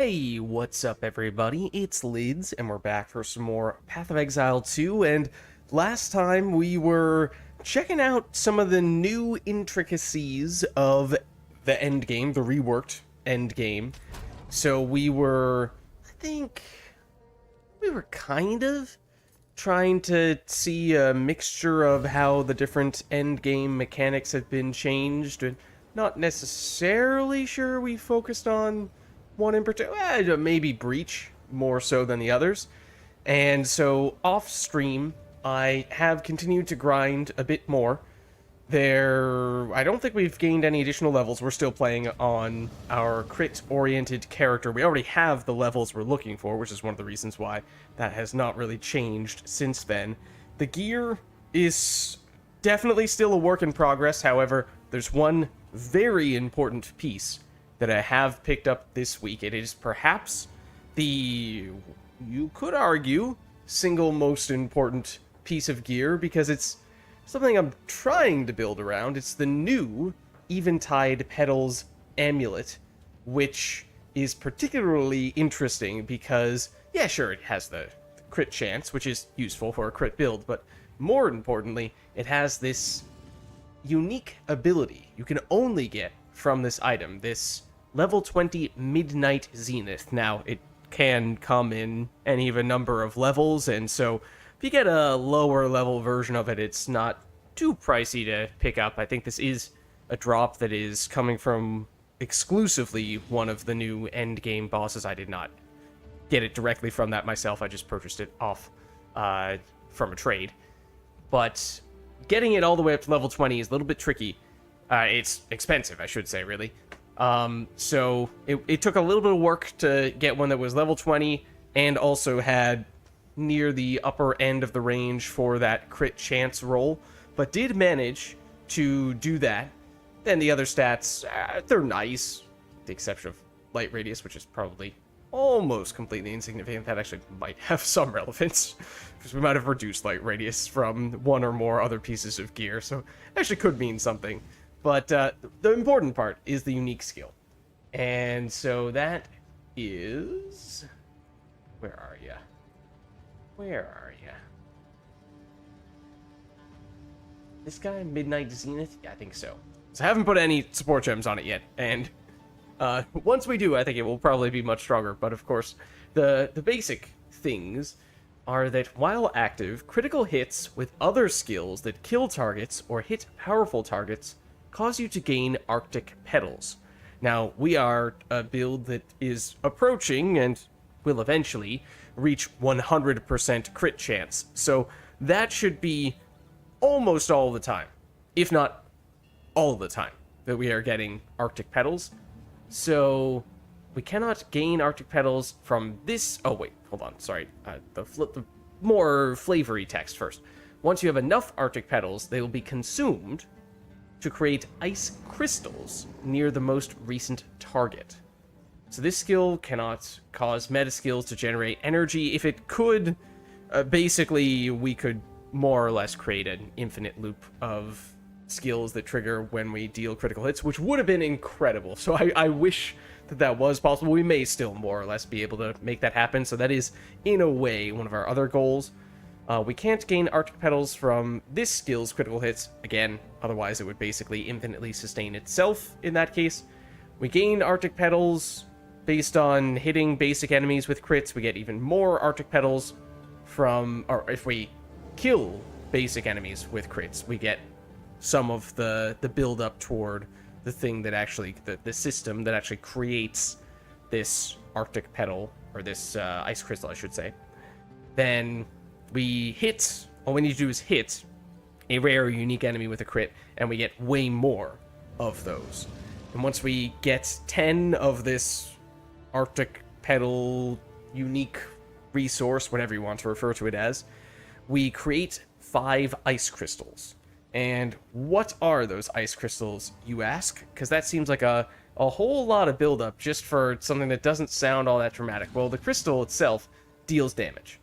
Hey, what's up everybody? It's Lids, and we're back for some more Path of Exile 2, and last time we were checking out some of the new intricacies of the endgame, the reworked endgame. So I think, we were kind of trying to see a mixture of how the different endgame mechanics have been changed, and not necessarily sure we focused on one in particular, maybe Breach more so than the others. And so off stream, I have continued to grind a bit more. I don't think we've gained any additional levels. We're still playing on our crit-oriented character. We already have the levels we're looking for, which is one of the reasons why that has not really changed since then. The gear is definitely still a work in progress. However, there's one very important piece that I have picked up this week. It is perhaps you could argue, single most important piece of gear, because it's something I'm trying to build around. It's the new Eventide Petals Amulet, which is particularly interesting because, yeah, sure, it has the crit chance, which is useful for a crit build, but more importantly, it has this unique ability you can only get from this item, this level 20 Midnight Zenith. Now, it can come in any of a number of levels, and so if you get a lower level version of it, it's not too pricey to pick up. I think this is a drop that is coming from exclusively one of the new endgame bosses. I did not get it directly from that myself. I just purchased it off from a trade. But getting it all the way up to level 20 is a little bit tricky. It's expensive, I should say, really. So it took a little bit of work to get one that was level 20 and also had near the upper end of the range for that crit chance roll, but did manage to do that. Then the other stats, they're nice, with the exception of light radius, which is probably almost completely insignificant. That actually might have some relevance, because we might have reduced light radius from one or more other pieces of gear, so it actually could mean something. But the important part is the unique skill. And so that is... Where are ya? Where are ya? This guy, Midnight Zenith? Yeah, I think so. So I haven't put any support gems on it yet, and once we do, I think it will probably be much stronger. But of course, the basic things are that while active, critical hits with other skills that kill targets or hit powerful targets cause you to gain Arctic Petals. Now, we are a build that is approaching and will eventually reach 100% crit chance, so that should be almost all the time, if not all the time, that we are getting Arctic Petals. So we cannot gain Arctic Petals from this... Oh, wait, hold on, sorry. The more flavory text first. Once you have enough Arctic Petals, they will be consumed to create ice crystals near the most recent target. So this skill cannot cause meta skills to generate energy. If it could, basically we could more or less create an infinite loop of skills that trigger when we deal critical hits, which would have been incredible. So I wish that was possible. We may still more or less be able to make that happen. So that is, in a way, one of our other goals. We can't gain Arctic Petals from this skill's critical hits, again, otherwise it would basically infinitely sustain itself in that case. We gain Arctic Petals based on hitting basic enemies with crits. We get even more Arctic Petals from... Or if we kill basic enemies with crits, we get some of the build-up toward the thing that actually... The system that actually creates this Arctic Petal, or this Ice Crystal, I should say. Then we hit, all we need to do is hit a rare or unique enemy with a crit, and we get way more of those. And once we get 10 of this Arctic Petal unique resource, whatever you want to refer to it as, we create 5 ice crystals. And what are those ice crystals, you ask? Because that seems like a whole lot of buildup just for something that doesn't sound all that dramatic. Well, the crystal itself deals damage.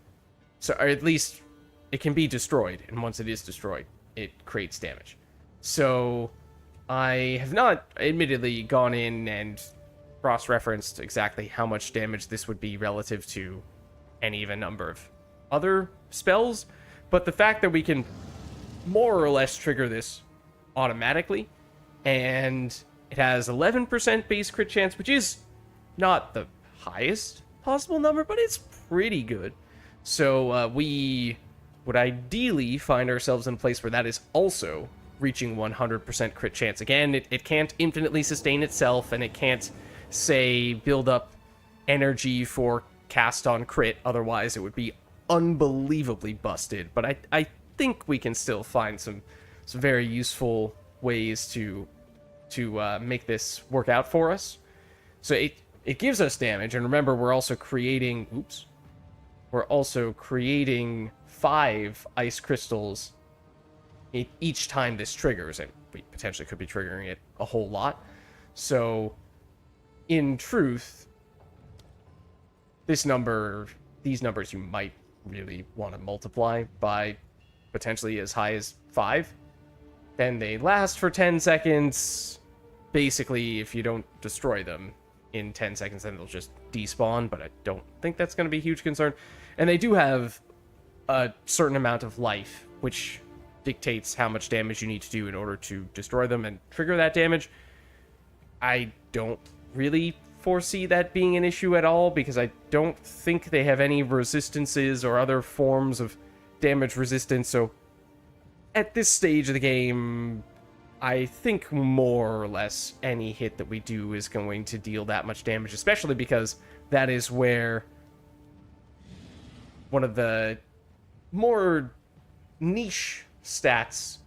So, or at least it can be destroyed, and once it is destroyed, it creates damage. So I have not, admittedly, gone in and cross-referenced exactly how much damage this would be relative to any even number of other spells, but the fact that we can more or less trigger this automatically, and it has 11% base crit chance, which is not the highest possible number, but it's pretty good. So we would ideally find ourselves in a place where that is also reaching 100% crit chance. Again, it can't infinitely sustain itself, and it can't, say, build up energy for cast on crit, otherwise it would be unbelievably busted. But I think we can still find some very useful ways to make this work out for us. So it gives us damage, and remember, we're also creating 5 ice crystals each time this triggers, and we potentially could be triggering it a whole lot. So in truth, these numbers you might really want to multiply by potentially as high as 5. Then they last for 10 seconds. Basically, if you don't destroy them in 10 seconds, then they'll just despawn, but I don't think that's going to be a huge concern. And they do have a certain amount of life, which dictates how much damage you need to do in order to destroy them and trigger that damage. I don't really foresee that being an issue at all, because I don't think they have any resistances or other forms of damage resistance. So at this stage of the game, I think more or less any hit that we do is going to deal that much damage, especially because that is where one of the more niche stats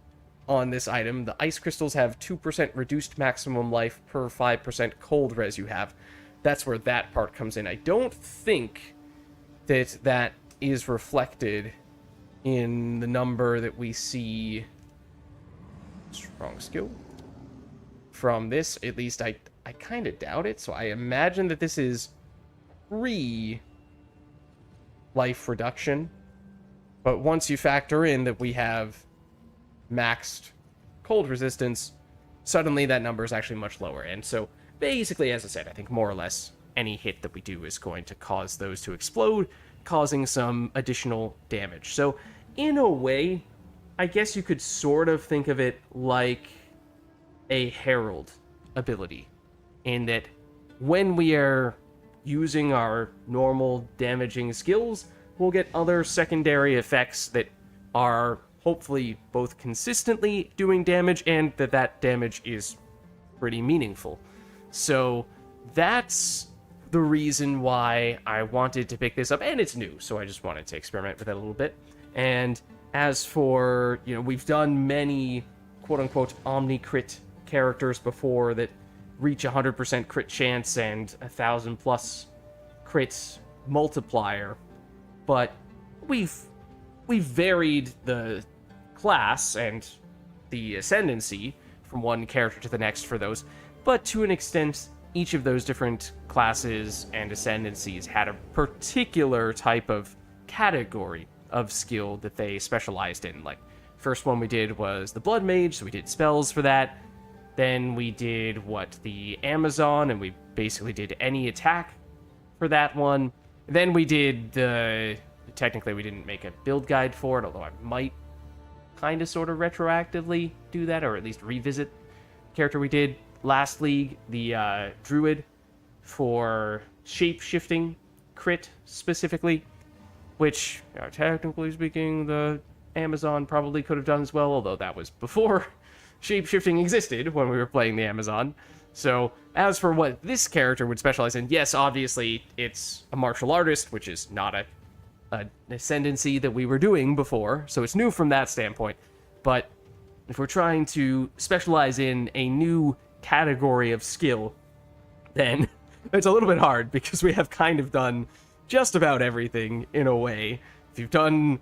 on this item, the ice crystals have 2% reduced maximum life per 5% cold res you have. That's where that part comes in. I don't think that is reflected in the number that we see strong skill from this. At least I kind of doubt it. So I imagine that this is 3 life reduction. But once you factor in that we have maxed cold resistance, suddenly that number is actually much lower. And so basically, as I said, I think more or less any hit that we do is going to cause those to explode, causing some additional damage. So in a way, I guess you could sort of think of it like a herald ability, in that when we are using our normal damaging skills, we'll get other secondary effects that are hopefully both consistently doing damage and that damage is pretty meaningful. So that's the reason why I wanted to pick this up, and it's new, so I just wanted to experiment with it a little bit. And as for, we've done many quote-unquote omni-crit characters before that reach 100% crit chance and 1,000 plus crit multiplier, but we've varied the class and the ascendancy from one character to the next for those, but to an extent, each of those different classes and ascendancies had a particular type of category of skill that they specialized in. Like, first one we did was the Blood Mage, so we did spells for that. Then we did the Amazon, and we basically did any attack for that one. Then we did technically we didn't make a build guide for it, although I might kind of sort of retroactively do that, or at least revisit the character we did last league, the Druid, for shape-shifting crit specifically, which, technically speaking, the Amazon probably could have done as well, although that was before shape-shifting existed when we were playing the Amazon. So, as for what this character would specialize in, yes, obviously, it's a martial artist, which is not an ascendancy that we were doing before, so it's new from that standpoint. But if we're trying to specialize in a new category of skill, then it's a little bit hard, because we have kind of done just about everything in a way. If you've done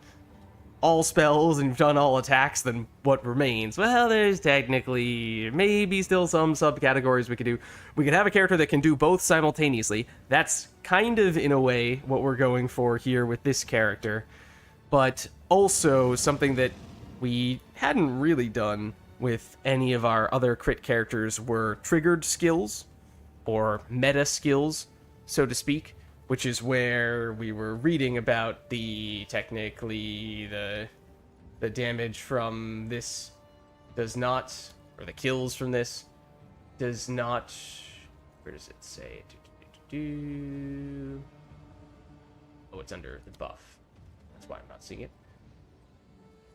all spells and you've done all attacks, then what remains? Well, there's technically maybe still some subcategories we could do. We could have a character that can do both simultaneously. That's kind of, in a way, what we're going for here with this character. But also something that we hadn't really done with any of our other crit characters were triggered skills. or meta skills, so to speak, which is where we were reading about the damage from this does not, or the kills from this does not, where does it say? Oh, it's under the buff. That's why I'm not seeing it.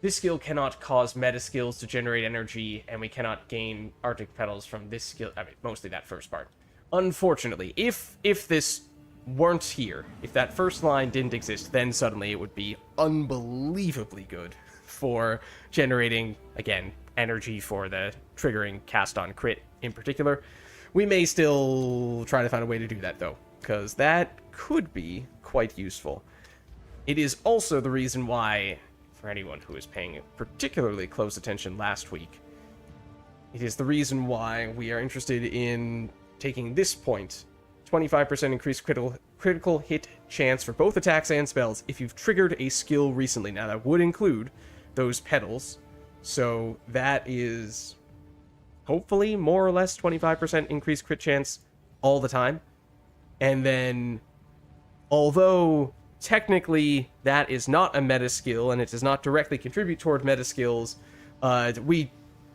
This skill cannot cause meta skills to generate energy, and we cannot gain Arctic Petals from this skill. I mean, mostly that first part. Unfortunately, if this weren't here, if that first line didn't exist, then suddenly it would be unbelievably good for generating, again, energy for the triggering cast on crit in particular. We may still try to find a way to do that, though, because that could be quite useful. It is also the reason why, for anyone who was paying particularly close attention last week, it is the reason why we are interested in taking this point, 25% increased critical hit chance for both attacks and spells if you've triggered a skill recently. Now, that would include those petals, so that is hopefully more or less 25% increased crit chance all the time. And then, although technically that is not a meta skill and it does not directly contribute toward meta skills,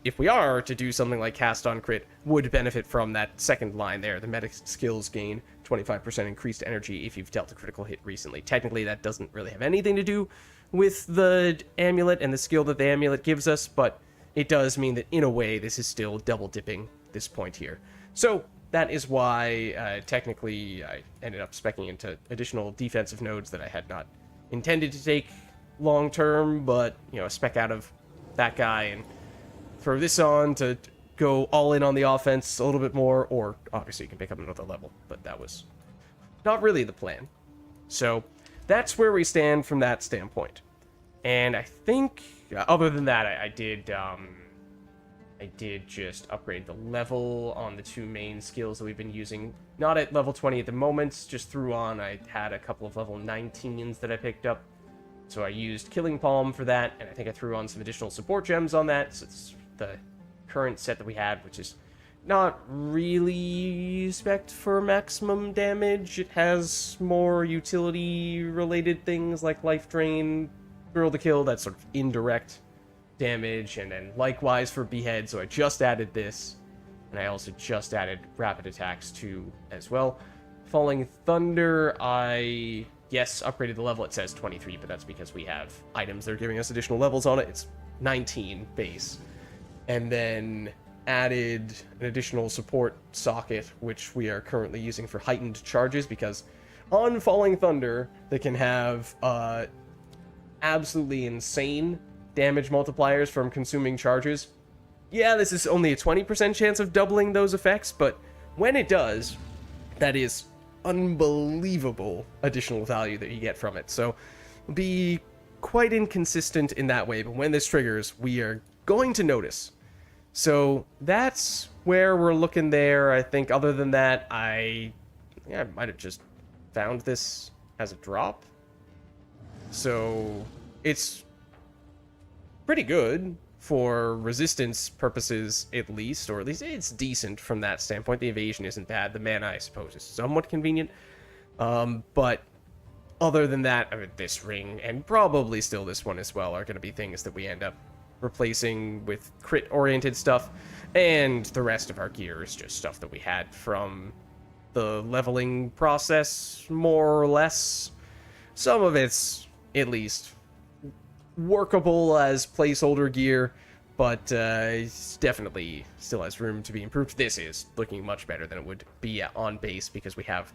if we are to do something like cast on crit, would benefit from that second line there. The meta skills gain 25% increased energy if you've dealt a critical hit recently. Technically, that doesn't really have anything to do with the amulet and the skill that the amulet gives us, but it does mean that in a way this is still double dipping this point here. So that is why technically I ended up speccing into additional defensive nodes that I had not intended to take long term, but a spec out of that guy and throw this on to go all in on the offense a little bit more, or obviously you can pick up another level, but that was not really the plan. So that's where we stand from that standpoint. And I think, other than that, I did just upgrade the level on the two main skills that we've been using. Not at level 20 at the moment, just threw on. I had a couple of level 19s that I picked up. So I used Killing Palm for that, and I think I threw on some additional support gems on that. So it's the current set that we had, which is not really spec'd for maximum damage. It has more utility-related things like Life Drain, Girl to Kill, that's sort of indirect damage, and then likewise for Behead, so I just added this, and I also just added Rapid Attacks too as well. Falling Thunder, yes, upgraded the level. It says 23, but that's because we have items that are giving us additional levels on it. It's 19 base. And then added an additional support socket, which we are currently using for heightened charges, because on Falling Thunder, they can have absolutely insane damage multipliers from consuming charges. Yeah, this is only a 20% chance of doubling those effects, but when it does, that is unbelievable additional value that you get from it. So be quite inconsistent in that way, but when this triggers, we are going to notice. So that's where we're looking there. I think other than that, I might have just found this as a drop. So it's pretty good for resistance purposes, at least, or at least it's decent from that standpoint. The evasion isn't bad. The mana, I suppose, is somewhat convenient. But other than that, I mean, this ring, and probably still this one as well, are going to be things that we end up replacing with crit-oriented stuff, and the rest of our gear is just stuff that we had from the leveling process, more or less. Some of it's, at least, workable as placeholder gear, but it definitely still has room to be improved. This is looking much better than it would be on base, because we have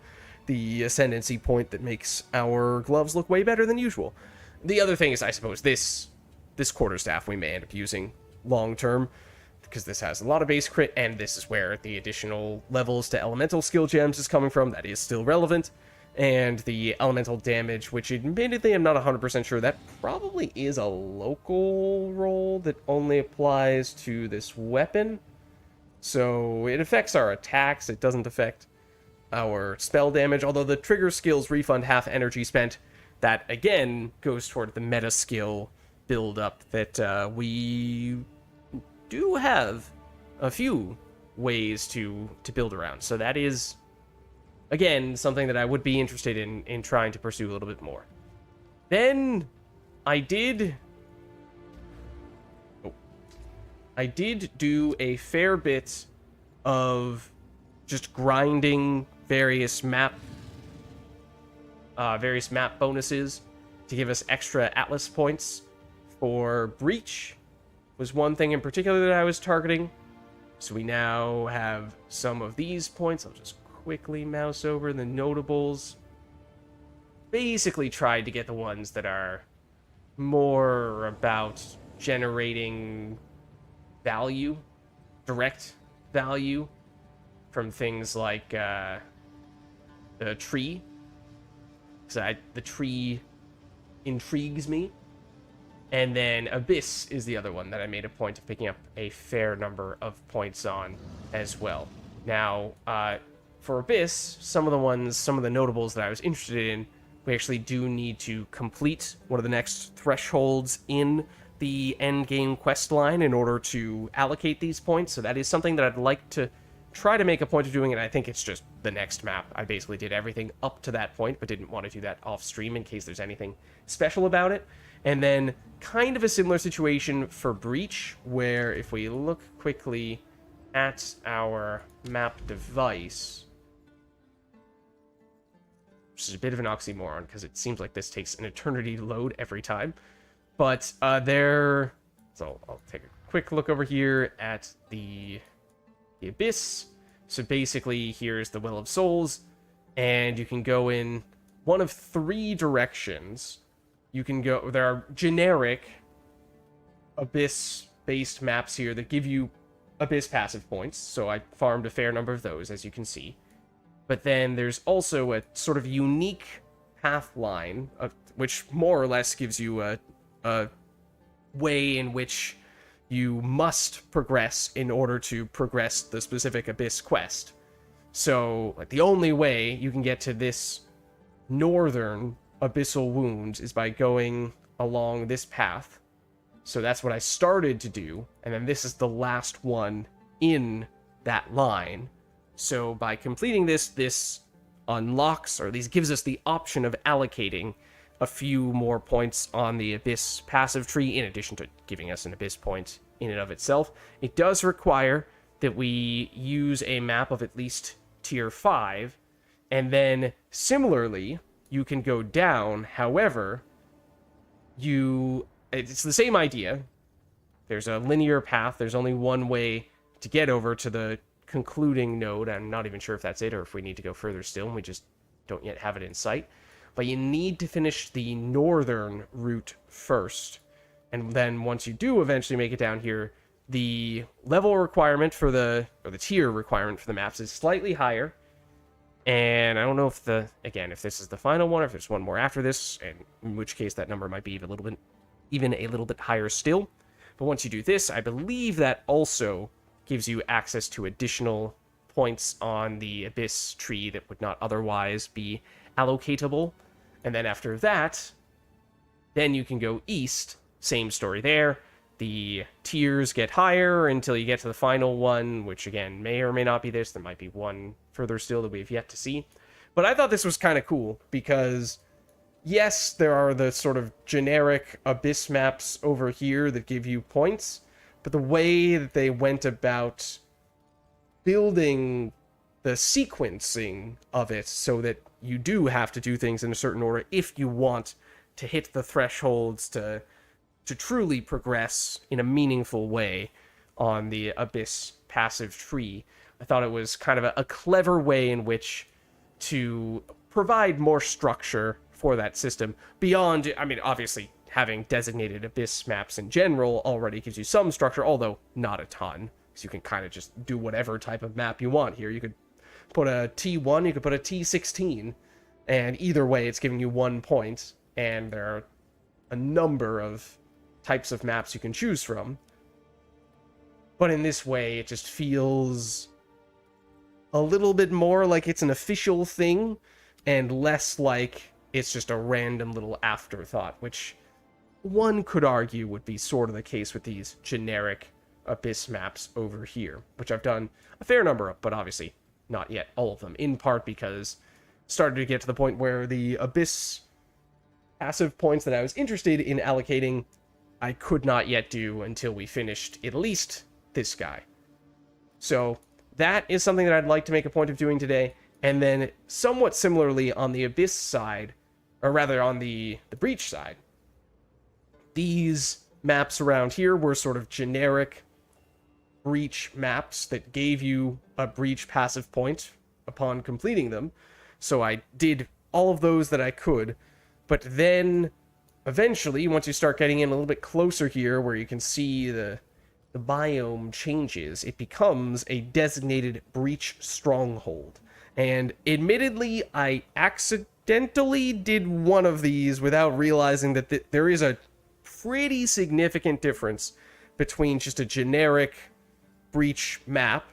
the ascendancy point that makes our gloves look way better than usual. The other thing is, I suppose, this quarterstaff we may end up using long term, because this has a lot of base crit, and this is where the additional levels to elemental skill gems is coming from. That is still relevant. And the elemental damage, which admittedly I'm not 100% sure, that probably is a local roll that only applies to this weapon. So it affects our attacks, it doesn't affect our spell damage, although the trigger skills refund half energy spent. That, again, goes toward the meta skill build-up that we do have a few ways to build around. So that is, again, something that I would be interested in trying to pursue a little bit more. Then I did do a fair bit of just grinding various map bonuses to give us extra Atlas points. For Breach was one thing in particular that I was targeting. So we now have some of these points. I'll just quickly mouse over the notables. Basically tried to get the ones that are more about generating value, direct value, from things like the tree. Because the tree intrigues me. And then Abyss is the other one that I made a point of picking up a fair number of points on as well. Now, for Abyss, some of the notables that I was interested in, we actually do need to complete one of the next thresholds in the endgame quest line in order to allocate these points. So that is something that I'd like to try to make a point of doing, and I think it's just the next map. I basically did everything up to that point, but didn't want to do that off stream in case there's anything special about it. And then kind of a similar situation for Breach, where if we look quickly at our map device, which is a bit of an oxymoron because it seems like this takes an eternity to load every time. But so I'll take a quick look over here at the Abyss. So basically, here's the Well of Souls, and you can go in one of three directions. You can go, there are generic Abyss-based maps here that give you Abyss passive points, so I farmed a fair number of those, as you can see. But then there's also a sort of unique path line, which more or less gives you a way in which you must progress in order to progress the specific Abyss quest. So, like, the only way you can get to this northern Abyssal Wounds is by going along this path. So that's what I started to do, and then this is the last one in that line. So by completing this unlocks, or at least gives us the option of allocating a few more points on the Abyss passive tree, in addition to giving us an Abyss point in and of itself. It does require that we use a map of at least tier 5, and then similarly, you can go down. However, it's the same idea. There's a linear path. There's only one way to get over to the concluding node. I'm not even sure if that's it or if we need to go further still, and we just don't yet have it in sight. But you need to finish the northern route first. And then once you do eventually make it down here, the level requirement or the tier requirement for the maps is slightly higher. And I don't know if if this is the final one, or if there's one more after this, and in which case that number might be even a little bit higher still. But once you do this, I believe that also gives you access to additional points on the Abyss tree that would not otherwise be allocatable. And then after that, then you can go east. Same story there. The tiers get higher until you get to the final one, which again may or may not be this. There might be one further still that we've yet to see. But I thought this was kind of cool because, yes, there are the sort of generic Abyss maps over here that give you points, but the way that they went about building the sequencing of it so that you do have to do things in a certain order if you want to hit the thresholds to truly progress in a meaningful way on the Abyss passive tree. I thought it was kind of a clever way in which to provide more structure for that system beyond, I mean, obviously having designated Abyss maps in general already gives you some structure, although not a ton, because you can kind of just do whatever type of map you want here. You could put a T1, you could put a T16, and either way it's giving you 1 point, and there are a number of types of maps you can choose from. But in this way, it just feels a little bit more like it's an official thing, and less like it's just a random little afterthought, which one could argue would be sort of the case with these generic Abyss maps over here, which I've done a fair number of, but obviously not yet all of them, in part because started to get to the point where the Abyss passive points that I was interested in allocating, I could not yet do until we finished at least this guy. So that is something that I'd like to make a point of doing today. And then somewhat similarly on the Abyss side, or rather on the Breach side, these maps around here were sort of generic Breach maps that gave you a Breach passive point upon completing them. So I did all of those that I could, but then eventually, once you start getting in a little bit closer here, where you can see the biome changes, it becomes a designated Breach stronghold. And admittedly, I accidentally did one of these without realizing that there is a pretty significant difference between just a generic Breach map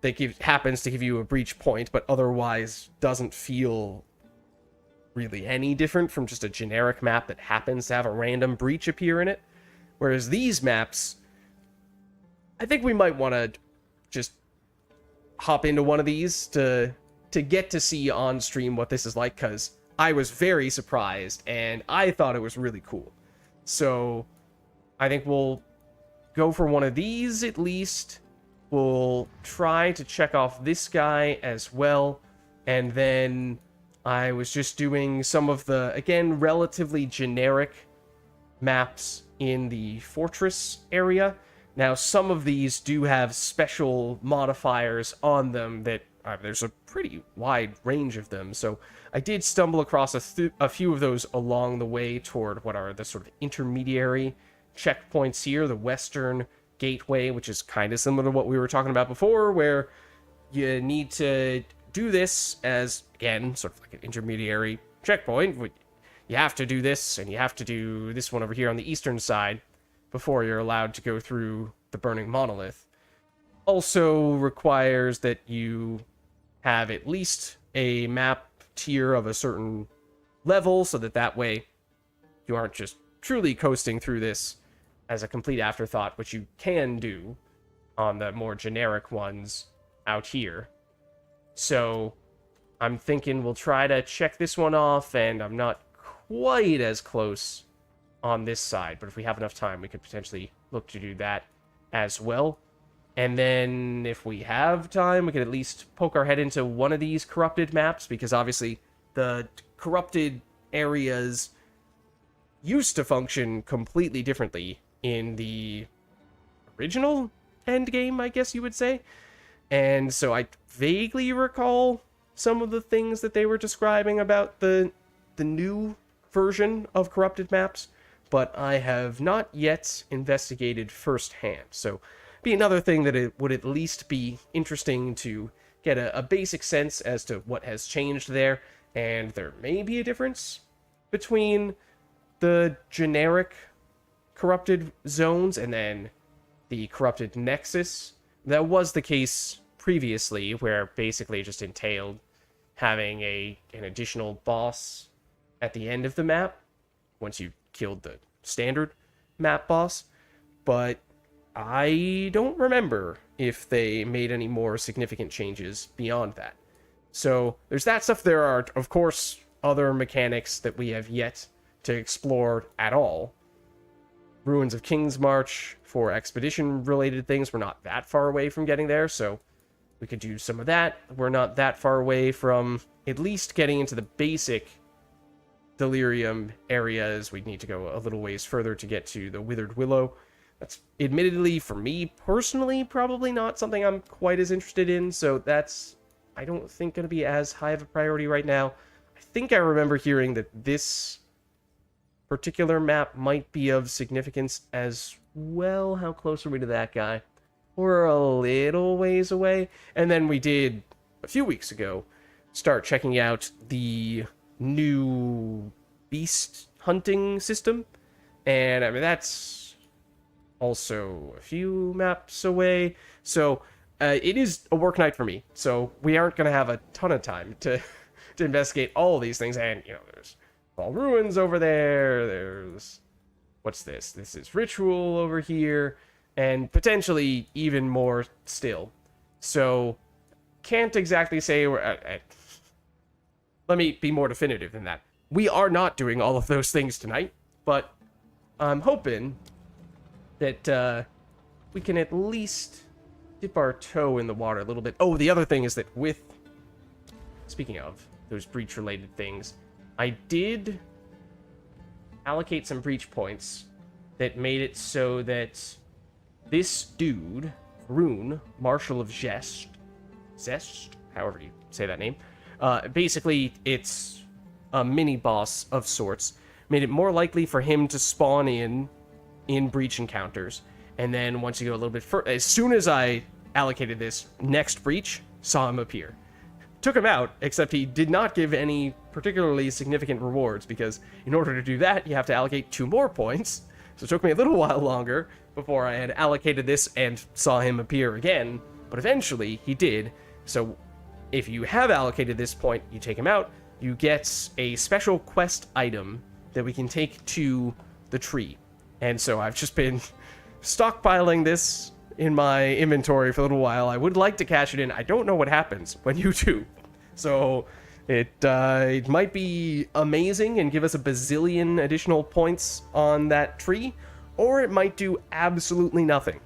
that happens to give you a Breach point, but otherwise doesn't feel really any different from just a generic map that happens to have a random Breach appear in it. Whereas these maps, I think we might want to just hop into one of these to get to see on stream what this is like, because I was very surprised and I thought it was really cool. So I think we'll go for one of these at least. We'll try to check off this guy as well, and then I was just doing some of the, again, relatively generic maps in the fortress area. Now, some of these do have special modifiers on them that there's a pretty wide range of them. So I did stumble across a few of those along the way toward what are the sort of intermediary checkpoints here. The Western Gateway, which is kind of similar to what we were talking about before, where you need to do this as, again, sort of like an intermediary checkpoint. You have to do this, and you have to do this one over here on the eastern side before you're allowed to go through the Burning Monolith. Also requires that you have at least a map tier of a certain level, so that way you aren't just truly coasting through this as a complete afterthought, which you can do on the more generic ones out here. So I'm thinking we'll try to check this one off, and I'm not quite as close on this side, but if we have enough time, we could potentially look to do that as well. And then if we have time, we could at least poke our head into one of these corrupted maps, because obviously the corrupted areas used to function completely differently in the original endgame, I guess you would say. And so I vaguely recall some of the things that they were describing about the new version of corrupted maps, but I have not yet investigated firsthand. So be another thing that it would at least be interesting to get a basic sense as to what has changed there, and there may be a difference between the generic corrupted zones and then the corrupted nexus. That was the case previously, where basically it just entailed having an additional boss at the end of the map once you killed the standard map boss. But I don't remember if they made any more significant changes beyond that. So there's that stuff. There are, of course, other mechanics that we have yet to explore at all. Ruins of King's March for expedition-related things. We're not that far away from getting there, so we could do some of that. We're not that far away from at least getting into the basic Delirium areas. We'd need to go a little ways further to get to the Withered Willow. That's admittedly, for me personally, probably not something I'm quite as interested in, so that's, I don't think, going to be as high of a priority right now. I think I remember hearing that this particular map might be of significance as well. How close are we to that guy? We're a little ways away. And then we did, a few weeks ago, start checking out the new beast hunting system. And I mean, that's also a few maps away. So it is a work night for me. So we aren't going to have a ton of time to investigate all these things. And, you know, there's Fall Ruins over there. There's, what's this? This is Ritual over here. and potentially even more still. So, can't exactly say let me be more definitive than that. We are not doing all of those things tonight, but I'm hoping that we can at least dip our toe in the water a little bit. Oh, the other thing is that speaking of those breach-related things, I did allocate some breach points that made it so that this dude, Rune, Marshal of Zest, however you say that name, basically it's a mini-boss of sorts, made it more likely for him to spawn in breach encounters. And then once you go a little bit further, as soon as I allocated this next breach, saw him appear. Took him out, except he did not give any particularly significant rewards, because in order to do that, you have to allocate 2 more points. So it took me a little while longer before I had allocated this and saw him appear again, but eventually he did. So if you have allocated this point, you take him out, you get a special quest item that we can take to the tree. And so I've just been stockpiling this in my inventory for a little while. I would like to cash it in. I don't know what happens when you do. So it might be amazing and give us a bazillion additional points on that tree, or it might do absolutely nothing.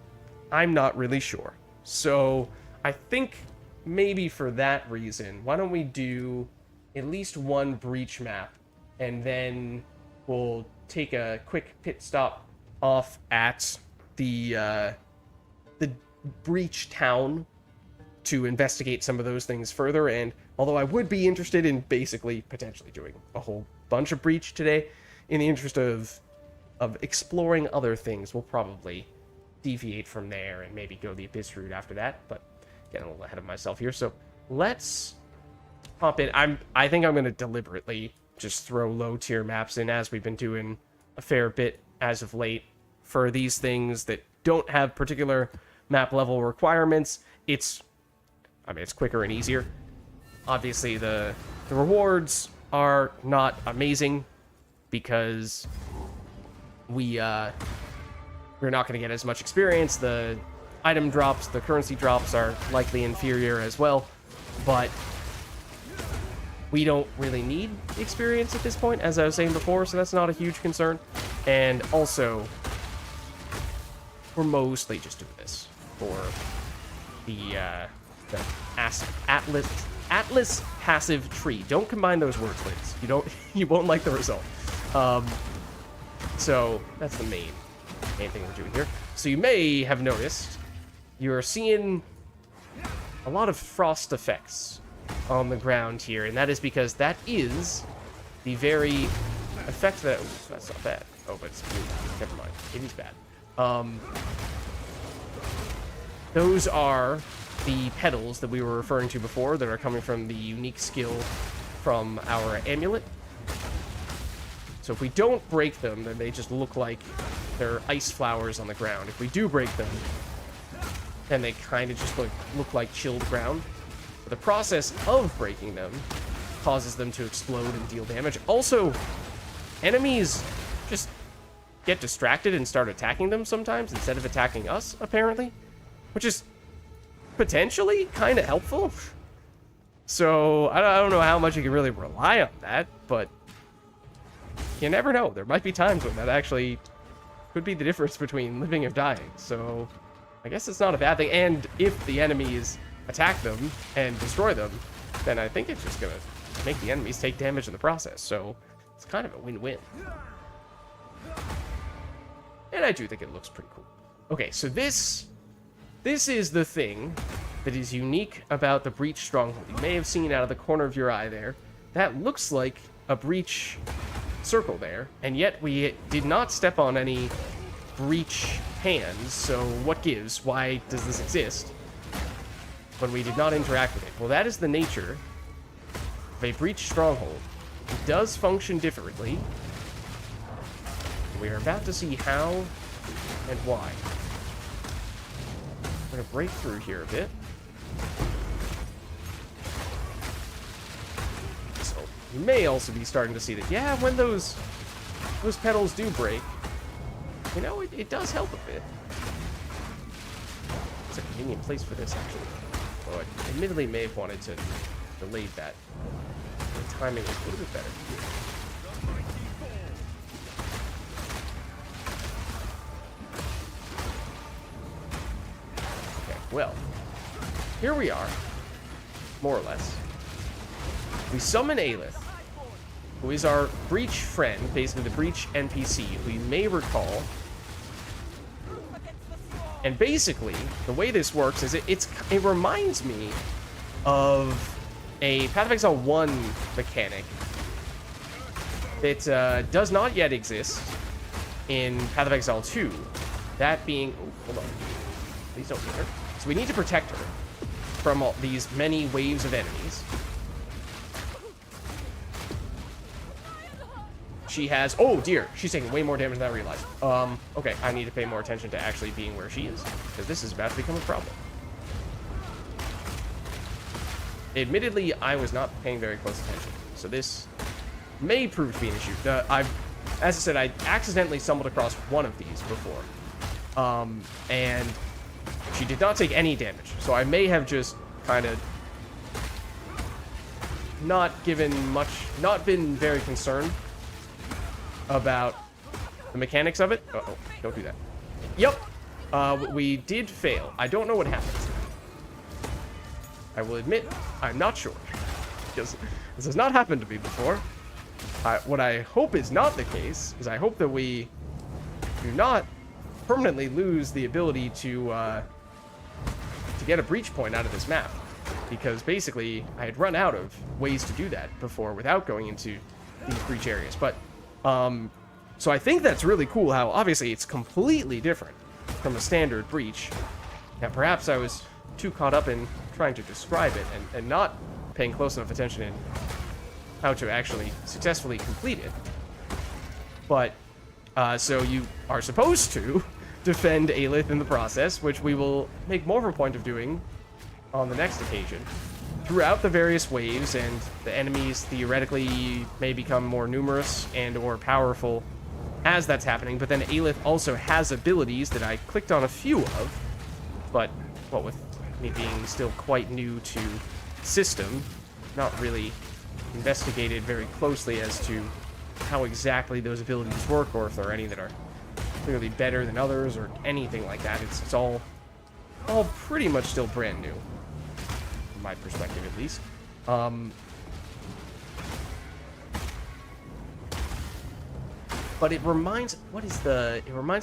I'm not really sure. So I think maybe for that reason, why don't we do at least one breach map, and then we'll take a quick pit stop off at the breach town to investigate some of those things further. And although I would be interested in basically potentially doing a whole bunch of breach today, in the interest of exploring other things, we'll probably deviate from there and maybe go the Abyss route after that. But getting a little ahead of myself here, so let's hop in. I think I'm going to deliberately just throw low tier maps in, as we've been doing a fair bit as of late for these things that don't have particular map level requirements. It's quicker and easier. Obviously, the rewards are not amazing because we're not going to get as much experience. The item drops, the currency drops are likely inferior as well, but we don't really need experience at this point, as I was saying before, so that's not a huge concern. And also, we're mostly just doing this for the Atlas passive tree. Don't combine those words, Liz. You won't like the result. So that's the main thing we're doing here. So you may have noticed you're seeing a lot of frost effects on the ground here, and that is because that is the very effect that... Ooh, that's not bad. Oh, but it's blue. Never mind. It is bad. Those are the petals that we were referring to before that are coming from the unique skill from our amulet. So if we don't break them, then they just look like they're ice flowers on the ground. If we do break them, then they kind of just look like chilled ground. But the process of breaking them causes them to explode and deal damage. Also, enemies just get distracted and start attacking them sometimes instead of attacking us, apparently, which is potentially kind of helpful. So I don't know how much you can really rely on that, but you never know. There might be times when that actually could be the difference between living and dying. So I guess it's not a bad thing. And if the enemies attack them and destroy them, then I think it's just gonna make the enemies take damage in the process. So it's kind of a win-win. And I do think it looks pretty cool. Okay, so this is the thing that is unique about the Breach Stronghold. You may have seen out of the corner of your eye there. That looks like a Breach circle there, and yet we did not step on any Breach hands, so what gives? Why does this exist when we did not interact with it? Well, that is the nature of a Breach Stronghold. It does function differently. We are about to see how and why. We're going to break through here a bit. So, you may also be starting to see that, yeah, when those petals do break, you know, it does help a bit. convenient place for this, actually. Though I admittedly may have wanted to delay that. The timing is a little bit better. Okay, well, here we are, more or less. We summon Aelith, who is our Breach friend, basically the Breach NPC, who you may recall. And basically, the way this works is it reminds me of a Path of Exile 1 mechanic that does not yet exist in Path of Exile 2. That being... Oh, hold on. Please don't hit her. So we need to protect her from all these many waves of enemies. She has... Oh, dear. She's taking way more damage than I realized. Okay. I need to pay more attention to actually being where she is, because this is about to become a problem. Admittedly, I was not paying very close attention, so this may prove to be an issue. As I said, I accidentally stumbled across one of these before. And she did not take any damage, so I may have just kind of not been very concerned about the mechanics of it. Uh-oh, don't do that. Yep, we did fail. I don't know what happened. I will admit, I'm not sure, because this has not happened to me before. What I hope is not the case is I hope that we do not permanently lose the ability to get a breach point out of this map, because basically I had run out of ways to do that before without going into these breach areas. But so I think that's really cool how obviously it's completely different from a standard breach. Now perhaps I was too caught up in trying to describe it and not paying close enough attention in how to actually successfully complete it. But so you are supposed to defend Aelith in the process, which we will make more of a point of doing on the next occasion. Throughout the various waves, and the enemies theoretically may become more numerous and or powerful as that's happening, but then Aelith also has abilities that I clicked on a few of, but, well, with me being still quite new to system, not really investigated very closely as to how exactly those abilities work, or if there are any that are clearly better than others, or anything like that. It's all pretty much still brand new, from my perspective at least. But it reminds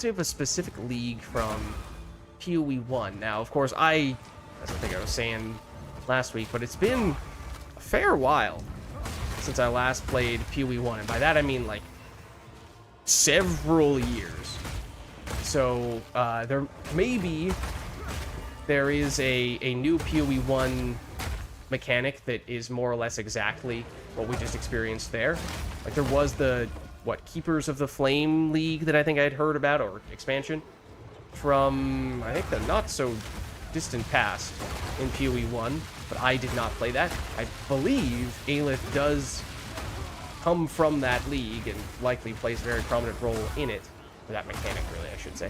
me of a specific league from PoE 1. Now, of course, as I think I was saying last week, but it's been a fair while since I last played PoE 1, and by that I mean like several years. So there is a new PoE 1 mechanic that is more or less exactly what we just experienced there. Like there was the Keepers of the Flame League that I think I'd heard about, or expansion from I think the not so distant past in PoE 1, but I did not play that. I believe Aelith does come from that league and likely plays a very prominent role in it. Or that mechanic, really, I should say.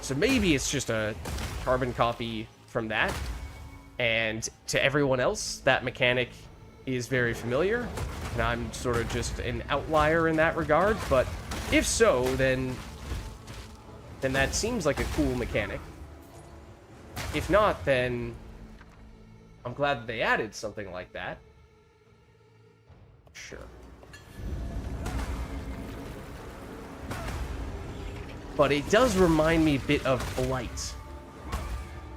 So maybe it's just a carbon copy from that, and to everyone else, that mechanic is very familiar, and I'm sort of just an outlier in that regard. But if so, then that seems like a cool mechanic. If not, then I'm glad that they added something like that. Sure. But it does remind me a bit of Blight,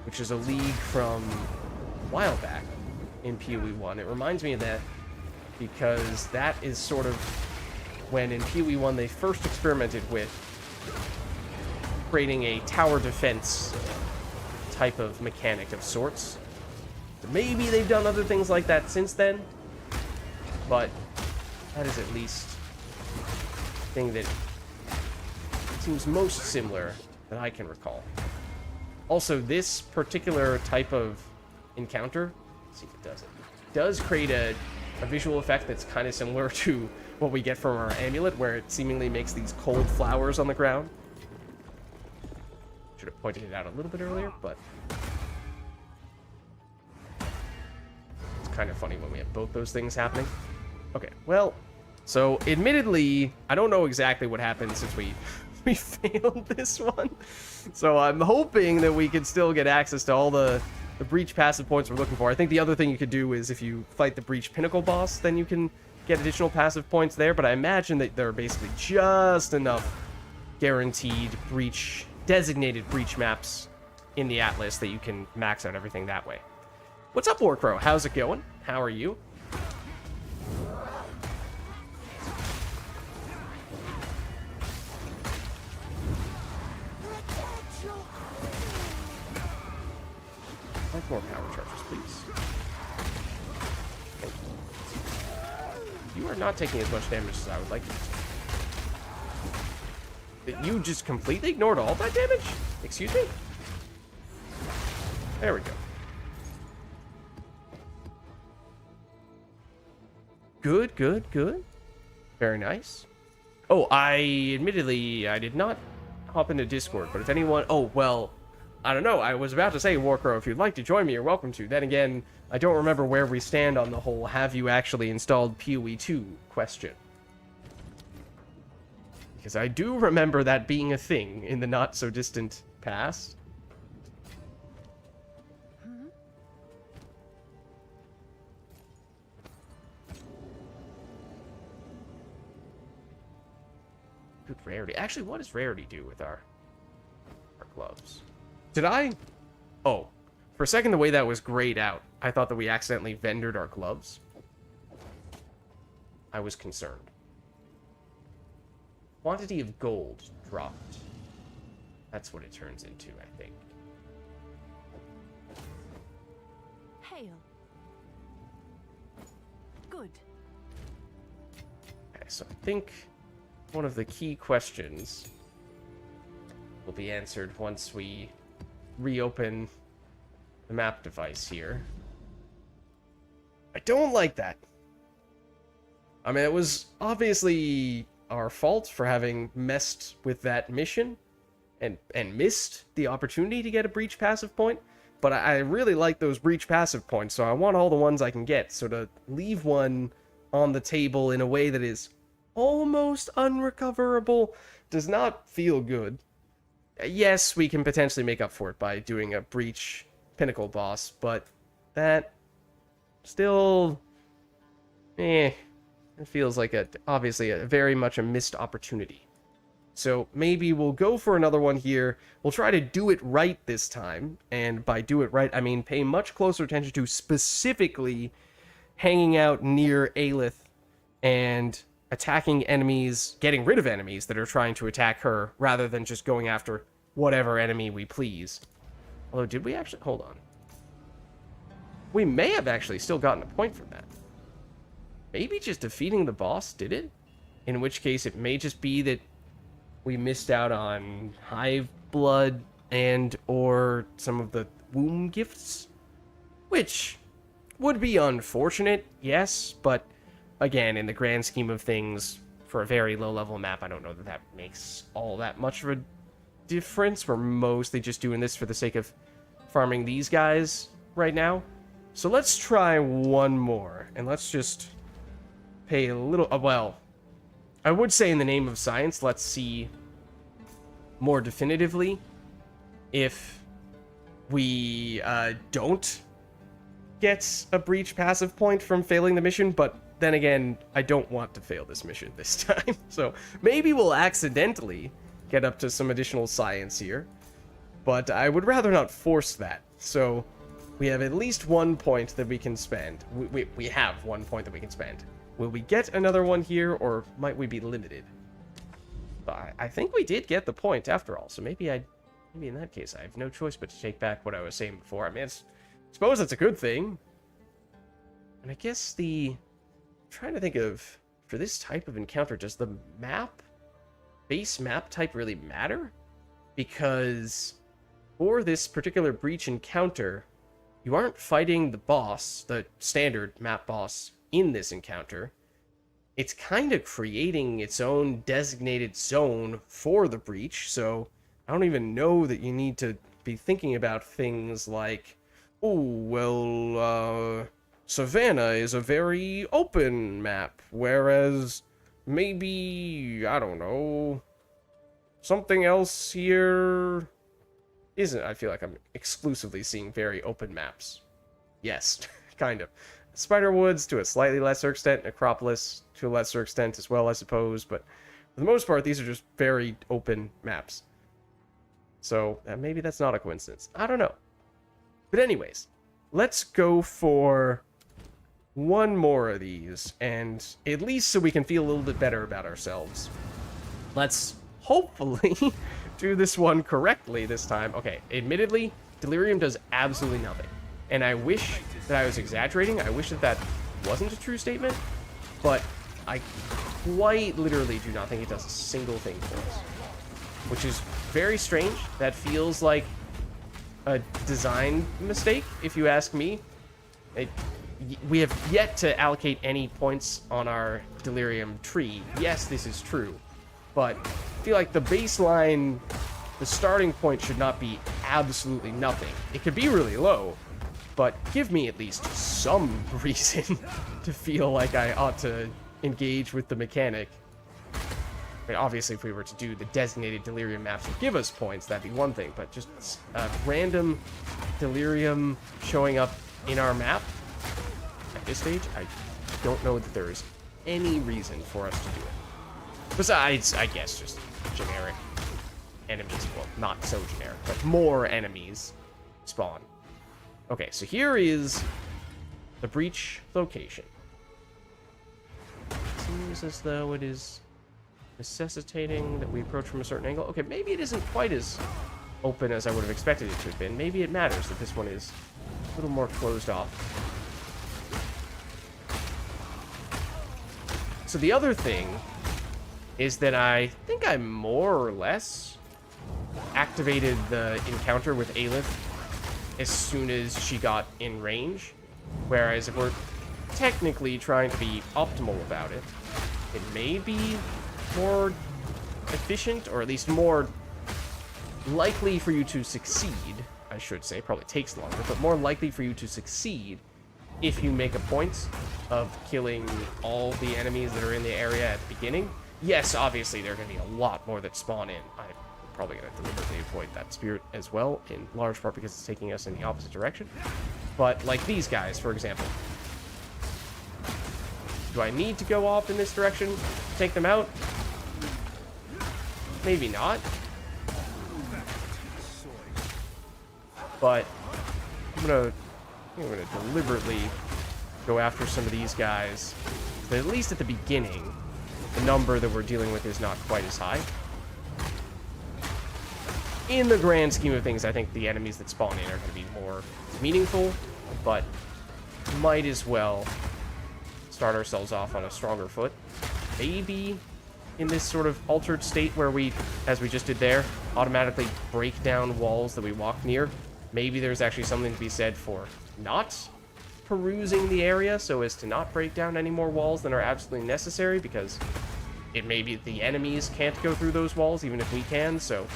which is a league from a while back in PoE 1. It reminds me of that because that is sort of when in PoE 1 they first experimented with creating a tower defense type of mechanic of sorts. Maybe they've done other things like that since then, but that is at least the thing that seems most similar that I can recall. Also, this particular type of encounter, let's see if it does it, does create a visual effect that's kind of similar to what we get from our amulet, where it seemingly makes these cold flowers on the ground. Should have pointed it out a little bit earlier, but it's kind of funny when we have both those things happening. Okay, well, so admittedly, I don't know exactly what happened since we failed this one. So I'm hoping that we can still get access to all the breach passive points we're looking for. I think the other thing you could do is if you fight the breach pinnacle boss, then you can get additional passive points there, but I imagine that there are basically just enough guaranteed breach, designated breach maps in the Atlas that you can max out everything that way. What's up, Warcrow? How's it going? How are you? I'd like more power charges, please. Thank you. You are not taking as much damage as I would like you to. You just completely ignored all that damage? Excuse me? There we go. Good, good, good. Very nice. Oh, I did not hop into Discord, but if anyone... Oh, well, I don't know. I was about to say, Warcrow, if you'd like to join me, you're welcome to. Then again, I don't remember where we stand on the whole have you actually installed PoE 2 question. Because I do remember that being a thing in the not-so-distant past. Good rarity. Actually, what does rarity do with our gloves? Did I? Oh, for a second, the way that was grayed out, I thought that we accidentally vendored our gloves. I was concerned. Quantity of gold dropped. That's what it turns into, I think. Hail. Good. Okay, so I think one of the key questions will be answered once we reopen the map device here. I don't like that. I mean, it was obviously our fault for having messed with that mission and missed the opportunity to get a breach passive point, but I really like those breach passive points, so I want all the ones I can get. So to leave one on the table in a way that is almost unrecoverable does not feel good. Yes, we can potentially make up for it by doing a breach pinnacle boss, but that still, it feels like obviously very much a missed opportunity. So maybe we'll go for another one here. We'll try to do it right this time, and by do it right, I mean pay much closer attention to specifically hanging out near Aelith and attacking enemies, getting rid of enemies that are trying to attack her, rather than just going after whatever enemy we please. Although, did we actually... Hold on. We may have actually still gotten a point from that. Maybe just defeating the boss did it? In which case, it may just be that we missed out on hive blood and or some of the womb gifts. Which would be unfortunate, yes, but again, in the grand scheme of things, for a very low-level map, I don't know that that makes all that much of a difference. We're mostly just doing this for the sake of farming these guys right now. So let's try one more, and let's just pay a little... well, I would say in the name of science, let's see more definitively if we don't get a breach passive point from failing the mission, but then again, I don't want to fail this mission this time. So maybe we'll accidentally get up to some additional science here, but I would rather not force that. So we have at least 1 point that we can spend. We have 1 point that we can spend. Will we get another one here, or might we be limited? But I think we did get the point after all, so maybe in that case I have no choice but to take back what I was saying before. I mean, I suppose it's a good thing. And I guess I'm trying to think of, for this type of encounter, does the base map type really matter? Because for this particular breach encounter, you aren't fighting the boss, the standard map boss, in this encounter. It's kind of creating its own designated zone for the breach, so I don't even know that you need to be thinking about things like, oh, well, Savannah is a very open map, whereas maybe, I don't know, something else here isn't. I feel like I'm exclusively seeing very open maps. Yes, kind of. Spiderwoods to a slightly lesser extent, Necropolis to a lesser extent as well, I suppose, but for the most part, these are just very open maps. So maybe that's not a coincidence. I don't know. But anyways, let's go for one more of these, and at least so we can feel a little bit better about ourselves. Let's hopefully do this one correctly this time. Okay, admittedly, Delirium does absolutely nothing. And I wish that I was exaggerating. I wish that that wasn't a true statement. But I quite literally do not think it does a single thing for us. Which is very strange. That feels like a design mistake, if you ask me. We have yet to allocate any points on our Delirium tree. Yes, this is true. But I feel like the baseline, the starting point should not be absolutely nothing. It could be really low, but give me at least some reason to feel like I ought to engage with the mechanic. I mean, obviously, if we were to do the designated Delirium maps and give us points, that'd be one thing, but just random Delirium showing up in our map at this stage, I don't know that there is any reason for us to do it. Besides, I guess, just generic enemies. Well, not so generic, but more enemies spawn. Okay, so here is the breach location. Seems as though it is necessitating that we approach from a certain angle. Okay, maybe it isn't quite as open as I would have expected it to have been. Maybe it matters that this one is a little more closed off. So the other thing is that I think I more or less activated the encounter with Aelith as soon as she got in range. Whereas if we're technically trying to be optimal about it, it may be more efficient, or at least more likely for you to succeed, I should say. Probably takes longer, but more likely for you to succeed if you make a point of killing all the enemies that are in the area at the beginning. Yes, obviously, there are going to be a lot more that spawn in. I'm probably going to deliberately avoid that spirit as well, in large part because it's taking us in the opposite direction. But, like these guys, for example. Do I need to go off in this direction to take them out? Maybe not. But I'm gonna deliberately go after some of these guys. But at least at the beginning, the number that we're dealing with is not quite as high. In the grand scheme of things, I think the enemies that spawn in are going to be more meaningful, but might as well start ourselves off on a stronger foot. Maybe in this sort of altered state where we, as we just did there, automatically break down walls that we walk near. Maybe there's actually something to be said for not perusing the area so as to not break down any more walls than are absolutely necessary, because it may be the enemies can't go through those walls even if we can, so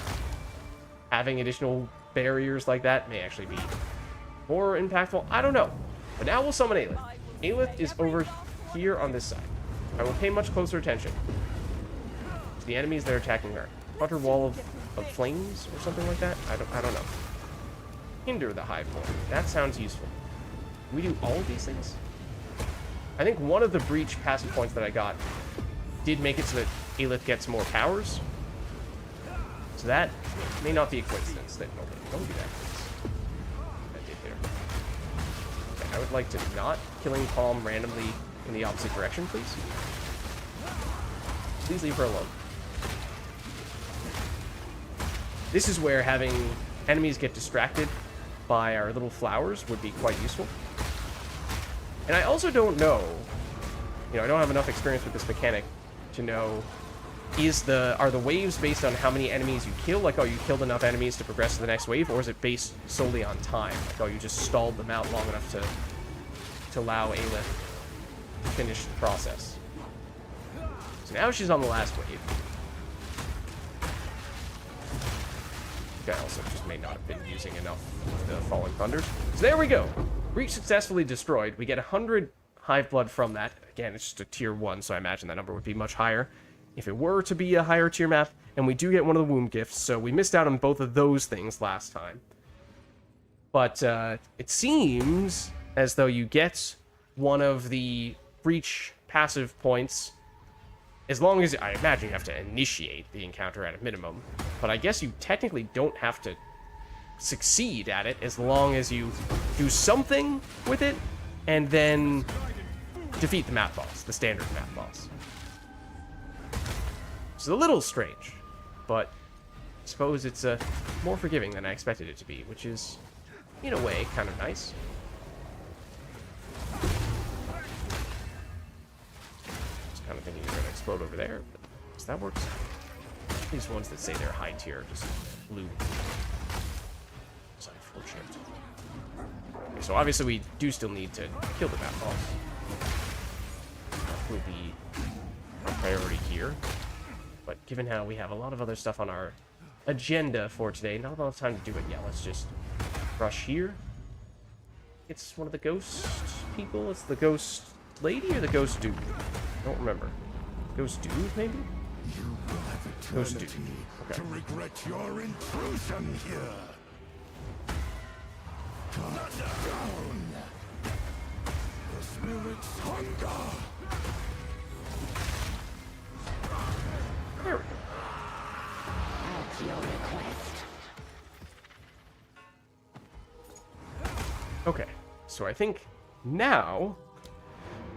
having additional barriers like that may actually be more impactful. I don't know. But now we'll summon Aelith. Aelith is over here on this side. I will pay much closer attention to the enemies that are attacking her. Utter wall of flames or something like that? I don't know. Hinder the hive point. That sounds useful. Can we do all of these things? I think one of the breach passive points that I got did make it so that Aelith gets more powers. So that may not be a coincidence that... Okay, don't do that, please. That did there. Okay, I would like to not killing Palm randomly in the opposite direction, please. Please leave her alone. This is where having enemies get distracted by our little flowers would be quite useful. And I also don't know, I don't have enough experience with this mechanic to know, are the waves based on how many enemies you kill? Like, oh, you killed enough enemies to progress to the next wave? Or is it based solely on time? Like, oh, you just stalled them out long enough to allow Aelith to finish the process. So now she's on the last wave. I also just may not have been using enough of the Falling Thunders. So there we go. Breach successfully destroyed. We get 100 Hive Blood from that. Again, it's just a tier 1, so I imagine that number would be much higher if it were to be a higher tier map. And we do get one of the womb gifts, so we missed out on both of those things last time. But it seems as though you get one of the Breach passive points, as long as, I imagine you have to initiate the encounter at a minimum, but I guess you technically don't have to succeed at it as long as you do something with it and then defeat the map boss, the standard map boss. It's a little strange, but I suppose it's more forgiving than I expected it to be, which is, in a way, kind of nice. Kind of thinking you're gonna explode over there, but so that works. These ones that say they're high tier just blue. It's unfortunate. Okay, so obviously we do still need to kill the map boss. That will be our priority here. But given how we have a lot of other stuff on our agenda for today, not a lot of time to do it yet. Let's just rush here. It's one of the ghost people. It's the ghost lady or the ghost dude? I don't remember. Ghost dude, maybe? You will have Ghost dude. eternity Okay. to regret your intrusion here. Come down. The spirit's hunger. There we go. At your request. Okay, so I think now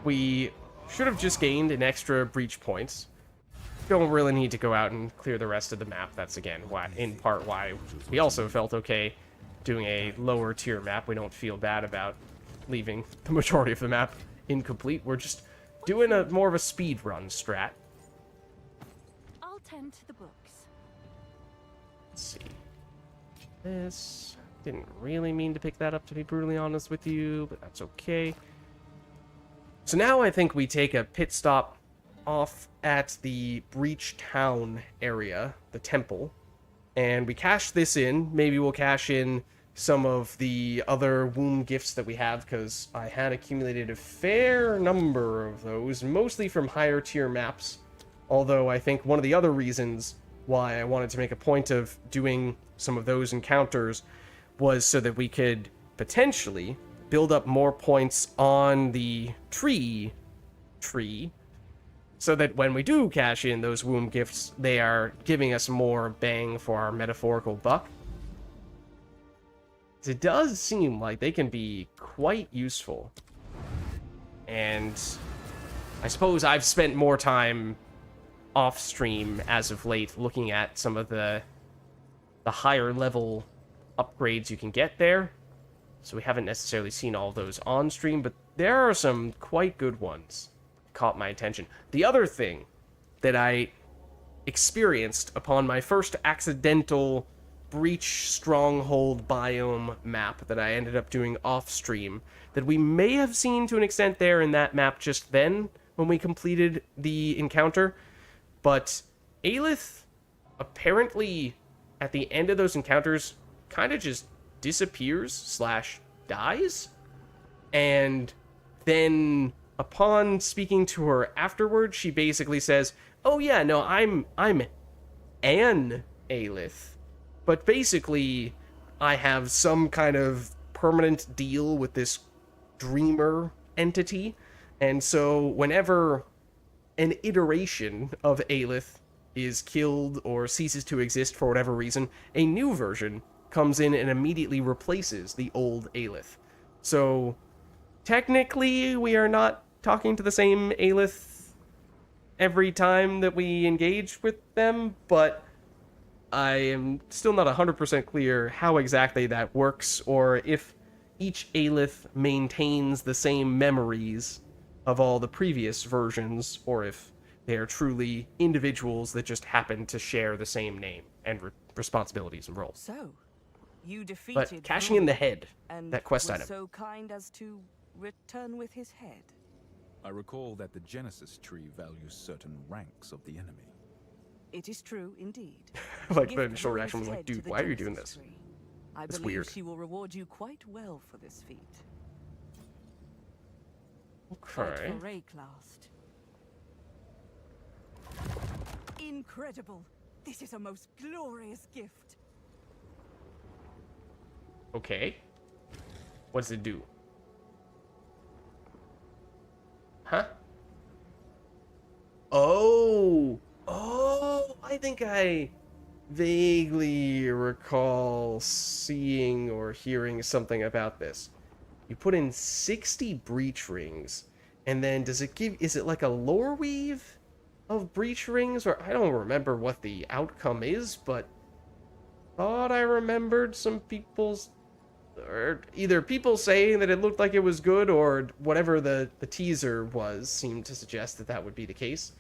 we should have just gained an extra breach points. Don't really need to go out and clear the rest of the map. That's, again, why, in part why we also felt okay doing a lower tier map. We don't feel bad about leaving the majority of the map incomplete. We're just doing a more of a speed run strat. I'll tend to the books. Let's see. This didn't really mean to pick that up, to be brutally honest with you, but that's okay. So now I think we take a pit stop off at the Breach Town area, the temple, and we cash this in. Maybe we'll cash in some of the other womb gifts that we have, because I had accumulated a fair number of those, mostly from higher tier maps, although I think one of the other reasons why I wanted to make a point of doing some of those encounters was so that we could potentially build up more points on the tree, so that when we do cash in those womb gifts, they are giving us more bang for our metaphorical buck. It does seem like they can be quite useful. And I suppose I've spent more time off stream as of late looking at some of the higher level upgrades you can get there. So we haven't necessarily seen all of those on stream, but there are some quite good ones that caught my attention. The other thing that I experienced upon my first accidental Breach Stronghold biome map that I ended up doing off stream, that we may have seen to an extent there in that map just then when we completed the encounter, but Aelith apparently at the end of those encounters kind of just disappears / dies, and then upon speaking to her afterwards, she basically says, "Oh yeah, no, I'm an Aelith, but basically I have some kind of permanent deal with this dreamer entity, and so whenever an iteration of Aelith is killed or ceases to exist for whatever reason, a new version comes in and immediately replaces the old Aelith." So technically we are not talking to the same Aelith every time that we engage with them, but I am still not 100% clear how exactly that works, or if each Aelith maintains the same memories of all the previous versions, or if they are truly individuals that just happen to share the same name and responsibilities and roles. So, you defeated But cashing in the head, and that quest were item. so kind as to return with his head. I recall that the Genesis tree values certain ranks of the enemy. It is true, indeed. Like, Gift the initial Laura's reaction was like, head to dude, the why are you doing Genesis this? tree. I It's believe weird. she will reward you quite well for this feat. Fight Okay. for Rake last. Incredible! This is a most glorious gift. Okay. What does it do? Huh? Oh! Oh! I think I vaguely recall seeing or hearing something about this. You put in 60 breach rings, and then does it give... Is it like a lore weave of breach rings? Or I don't remember what the outcome is, but thought I remembered some people's... Or either people saying that it looked like it was good, or whatever the teaser was seemed to suggest that that would be the case.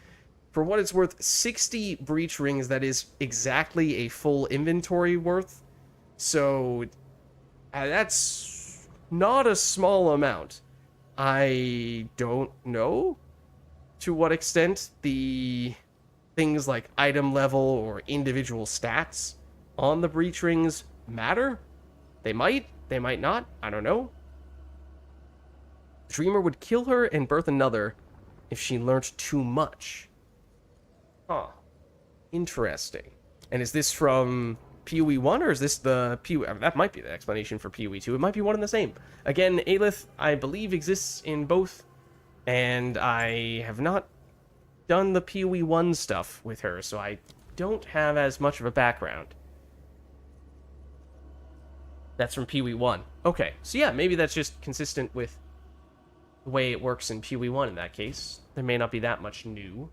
For what it's worth, 60 breach rings, that is exactly a full inventory worth. So that's not a small amount. I don't know to what extent the things like item level or individual stats on the breach rings matter. They might not, I don't know. The dreamer would kill her and birth another if she learnt too much. Huh. Interesting. And is this from PoE 1, or is this the PoE... I mean, that might be the explanation for PoE 2. It might be one and the same. Again, Aelith, I believe, exists in both, and I have not done the PoE 1 stuff with her, so I don't have as much of a background. That's from PoE 1. Okay, so yeah, maybe that's just consistent with the way it works in PoE 1 in that case. There may not be that much new.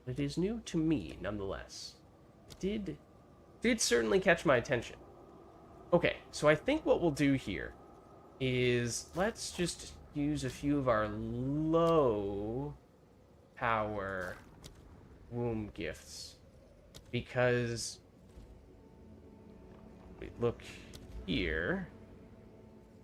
It is new to me, nonetheless. Did certainly catch my attention. Okay, so I think what we'll do here is let's just use a few of our low power womb gifts, because we look here.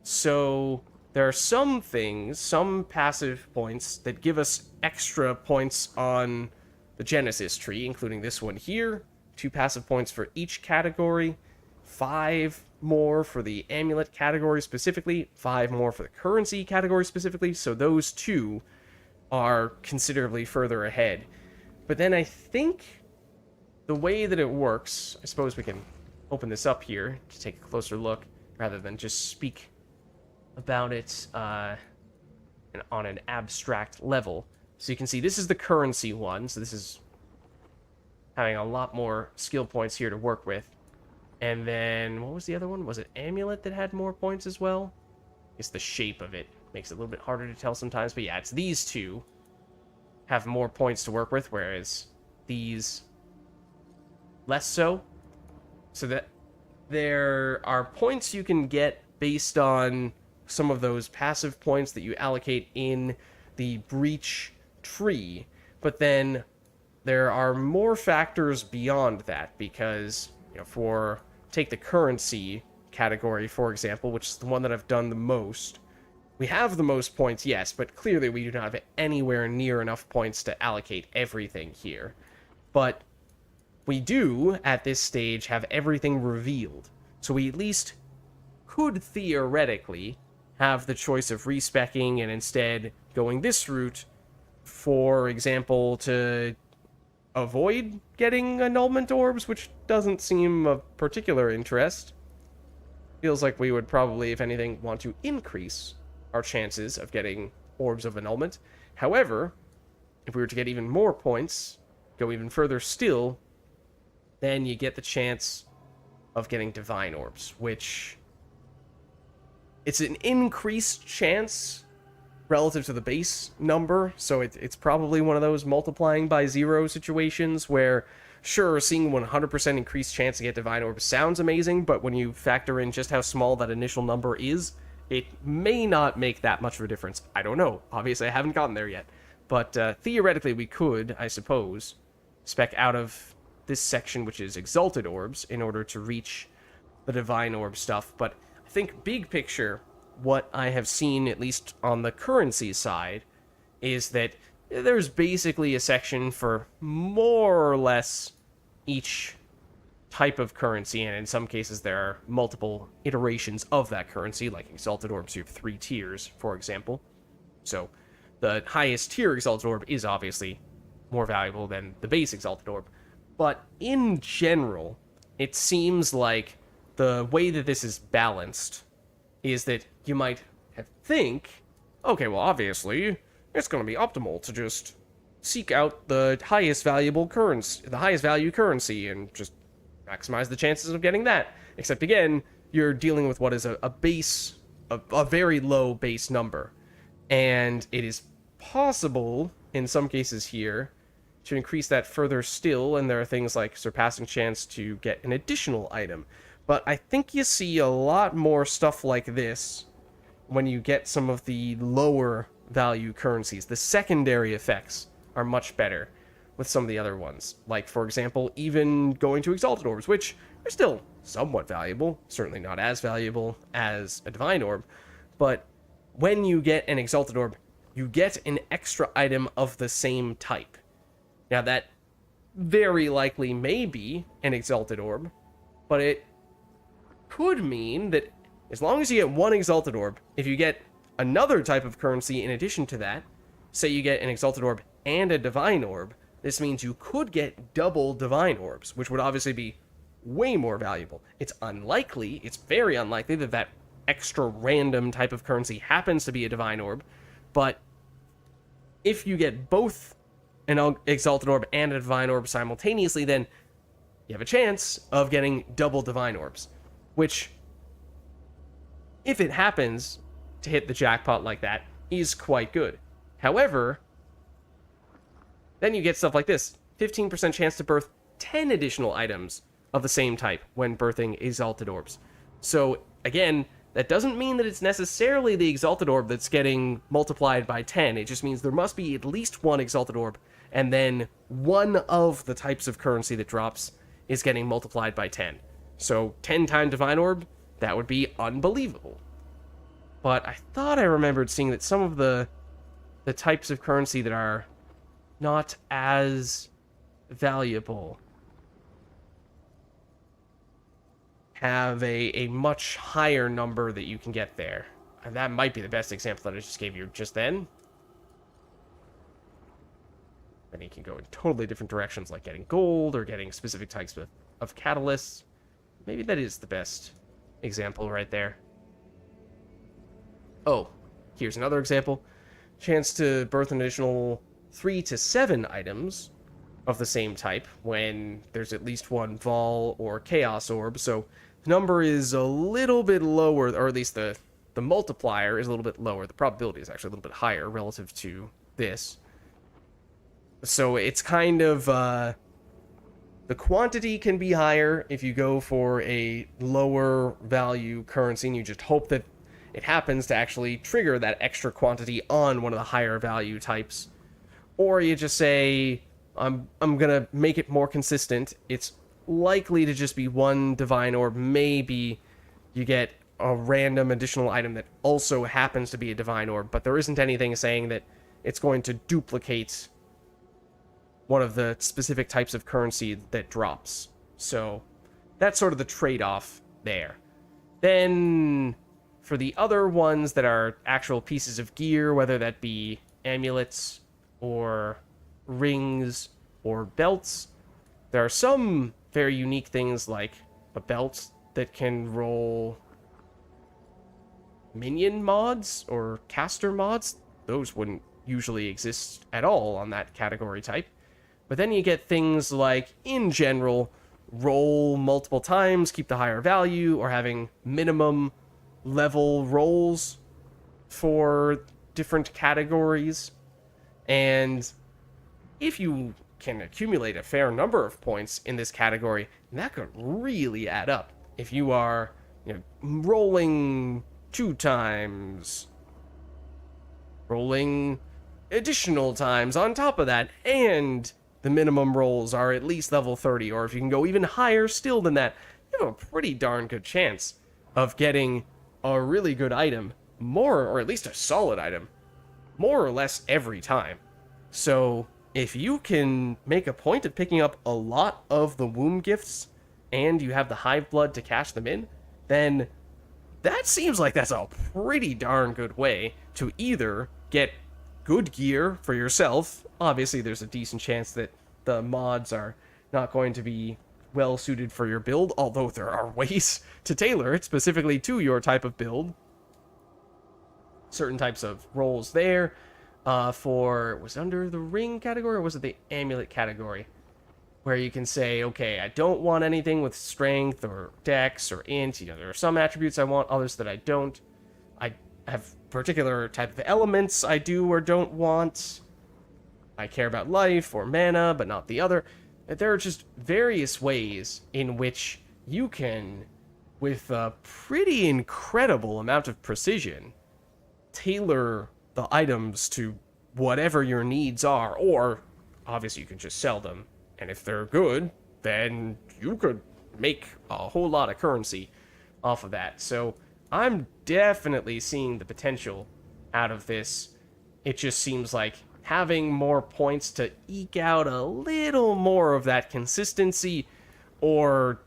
So there are some things, some passive points that give us extra points on the Genesis tree, including this one here. 2 passive points for each category, 5 more for the amulet category specifically, 5 more for the currency category specifically, so those 2 are considerably further ahead. But then I think the way that it works, I suppose we can open this up here to take a closer look, rather than just speak about it on an abstract level. So you can see this is the currency one, so this is having a lot more skill points here to work with. And then, what was the other one? Was it amulet that had more points as well? I guess the shape of it makes it a little bit harder to tell sometimes, but yeah, it's these 2 have more points to work with, whereas these less so. So that there are points you can get based on some of those passive points that you allocate in the breach tree, but then there are more factors beyond that, because, you know, take the currency category, for example, which is the one that I've done the most. We have the most points, yes, but clearly we do not have anywhere near enough points to allocate everything here. But we do, at this stage, have everything revealed. So we at least could theoretically have the choice of respecking and instead going this route, for example, to avoid getting annulment orbs, which doesn't seem of particular interest. Feels like we would probably, if anything, want to increase our chances of getting orbs of annulment. However, if we were to get even more points, go even further still, then you get the chance of getting divine orbs, which it's an increased chance relative to the base number, so it's probably one of those multiplying by 0 situations where, sure, seeing 100% increased chance to get divine orbs sounds amazing, but when you factor in just how small that initial number is, it may not make that much of a difference. I don't know. Obviously, I haven't gotten there yet. But theoretically, we could, I suppose, spec out of this section, which is Exalted Orbs, in order to reach the Divine Orb stuff. But I think big picture, what I have seen, at least on the currency side, is that there's basically a section for more or less each type of currency, and in some cases there are multiple iterations of that currency, like Exalted Orbs, you have 3 tiers, for example. So the highest tier Exalted Orb is obviously more valuable than the base Exalted Orb. But in general, it seems like the way that this is balanced is that you might think, okay, well, obviously, it's going to be optimal to just seek out the highest value currency, and just maximize the chances of getting that. Except again, you're dealing with what is a very low base number. And it is possible, in some cases here, to increase that further still, and there are things like surpassing chance to get an additional item. But I think you see a lot more stuff like this when you get some of the lower value currencies. The secondary effects are much better with some of the other ones. Like, for example, even going to Exalted Orbs, which are still somewhat valuable, certainly not as valuable as a Divine Orb, but when you get an Exalted Orb, you get an extra item of the same type. Now, that very likely may be an Exalted Orb, but it could mean that as long as you get one Exalted Orb, if you get another type of currency in addition to that, say you get an Exalted Orb and a Divine Orb, this means you could get double Divine Orbs, which would obviously be way more valuable. It's very unlikely that that extra random type of currency happens to be a Divine Orb, but if you get both an Exalted Orb and a Divine Orb simultaneously, then you have a chance of getting double Divine Orbs, which, if it happens to hit the jackpot like that, is quite good. However, then you get stuff like this. 15% chance to birth 10 additional items of the same type when birthing Exalted Orbs. So, again, that doesn't mean that it's necessarily the Exalted Orb that's getting multiplied by 10. It just means there must be at least one Exalted Orb, and then one of the types of currency that drops is getting multiplied by 10. So, 10 times Divine Orb, that would be unbelievable. But I thought I remembered seeing that some of the types of currency that are not as valuable have a much higher number that you can get there. And that might be the best example that I just gave you just then. Then you can go in totally different directions, like getting gold or getting specific types of catalysts. Maybe that is the best example right there. Oh, here's another example. Chance to birth an additional 3 to 7 items of the same type when there's at least one Vol or Chaos Orb. So the number is a little bit lower, or at least the multiplier is a little bit lower. The probability is actually a little bit higher relative to this. So it's kind of, the quantity can be higher if you go for a lower value currency and you just hope that it happens to actually trigger that extra quantity on one of the higher value types. Or you just say, I'm gonna make it more consistent. It's likely to just be one Divine Orb. Maybe you get a random additional item that also happens to be a Divine Orb, but there isn't anything saying that it's going to duplicate one of the specific types of currency that drops. So that's sort of the trade-off there. Then for the other ones that are actual pieces of gear, whether that be amulets or rings or belts, there are some very unique things like a belt that can roll minion mods or caster mods. Those wouldn't usually exist at all on that category type. But then you get things like, in general, roll multiple times, keep the higher value, or having minimum level rolls for different categories. And if you can accumulate a fair number of points in this category, that could really add up. If you are, rolling 2 times, rolling additional times on top of that, and the minimum rolls are at least level 30, or if you can go even higher still than that, you have a pretty darn good chance of getting a really good item, or at least a solid item, more or less every time. So if you can make a point of picking up a lot of the womb gifts and you have the hive blood to cash them in, then that seems like that's a pretty darn good way to either get good gear for yourself. Obviously, there's a decent chance that the mods are not going to be well suited for your build, although there are ways to tailor it specifically to your type of build. Certain types of rolls there. Was it under the ring category or was it the amulet category? Where you can say, okay, I don't want anything with strength or dex or int. You know, there are some attributes I want, others that I don't. I have particular type of elements I do or don't want. I care about life or mana, but not the other. There are just various ways in which you can, with a pretty incredible amount of precision, tailor the items to whatever your needs are, or obviously you can just sell them. And if they're good, then you could make a whole lot of currency off of that. So I'm definitely seeing the potential out of this. It just seems like having more points to eke out a little more of that consistency or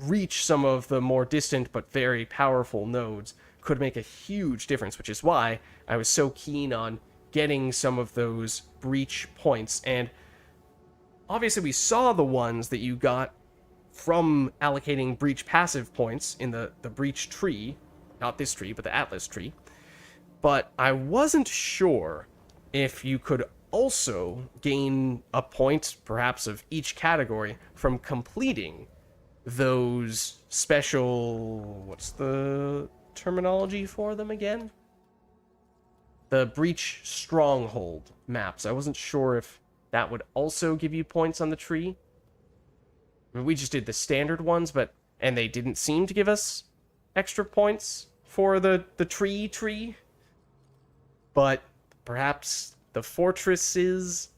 reach some of the more distant but very powerful nodes could make a huge difference, which is why I was so keen on getting some of those breach points. And obviously we saw the ones that you got from allocating breach passive points in the breach tree, not this tree, but the Atlas tree. But I wasn't sure if you could also gain a point, perhaps of each category, from completing those special... what's the terminology for them again? The breach stronghold maps. I wasn't sure if that would also give you points on the tree. I mean, we just did the standard ones, and they didn't seem to give us extra points for the tree. But perhaps the fortresses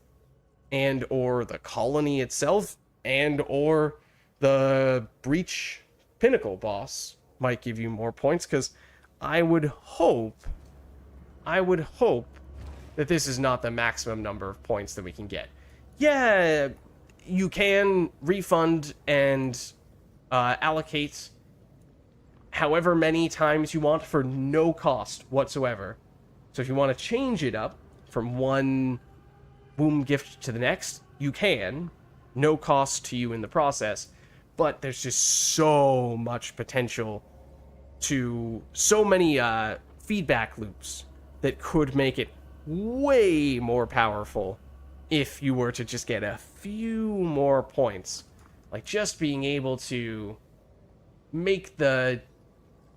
and or the colony itself and or the breach pinnacle boss might give you more points, because I would hope that this is not the maximum number of points that we can get. Yeah, you can refund and allocate however many times you want for no cost whatsoever. So if you want to change it up from one womb gift to the next, you can. No cost to you in the process. But there's just so much potential to so many feedback loops that could make it way more powerful if you were to just get a few more points. Like just being able to make the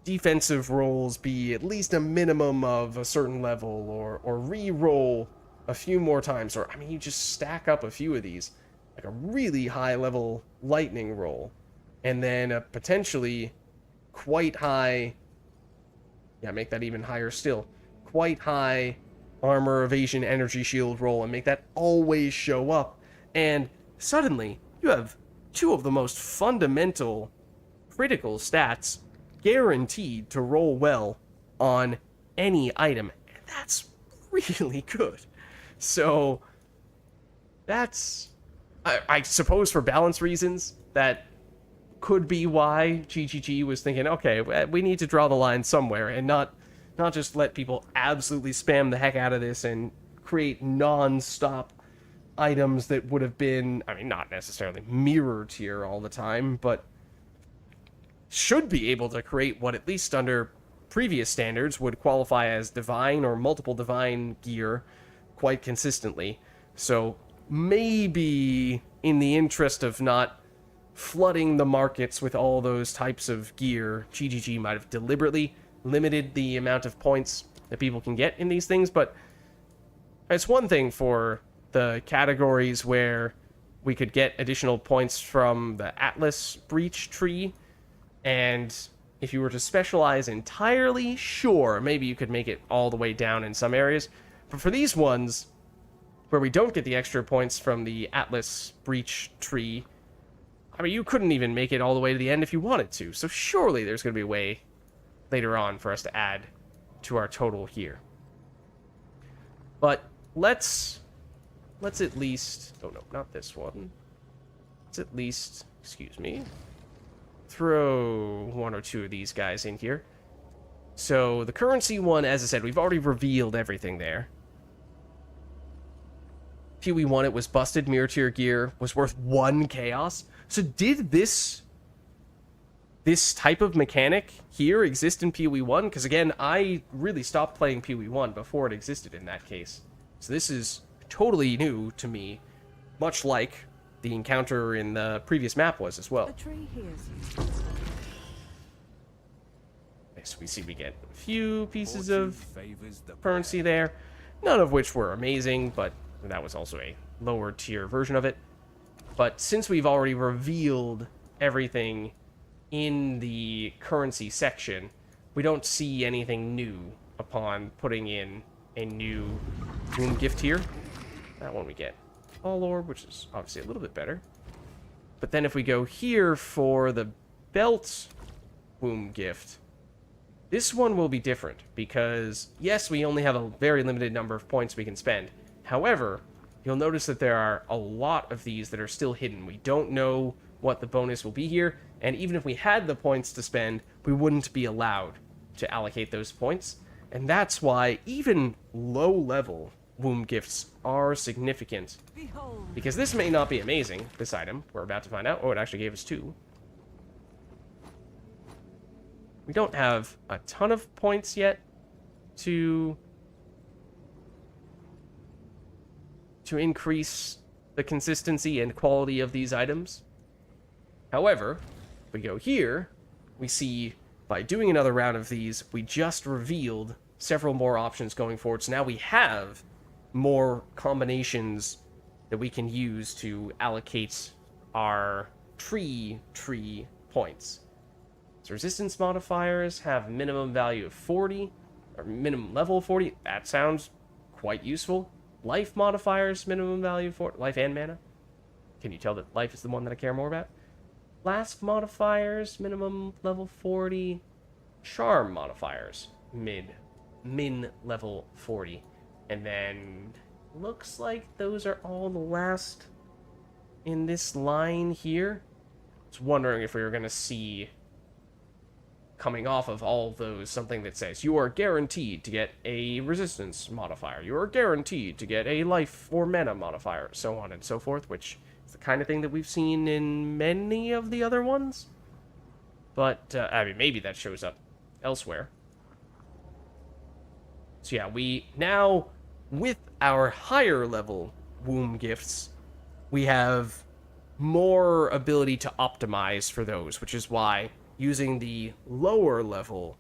defensive rolls be at least a minimum of a certain level, or re-roll a few more times, or I mean you just stack up a few of these, like a really high level lightning roll, and then a potentially quite high, make that even higher still, quite high armor evasion energy shield roll, and make that always show up, and suddenly you have two of the most fundamental critical stats guaranteed to roll well on any item. And that's really good. So that's, I suppose for balance reasons, that could be why GGG was thinking, okay, we need to draw the line somewhere and not just let people absolutely spam the heck out of this and create non-stop items that would have been, I mean, not necessarily mirror tier all the time, but should be able to create what, at least under previous standards, would qualify as divine or multiple divine gear quite consistently. So maybe in the interest of not flooding the markets with all those types of gear, GGG might have deliberately limited the amount of points that people can get in these things. But it's one thing for the categories where we could get additional points from the Atlas breach tree, and if you were to specialize entirely, sure, maybe you could make it all the way down in some areas. But for these ones, where we don't get the extra points from the Atlas breach tree, I mean, you couldn't even make it all the way to the end if you wanted to. So surely there's going to be a way later on for us to add to our total here. But let's let's at least... Oh, no, not this one. Let's at least... Excuse me. Throw one or two of these guys in here. So, the currency one, as I said, we've already revealed everything there. PoE 1, it was busted. Mirror Tier gear was worth 1 chaos. So, did this type of mechanic here exist in PoE 1? Because, again, I really stopped playing PoE 1 before it existed in that case. So, this is totally new to me, much like the encounter in the previous map was as well. The tree hears you. So we see we get a few pieces Fortune of favors the currency there, none of which were amazing, but that was also a lower tier version of it. But since we've already revealed everything in the currency section, we don't see anything new upon putting in a new Rune gift here. That one we get All Orb, which is obviously a little bit better. But then if we go here for the Belt Womb gift, this one will be different, because, yes, we only have a very limited number of points we can spend. However, you'll notice that there are a lot of these that are still hidden. We don't know what the bonus will be here, and even if we had the points to spend, we wouldn't be allowed to allocate those points. And that's why even low-level womb gifts are significant. Behold. Because this may not be amazing, this item. We're about to find out. Oh, it actually gave us 2. We don't have a ton of points yet to increase the consistency and quality of these items. However, if we go here, we see by doing another round of these, we just revealed several more options going forward. So now we have more combinations that we can use to allocate our tree points. So resistance modifiers have minimum value of 40, or minimum level of 40. That sounds quite useful. Life modifiers, minimum value for life and mana. Can you tell that life is the one that I care more about? Flask modifiers, minimum level 40. Charm modifiers, min level 40. And then looks like those are all the last in this line here. I was wondering if we were going to see, coming off of all of those, something that says you are guaranteed to get a resistance modifier, you are guaranteed to get a life or mana modifier, so on and so forth, which is the kind of thing that we've seen in many of the other ones. But, I mean, maybe that shows up elsewhere. So yeah, we now, with our higher level womb gifts, we have more ability to optimize for those, which is why using the lower level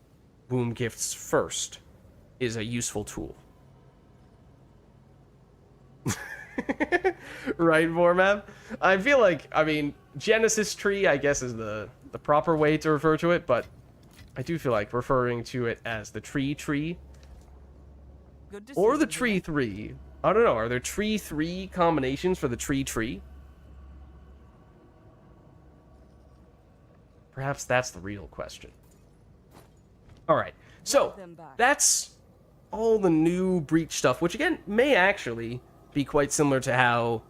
womb gifts first is a useful tool. Right, Vormap? I feel like, I mean, Genesis tree, I guess, is the proper way to refer to it, but I do feel like referring to it as the tree, Good or the decision, tree. I don't know, are there tree combinations for the tree? Perhaps that's the real question. Alright, so them back. that's all the new Breach stuff, which again may actually be quite similar to how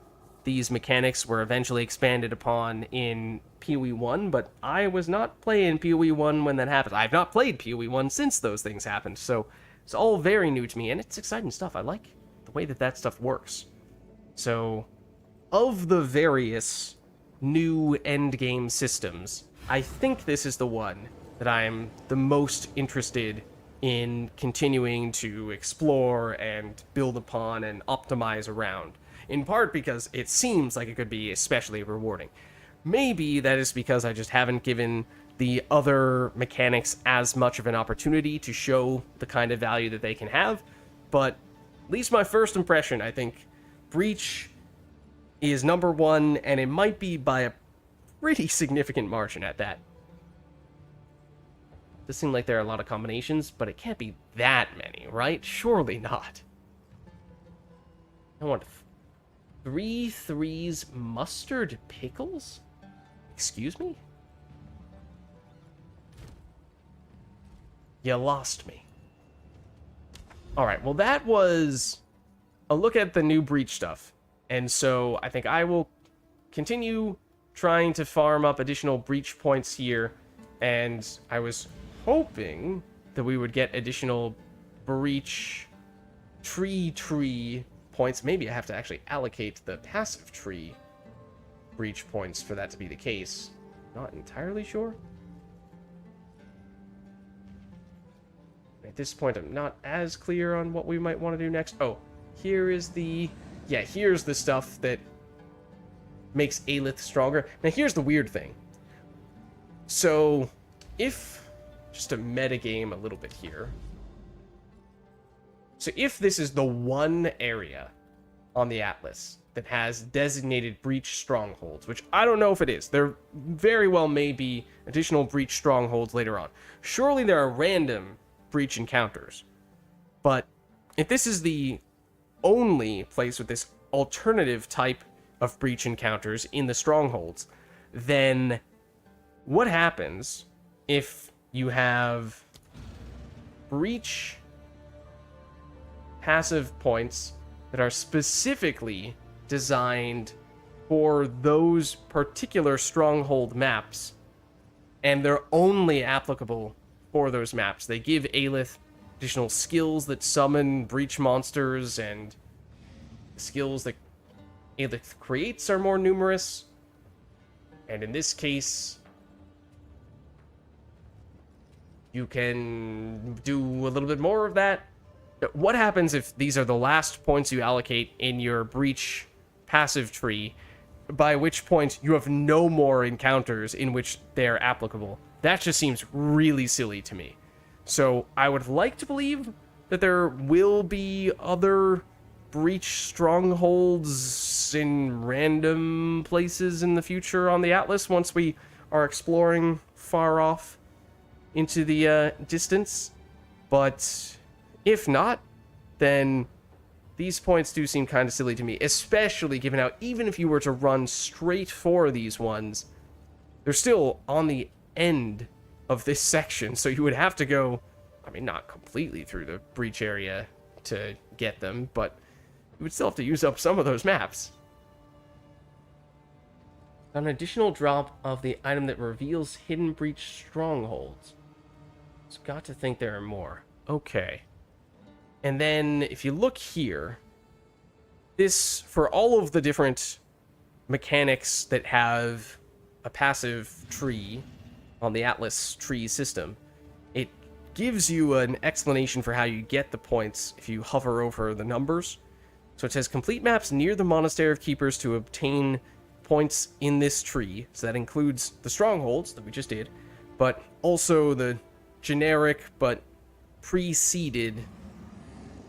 these mechanics were eventually expanded upon in PoE 1, but I was not playing PoE 1 when that happened. I've not played PoE 1 since those things happened, so it's all very new to me, and it's exciting stuff. I like the way that stuff works. So, of the various new endgame systems, I think this is the one that I'm the most interested in continuing to explore and build upon and optimize around. In part because it seems like it could be especially rewarding. Maybe that is because I just haven't given the other mechanics as much of an opportunity to show the kind of value that they can have, but at least my first impression, I think Breach is number one, and it might be by a pretty significant margin at that. Does seem like there are a lot of combinations, but it can't be that many, right? Surely not. I want 3 3s mustard pickles? Excuse me? You lost me. Alright, well that was a look at the new Breach stuff. And so I think I will continue trying to farm up additional breach points here. And I was hoping that we would get additional breach tree points. Maybe I have to actually allocate the passive tree breach points for that to be the case. Not entirely sure. At this point, I'm not as clear on what we might want to do next. Oh, here is the... Yeah, here's the stuff that makes Aelith stronger. Now, here's the weird thing. So, if... Just to metagame a little bit here. So, if this is the one area on the Atlas that has designated breach strongholds, which I don't know if it is. There very well may be additional breach strongholds later on. Surely there are random breach encounters. But if this is the only place with this alternative type of breach encounters in the strongholds, then what happens if you have breach passive points that are specifically designed for those particular stronghold maps, and they're only applicable for those maps? They give Aelith additional skills that summon breach monsters, and the skills that Aelith creates are more numerous. And in this case, you can do a little bit more of that. What happens if these are the last points you allocate in your breach passive tree, by which point you have no more encounters in which they're applicable? That just seems really silly to me. So I would like to believe that there will be other breach strongholds in random places in the future on the Atlas once we are exploring far off into the distance. But if not, then these points do seem kind of silly to me, especially given how even if you were to run straight for these ones, they're still on the end of this section, so you would have to go, I mean, not completely through the breach area to get them, but you would still have to use up some of those maps. An additional drop of the item that reveals hidden breach strongholds. It's got to think there are more. Okay. And then, if you look here, this, for all of the different mechanics that have a passive tree on the Atlas tree system, it gives you an explanation for how you get the points if you hover over the numbers. So it says, complete maps near the Monastery of Keepers to obtain points in this tree. So that includes the strongholds that we just did, but also the generic but preceded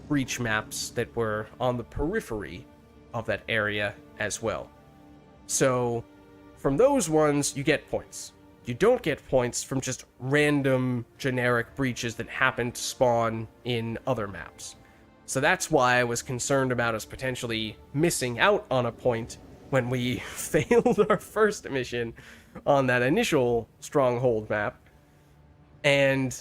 breach maps that were on the periphery of that area as well. So from those ones, you get points. You don't get points from just random generic breaches that happen to spawn in other maps. So that's why I was concerned about us potentially missing out on a point when we failed our first mission on that initial stronghold map. And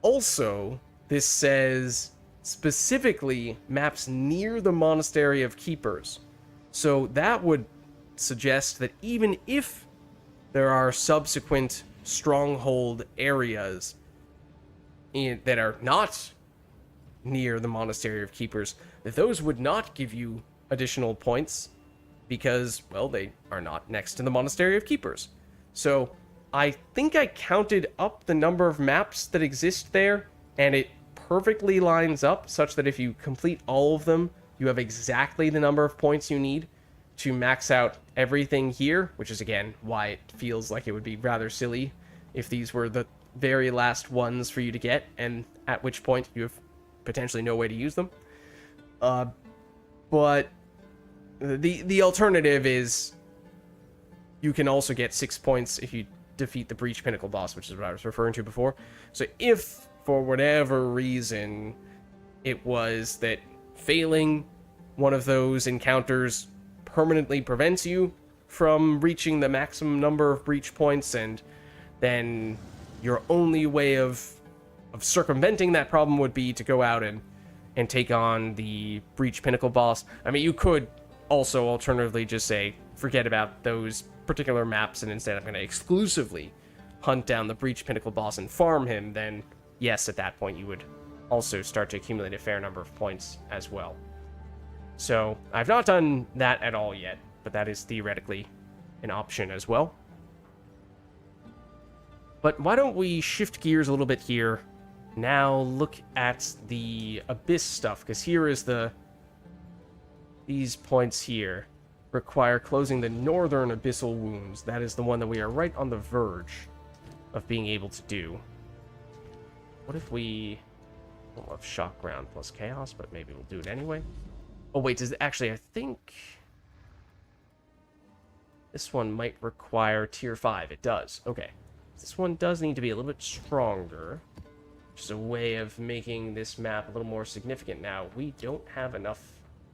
also, this says specifically maps near the Monastery of Keepers. So that would suggest that even if there are subsequent stronghold areas that are not near the Monastery of Keepers, that those would not give you additional points because, well, they are not next to the Monastery of Keepers. So I think I counted up the number of maps that exist there, and it perfectly lines up such that if you complete all of them, you have exactly the number of points you need to max out everything here, which is, again, why it feels like it would be rather silly if these were the very last ones for you to get, and at which point you have potentially no way to use them. But the alternative is you can also get 6 points if you defeat the Breach Pinnacle boss, which is what I was referring to before. So if, for whatever reason, it was that failing one of those encounters permanently prevents you from reaching the maximum number of breach points, and then your only way of circumventing that problem would be to go out and take on the Breach Pinnacle boss. I mean, you could also alternatively just say, forget about those particular maps, and instead I'm going to exclusively hunt down the Breach Pinnacle boss and farm him, then yes, at that point you would also start to accumulate a fair number of points as well. So I've not done that at all yet, but that is theoretically an option as well. But why don't we shift gears a little bit here? Now look at the Abyss stuff, because here is these points here require closing the northern abyssal wounds. That is the one that we are right on the verge of being able to do. What if we don't have shock ground plus chaos, but maybe we'll do it anyway. Oh wait, does it actually, I think this one might require tier 5. It does. Okay. This one does need to be a little bit stronger. Just a way of making this map a little more significant. Now, we don't have enough,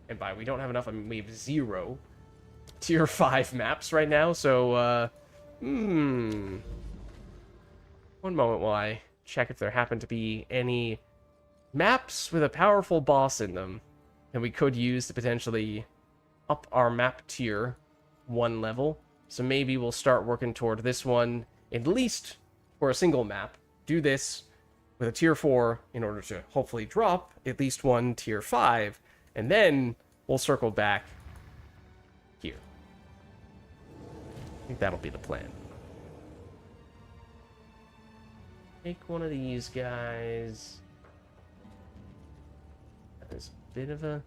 and by we don't have enough, I mean we have 0 tier 5 maps right now, so, one moment while I check if there happen to be any maps with a powerful boss in them that we could use to potentially up our map tier 1 level. So maybe we'll start working toward this one, at least for a single map. Do this with a tier 4 in order to hopefully drop at least one tier 5, and then we'll circle back here. I think that'll be the plan. Take one of these guys. That is a bit of a...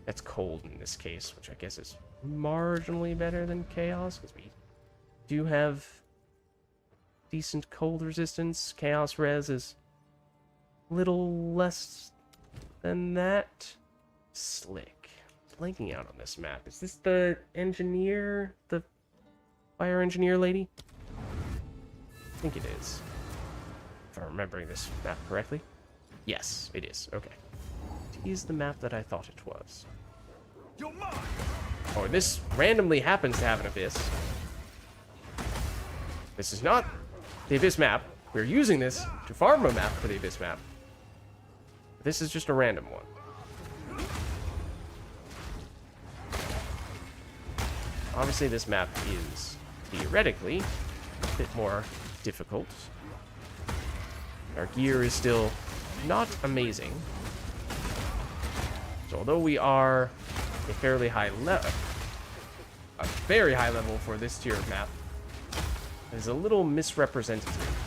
That's cold in this case, which I guess is marginally better than chaos, because we do have decent cold resistance. Chaos res is a little less than that. Slick. Blanking out on this map. Is this the engineer? The fire engineer lady? I think it is. If I'm remembering this map correctly. Yes, it is. Okay. It is the map that I thought it was. Oh, this randomly happens to have an abyss. This is not the abyss map. We're using this to farm a map for the abyss map. This is just a random one. Obviously, this map is theoretically a bit more difficult. Our gear is still not amazing. So although we are a fairly high level, a very high level for this tier of map, it is a little misrepresentative.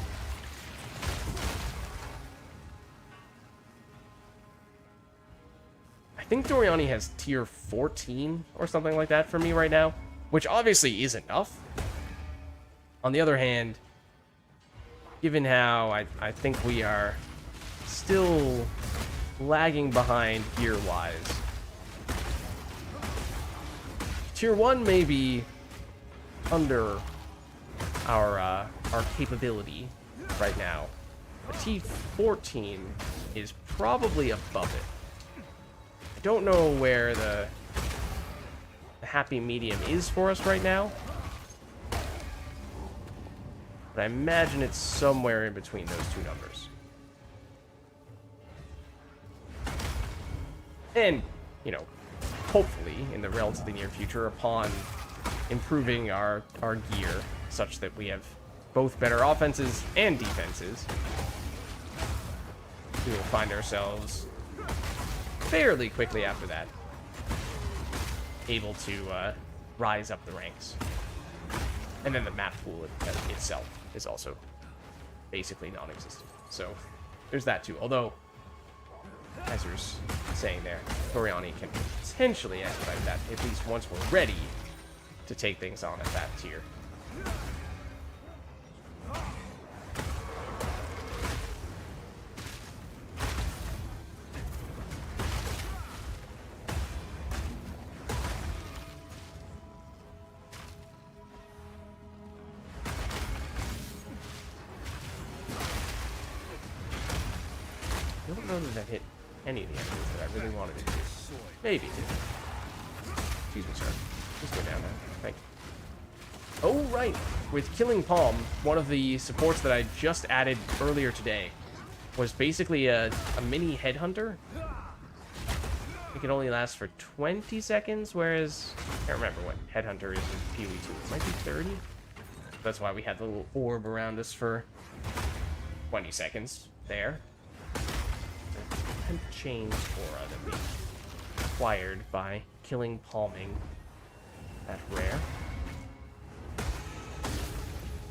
I think Doriani has tier 14 or something like that for me right now, which obviously is enough. On the other hand, given how I think we are still lagging behind gear-wise, tier 1 may be under our capability right now, but T14 is probably above it. I don't know where the happy medium is for us right now, but I imagine it's somewhere in between those two numbers. And, you know, hopefully in the relatively near future, upon improving our gear such that we have both better offenses and defenses, we will find ourselves fairly quickly after that able to rise up the ranks. And then the map pool itself is also basically non-existent. So there's that too. Although, as you're saying there, Toriani can potentially expedite that, at least once we're ready to take things on at that tier. I don't know that that hit any of the enemies that I really wanted it to. Maybe it did. Excuse me, sir. Just go down now. Thank you. Oh, right. With Killing Palm, one of the supports that I just added earlier today was basically a mini headhunter. I think it only lasts for 20 seconds, whereas I can't remember what Headhunter is in PoE 2. It might be 30. That's why we had the little orb around us for 20 seconds there. And chains aura that we acquired by killing palming that rare.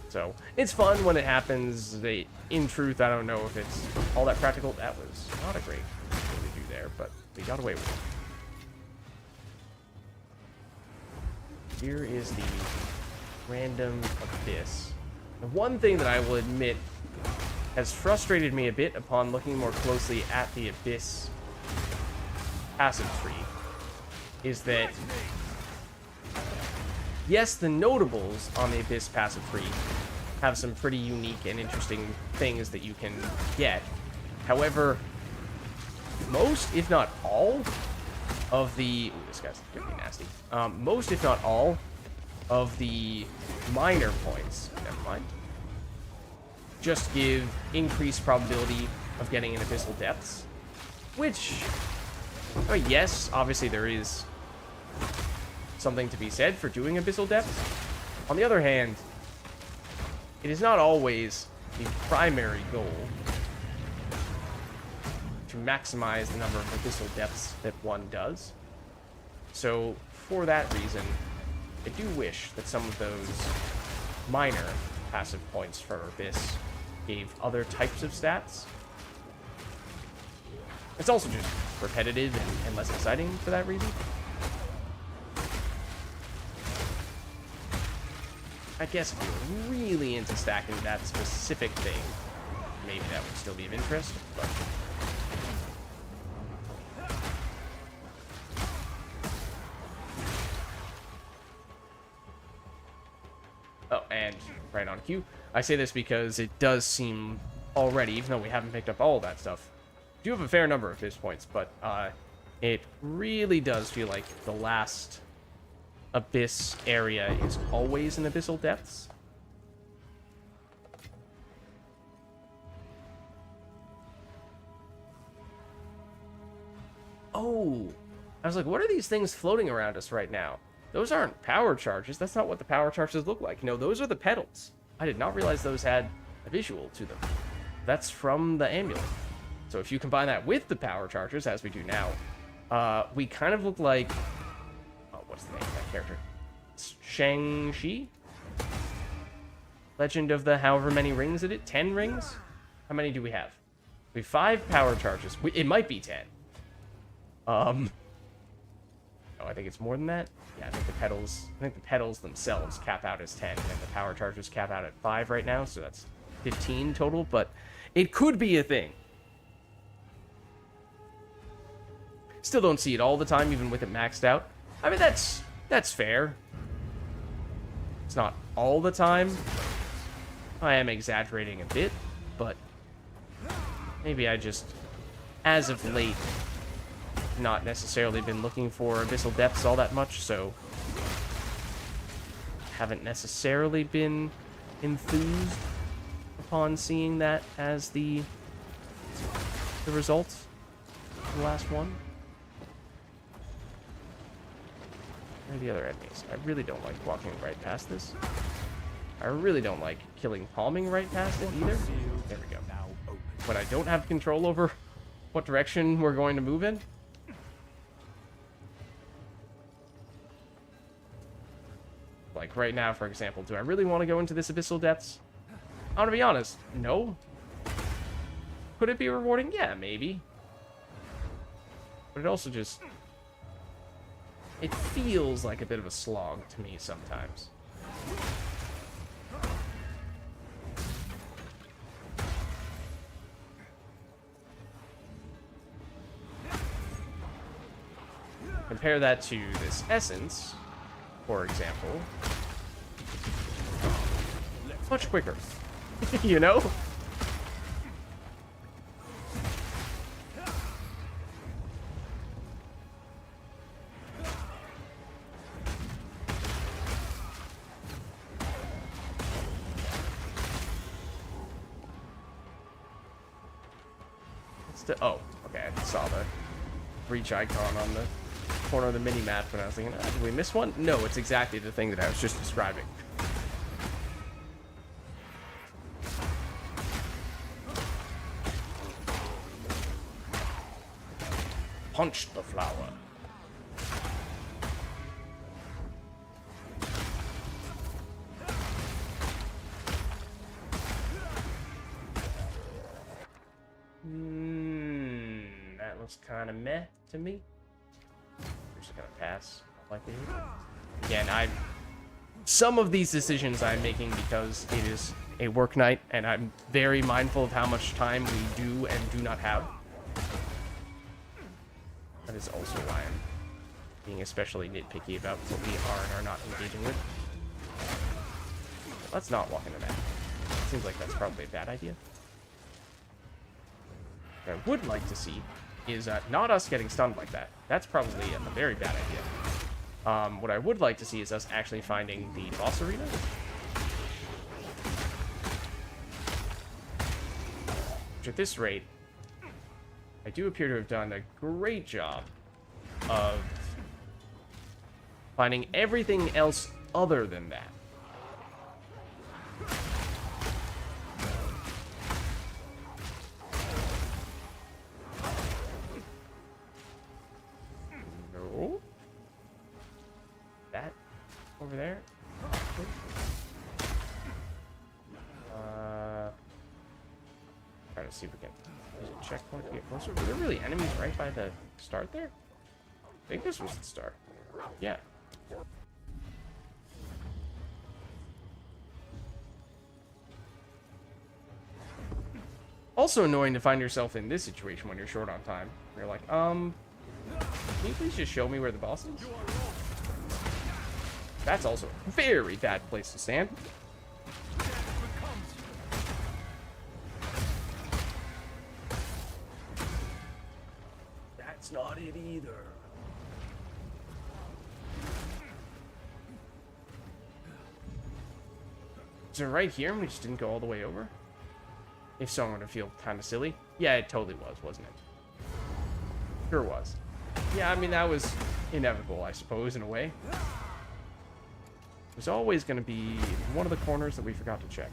So it's fun when it happens. In truth, I don't know if it's all that practical. That was not a great thing to do there, but we got away with it. Here is the random abyss. The one thing that I will admit has frustrated me a bit upon looking more closely at the abyss passive tree is that, yes, the notables on the abyss passive tree have some pretty unique and interesting things that you can get. However, most, if not all, of the... Ooh, this guy's gonna be nasty. Most, if not all, of the minor points, never mind, just give increased probability of getting in abyssal depths, which, yes, obviously there is something to be said for doing abyssal depths. On the other hand, it is not always the primary goal to maximize the number of abyssal depths that one does. So, for that reason, I do wish that some of those minor passive points for Abyss gave other types of stats. It's also just repetitive and less exciting for that reason. I guess if you're really into stacking that specific thing, maybe that would still be of interest, but... Oh, and right on cue. I say this because it does seem already, even though we haven't picked up all that stuff, we do have a fair number of Abyss points, but it really does feel like the last Abyss area is always in Abyssal Depths. Oh, I was like, what are these things floating around us right now? Those aren't power charges. That's not what the power charges look like. No, those are the petals. I did not realize those had a visual to them. That's from the amulet. So if you combine that with the power charges, as we do now, we kind of look like... Oh, what's the name of that character? It's Shang-Chi? Legend of the however many rings it is? 10 rings? How many do we have? We have 5 power charges. It might be 10. Oh, I think it's more than that. Yeah, I think the petals themselves cap out as 10, and the power charges cap out at 5 right now, so that's 15 total, but it could be a thing. Still don't see it all the time, even with it maxed out. I mean, that's fair. It's not all the time. I am exaggerating a bit, but maybe I just, as of late, not necessarily been looking for abyssal depths all that much, so haven't necessarily been enthused upon seeing that as the result of the last one. Where are the other enemies? I really don't like walking right past this. I really don't like killing palming right past it either. There we go. When I don't have control over what direction we're going to move in. Like right now, for example, do I really want to go into this abyssal depths? I'm gonna be honest, no. Could it be rewarding? Yeah, maybe. But it also just... it feels like a bit of a slog to me sometimes. Compare that to this essence, for example. Much quicker. You know? Oh, okay, I saw the breach icon on the corner of the mini-map, and I was thinking, did we miss one? No, it's exactly the thing that I was just describing. Punch the flower. That looks kind of meh to me. I'm just gonna pass like it. Again, some of these decisions I'm making because it is a work night, and I'm very mindful of how much time we do and do not have. That is also why I'm being especially nitpicky about what we are and are not engaging with. Let's not walk into that. Seems like that's probably a bad idea. What I would like to see is not us getting stunned like that. That's probably a very bad idea. What I would like to see is us actually finding the boss arena. Which at this rate, I do appear to have done a great job of finding everything else other than that. No. That over there. Trying to see if we can use a checkpoint to get closer. Were there really enemies right by the start there? I think this was the start. Yeah. Also annoying to find yourself in this situation when you're short on time. You're like, can you please just show me where the boss is? That's also a very bad place to stand. That's not it either. Is it right here and we just didn't go all the way over? If so, I'm gonna feel kind of silly. Yeah, it totally was, wasn't it? Sure was. Yeah, I mean, that was inevitable, I suppose, in a way. There's always gonna be one of the corners that we forgot to check.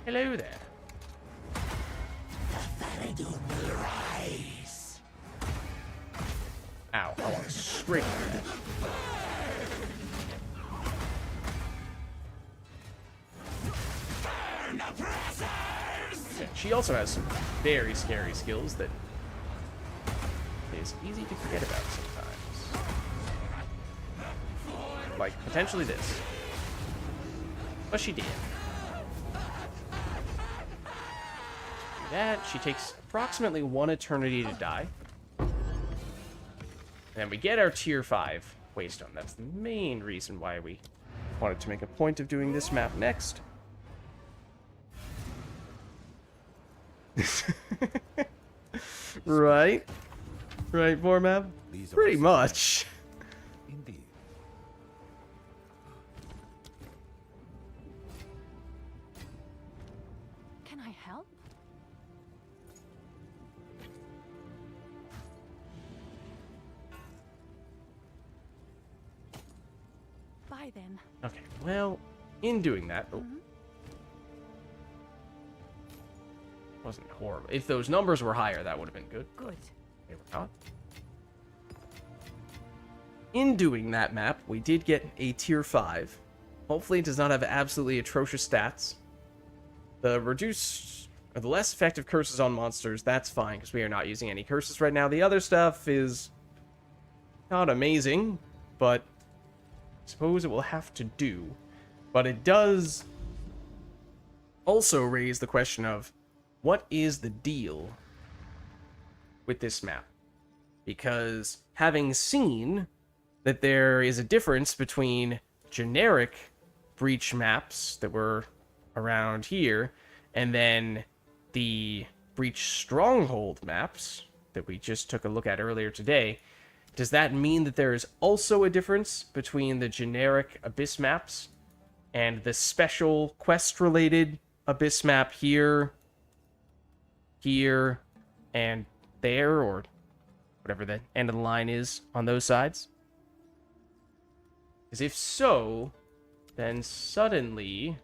Hello there. Ow, I want to scrape that. Yeah, she also has some very scary skills that is easy to forget about sometimes. Like, potentially this. But she did. That, she takes approximately 1 eternity to die. And then we get our tier 5 Waystone. That's the main reason why we wanted to make a point of doing this map next. Right? Right, Vormap? Pretty much. Indeed. Can I help? Bye then. Okay, well, in doing that... Oh. Wasn't horrible. If those numbers were higher, that would have been good. Good. They were not. In doing that map, we did get a tier 5. Hopefully it does not have absolutely atrocious stats. The reduced, or the less effective curses on monsters, that's fine, because we are not using any curses right now. The other stuff is not amazing, but I suppose it will have to do. But it does also raise the question of, what is the deal with this map? Because having seen that there is a difference between generic breach maps that were around here and then the breach stronghold maps that we just took a look at earlier today, does that mean that there is also a difference between the generic abyss maps and the special quest-related abyss map here, and there, or whatever the end of the line is on those sides? Because if so, then suddenly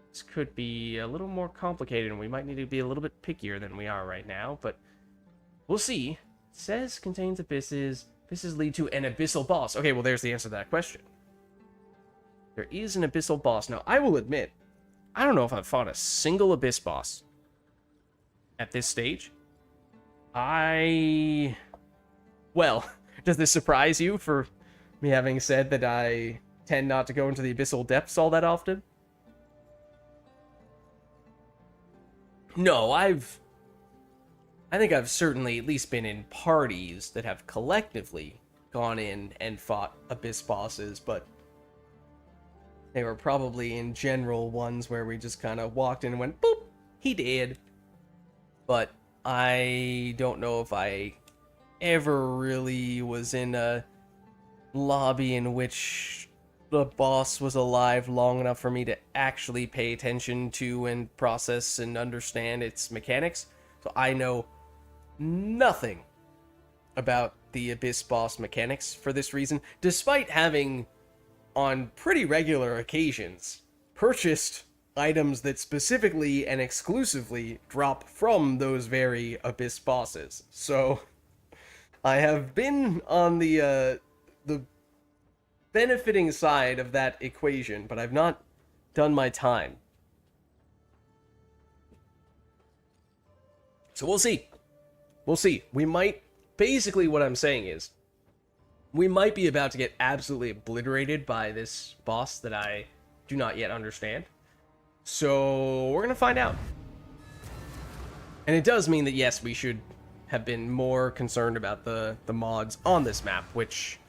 this could be a little more complicated, and we might need to be a little bit pickier than we are right now, but we'll see. It says contains abysses. Abysses lead to an abyssal boss. Okay, well, there's the answer to that question. There is an abyssal boss. Now, I will admit, I don't know if I've fought a single abyss boss at this stage. Well, does this surprise you for me having said that I tend not to go into the abyssal depths all that often? No, I think I've certainly at least been in parties that have collectively gone in and fought abyss bosses, but they were probably in general ones where we just kind of walked in and went, boop, he did. But I don't know if I ever really was in a lobby in which the boss was alive long enough for me to actually pay attention to and process and understand its mechanics. So I know nothing about the Abyss boss mechanics for this reason, despite having, on pretty regular occasions, purchased items that specifically and exclusively drop from those very Abyss bosses. So I have been on the benefiting side of that equation, but I've not done my time. So we'll see. We'll see. We might... Basically what I'm saying is, we might be about to get absolutely obliterated by this boss that I do not yet understand. So we're going to find out. And it does mean that, yes, we should have been more concerned about the mods on this map, which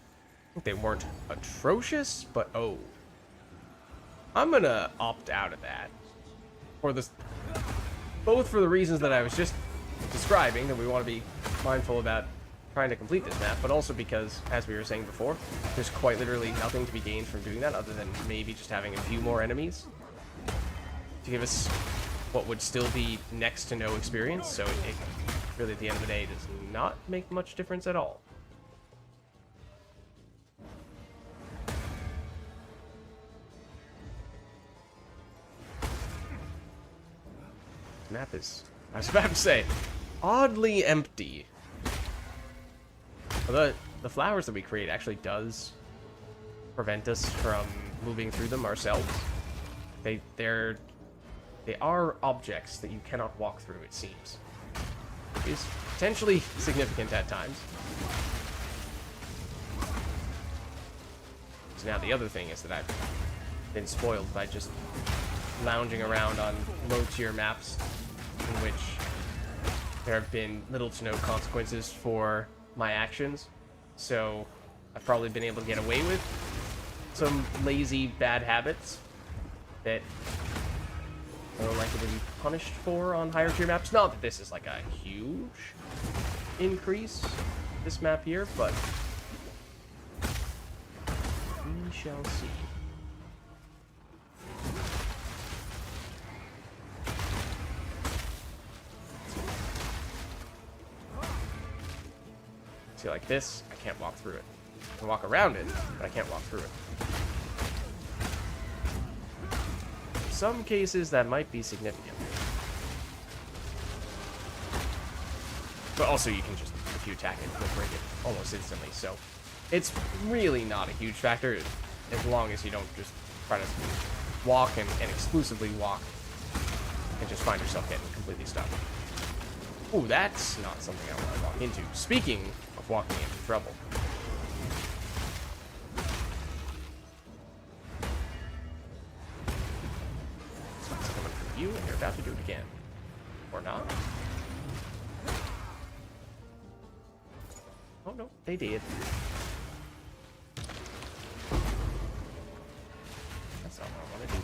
I think they weren't atrocious, but oh. I'm going to opt out of that. For this, both for the reasons that I was just describing, that we want to be mindful about trying to complete this map, but also because, as we were saying before, there's quite literally nothing to be gained from doing that other than maybe just having a few more enemies to give us what would still be next to no experience, so it really, at the end of the day, does not make much difference at all. This map is, I was about to say, oddly empty. Although the flowers that we create actually does prevent us from moving through them ourselves. They are objects that you cannot walk through, it seems. Which is potentially significant at times. So now the other thing is that I've been spoiled by just lounging around on low-tier maps in which there have been little to no consequences for my actions, so I've probably been able to get away with some lazy bad habits that are likely to be punished for on higher tier maps. Not that this is like a huge increase, this map here, but we shall see. See, like this, I can't walk through it. I can walk around it, but I can't walk through it. In some cases, that might be significant. But also, you can just, if you attack it, you'll break it almost instantly. So, it's really not a huge factor, as long as you don't just try to walk and exclusively walk and just find yourself getting completely stuck. Ooh, that's not something I want to walk into. Speaking of walking into trouble. It's coming from you, and you're about to do it again. Or not. Oh no, they did. That's not what I want to do.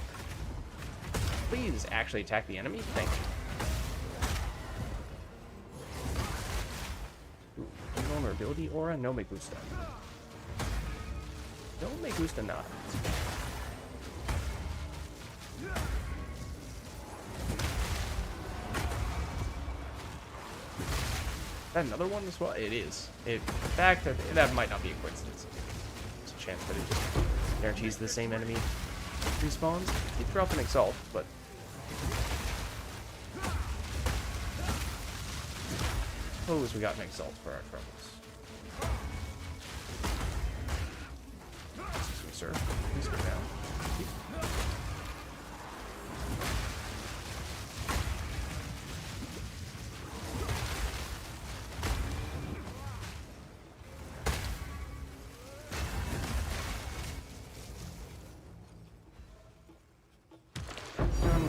Please actually attack the enemy. Thank you. Vulnerability aura? No me gusta. No me gusta nada. that another one as well? It is. In fact, that might not be a coincidence. It's a chance that it just guarantees the same enemy respawns. He threw off an Exalt, but... Suppose we got an Exalt for our troubles. Excuse me, sir. Please go down.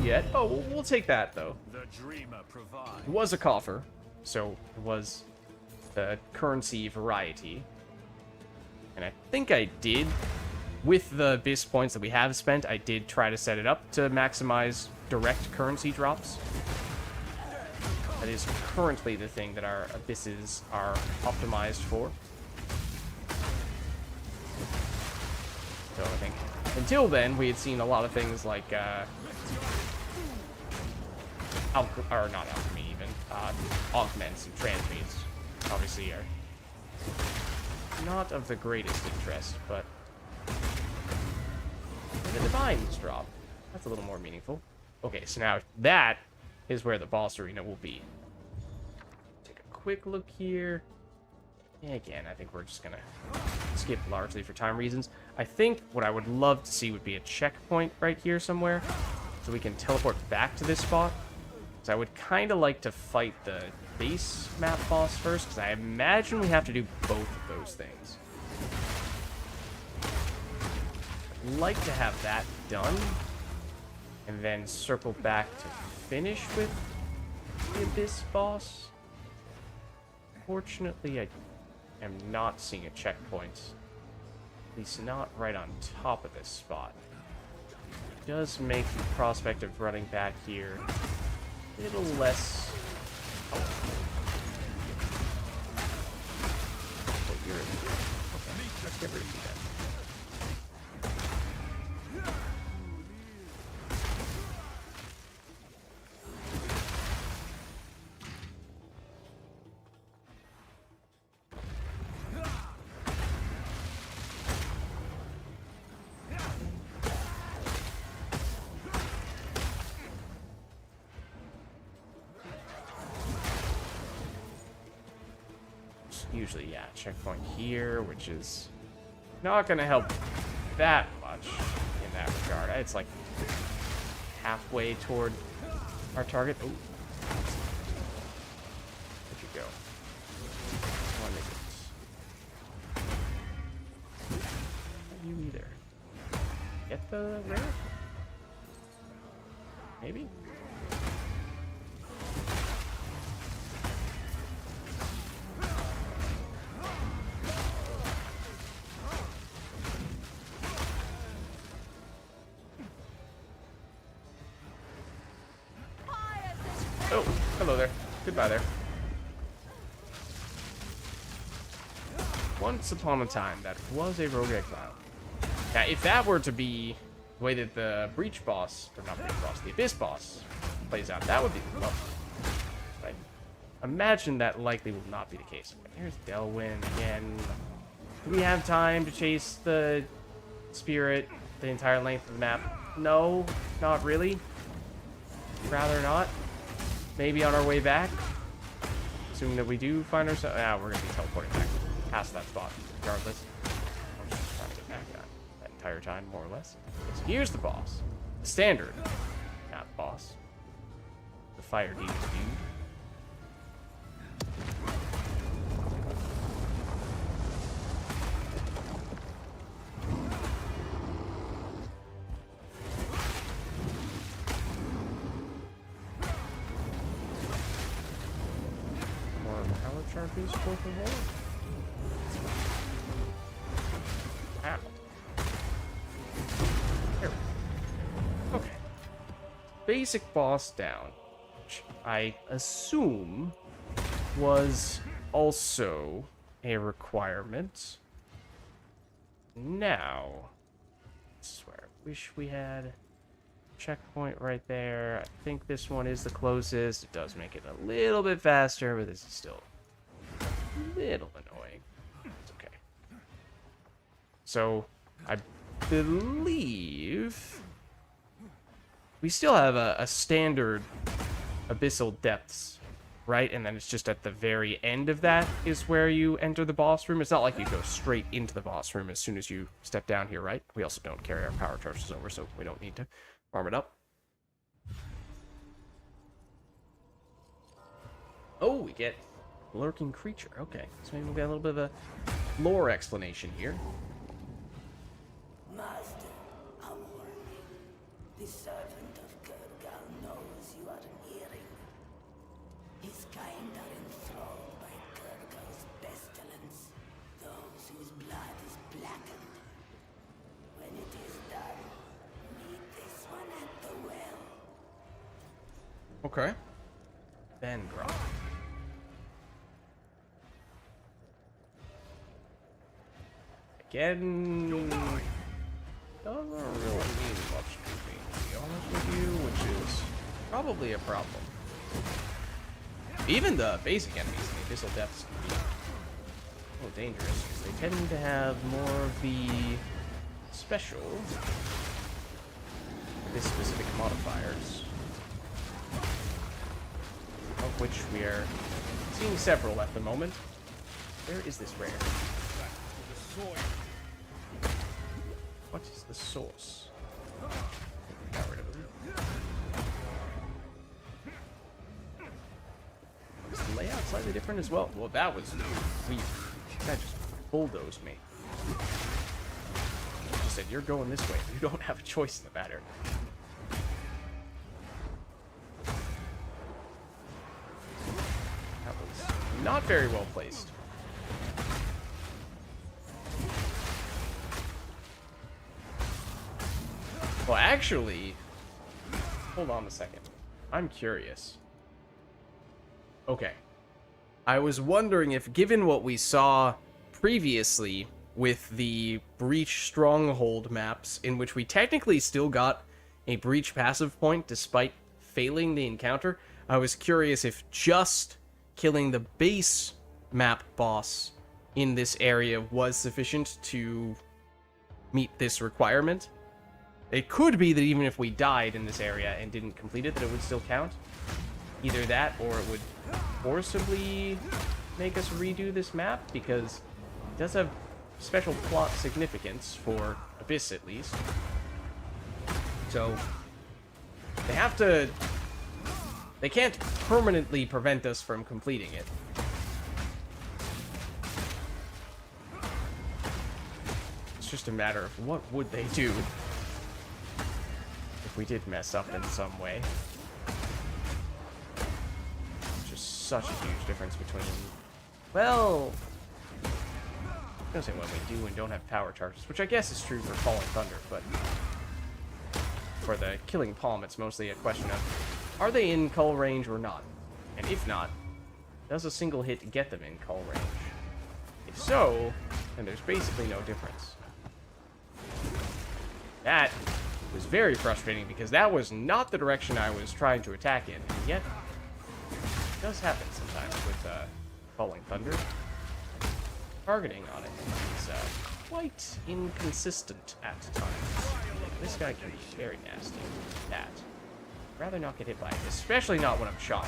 Yet. Oh, we'll take that though. The dreamer provides. It was a coffer, so it was the currency variety. And I think I did, with the Abyss points that we have spent, I did try to set it up to maximize direct currency drops. That is currently the thing that our Abysses are optimized for. So I think until then, we had seen a lot of things like, or not alchemy even, augments and transmutes, obviously are not of the greatest interest, but the divines drop. That's a little more meaningful. Okay, so now that is where the boss arena will be. Take a quick look here. And again, I think we're just gonna skip largely for time reasons. I think what I would love to see would be a checkpoint right here somewhere, so we can teleport back to this spot. So I would kind of like to fight the base map boss first, because I imagine we have to do both of those things. I'd like to have that done, and then circle back to finish with the Abyss boss. Fortunately, I am not seeing a checkpoint, at least not right on top of this spot. It does make the prospect of running back here a little less. Oh, you're in. Okay, let's get rid of you then. Usually, yeah, checkpoint here, which is not going to help that much in that regard. It's like halfway toward our target. Ooh. Where'd you go? One minute. You either. Get the rare? Maybe? Oh, hello there. Goodbye there. Once upon a time, that was a rogue exile. Now, if that were to be the way that the breach boss, or not breach boss, the abyss boss plays out, that would be lovely. But I imagine that likely will not be the case. But here's Delwyn again. Do we have time to chase the spirit the entire length of the map? No, not really. Rather not. Maybe on our way back, assuming that we do find ourselves. Ah, we're gonna be teleporting back past that spot, regardless. I'm just trying to get back that entire time, more or less. So here's the boss, the standard, not boss, the fire demon dude. Sharpies, both of them. Ow. There we go. Okay. Basic boss down, which I assume was also a requirement. Now, this is where I wish we had a checkpoint right there. I think this one is the closest. It does make it a little bit faster, but this is still little annoying. It's okay. So, I believe we still have a standard abyssal depths, right? And then it's just at the very end of that is where you enter the boss room. It's not like you go straight into the boss room as soon as you step down here, right? We also don't carry our power charges over, so we don't need to farm it up. Oh, we get lurking creature. Okay, so maybe we'll get a little bit of a lore explanation here. Master, I'm warning. The servant of Kalgur knows you are nearing. His kind are enthralled by Kalgur's pestilence, those whose blood is blackened. When it is done, meet this one at the well. Okay. Ben Grog. Again, doesn't really mean much to me, to be honest with you, which is probably a problem. Even the basic enemies in the Abyssal Depths can be a little dangerous, because they tend to have more of the special, this specific modifiers, of which we are seeing several at the moment. Where is this rare? What is the source? Got rid of it. Is the layout slightly different as well? Well, that was weird. That just bulldozed me. She said, "You're going this way. You don't have a choice in the matter." That was not very well placed. Well, actually, hold on a second. I'm curious. Okay. I was wondering if, given what we saw previously with the Breach Stronghold maps, in which we technically still got a Breach passive point despite failing the encounter, I was curious if just killing the base map boss in this area was sufficient to meet this requirement. It could be that even if we died in this area and didn't complete it, that it would still count. Either that, or it would forcibly make us redo this map, because it does have special plot significance for Abyss, at least. So, they have to... They can't permanently prevent us from completing it. It's just a matter of what would they do if we did mess up in some way. It's just such a huge difference between, well, I'm gonna say when we do and don't have power charges, which I guess is true for Falling Thunder, but for the Killing Palm, it's mostly a question of, are they in cull range or not? And if not, does a single hit get them in cull range? If so, then there's basically no difference. That was very frustrating, because that was not the direction I was trying to attack in, and yet it does happen sometimes with Falling Thunder. Targeting on it is quite inconsistent at times. This guy can be very nasty. That. I'd rather not get hit by it, especially not when I'm shot.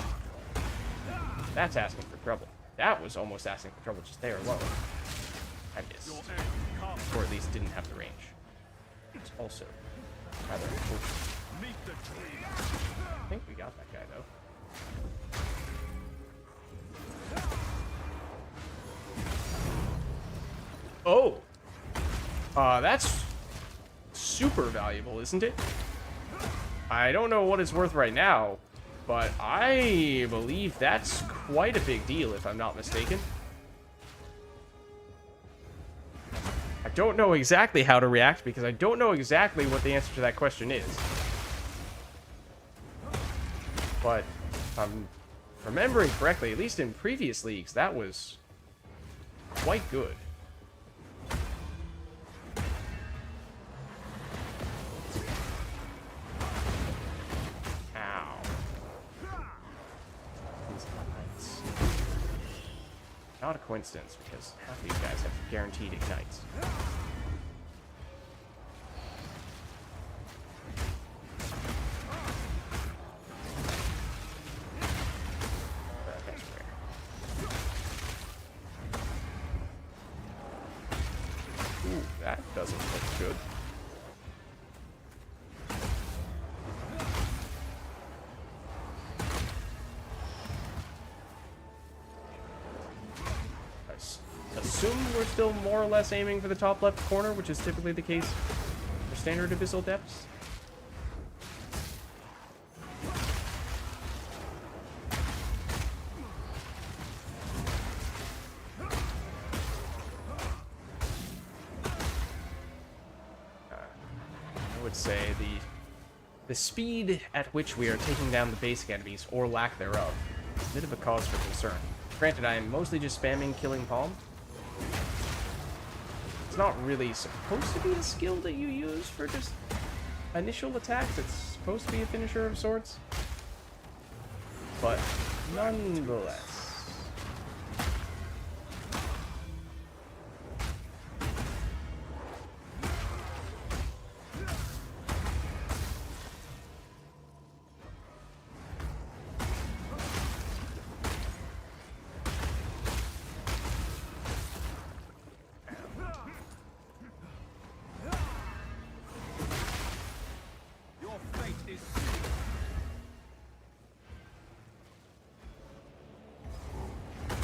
That's asking for trouble. That was almost asking for trouble just there alone. I missed. Or at least didn't have the range. It's also rather unfortunate. I think we got that guy, though. Oh! That's super valuable, isn't it? I don't know what it's worth right now, but I believe that's quite a big deal, if I'm not mistaken. I don't know exactly how to react, because I don't know exactly what the answer to that question is. But if I'm remembering correctly, at least in previous leagues, that was quite good. not a coincidence, because half these guys have guaranteed ignites. That's rare. Ooh, that doesn't look good. Assume we're still more or less aiming for the top left corner, which is typically the case for standard abyssal depths. I would say the speed at which we are taking down the basic enemies, or lack thereof, is a bit of a cause for concern. Granted, I am mostly just spamming Killing Palm. It's not really supposed to be a skill that you use for just initial attacks. It's supposed to be a finisher of sorts. But nonetheless.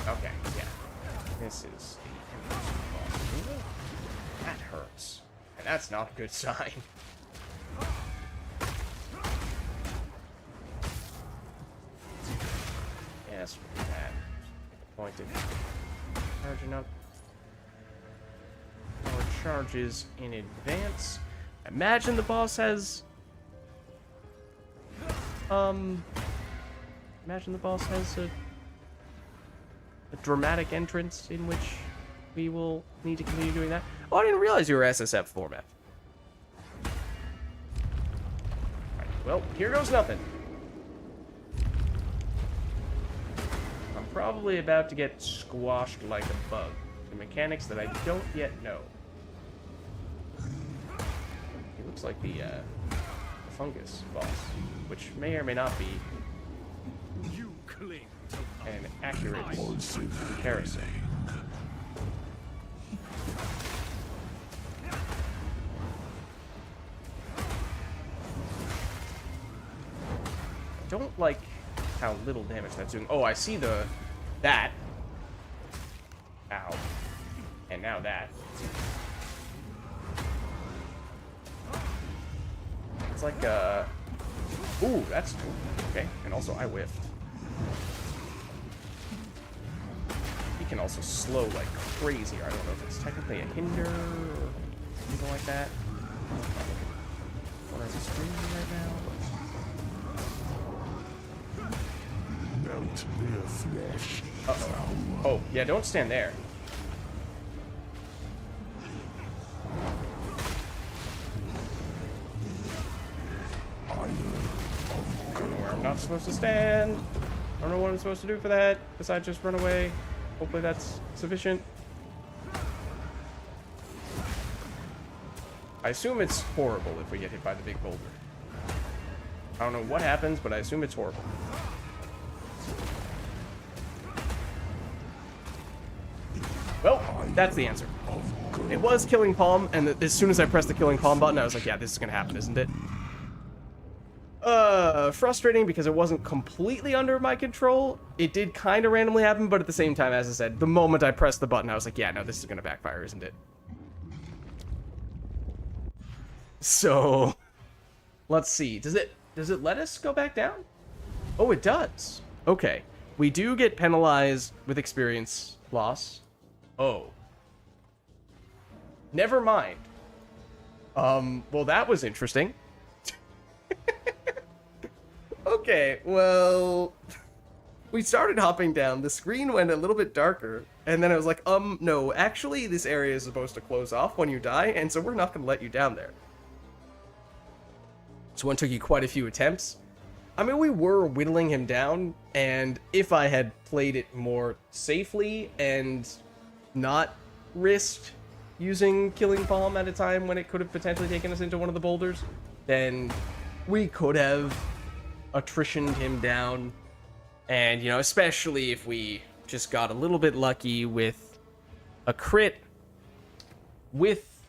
Okay, yeah. This is the that hurts. And that's not a good sign. Yes, that pointed. Charging up our charges in advance. Imagine the boss has imagine the boss has a dramatic entrance in which we will need to continue doing that. Oh, I didn't realize you were SSF format. Right, well, here goes nothing. I'm probably about to get squashed like a bug. The mechanics that I don't yet know. It looks like the fungus boss, which may or may not be an accurate comparison. I don't like how little damage that's doing. Oh, I see that. Ow. And now that. It's like ooh, that's cool. Okay, and also I whiffed. He can also slow like crazy. I don't know if it's technically a hinder or something like that. Corner of the screen right now. Melt their flesh. Uh-oh. Oh, yeah, don't stand there. I don't know where I'm not supposed to stand. I don't know what I'm supposed to do for that, besides just run away. Hopefully that's sufficient. I assume it's horrible if we get hit by the big boulder. I don't know what happens, but I assume it's horrible. Well, that's the answer. It was Killing Palm, and as soon as I pressed the Killing Palm button, I was like, yeah, this is gonna happen, isn't it? Frustrating because it wasn't completely under my control. It did kind of randomly happen, but at the same time, as I said, the moment I pressed the button, I was like, yeah, no, this is gonna backfire, isn't it? So, let's see. Does it let us go back down? Oh, it does. Okay. We do get penalized with experience loss. Oh. Never mind. Well, that was interesting. Okay, well, we started hopping down, the screen went a little bit darker, and then I was like, no, actually, this area is supposed to close off when you die, and so we're not going to let you down there. This one took you quite a few attempts. I mean, we were whittling him down, and if I had played it more safely and not risked using Killing Palm at a time when it could have potentially taken us into one of the boulders, then we could have attritioned him down. And, you know, especially if we just got a little bit lucky with a crit, with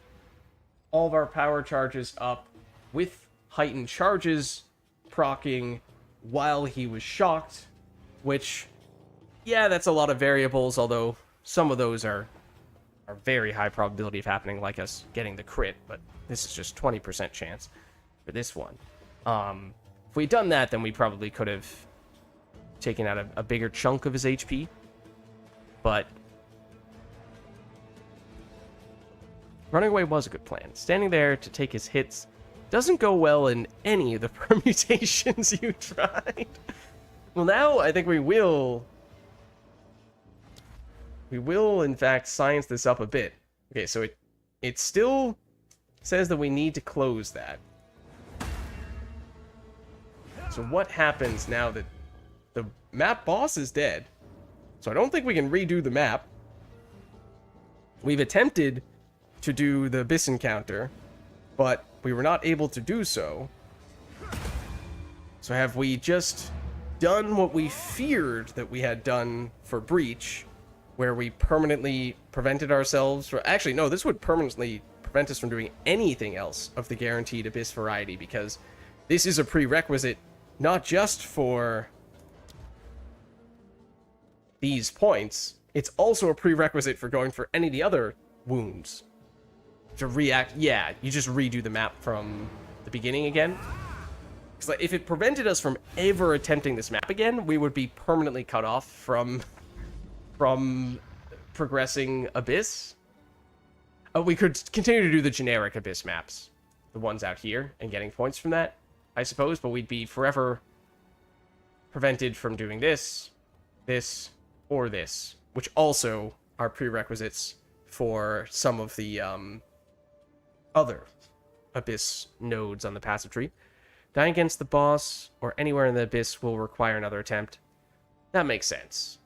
all of our power charges up, with heightened charges proccing while he was shocked, which, yeah, that's a lot of variables, although some of those are very high probability of happening, like us getting the crit, but this is just 20% chance for this one. If we'd done that, then we probably could have taken out a bigger chunk of his HP, but running away was a good plan. Standing there to take his hits doesn't go well in any of the permutations you tried. Well, now I think we will in fact science this up a bit. Okay, so it still says that we need to close that. So what happens now that the map boss is dead? So I don't think we can redo the map. We've attempted to do the Abyss encounter, but we were not able to do so. So have we just done what we feared that we had done for Breach, where we permanently prevented ourselves from... Actually, no, this would permanently prevent us from doing anything else of the guaranteed Abyss variety, because this is a prerequisite not just for these points, it's also a prerequisite for going for any of the other wounds. To react, yeah, you just redo the map from the beginning again. Because like, if it prevented us from ever attempting this map again, we would be permanently cut off from progressing Abyss. We could continue to do the generic Abyss maps, the ones out here, and getting points from that, I suppose, but we'd be forever prevented from doing this, this, or this, which also are prerequisites for some of the other Abyss nodes on the passive tree. Dying against the boss or anywhere in the Abyss will require another attempt. That makes sense.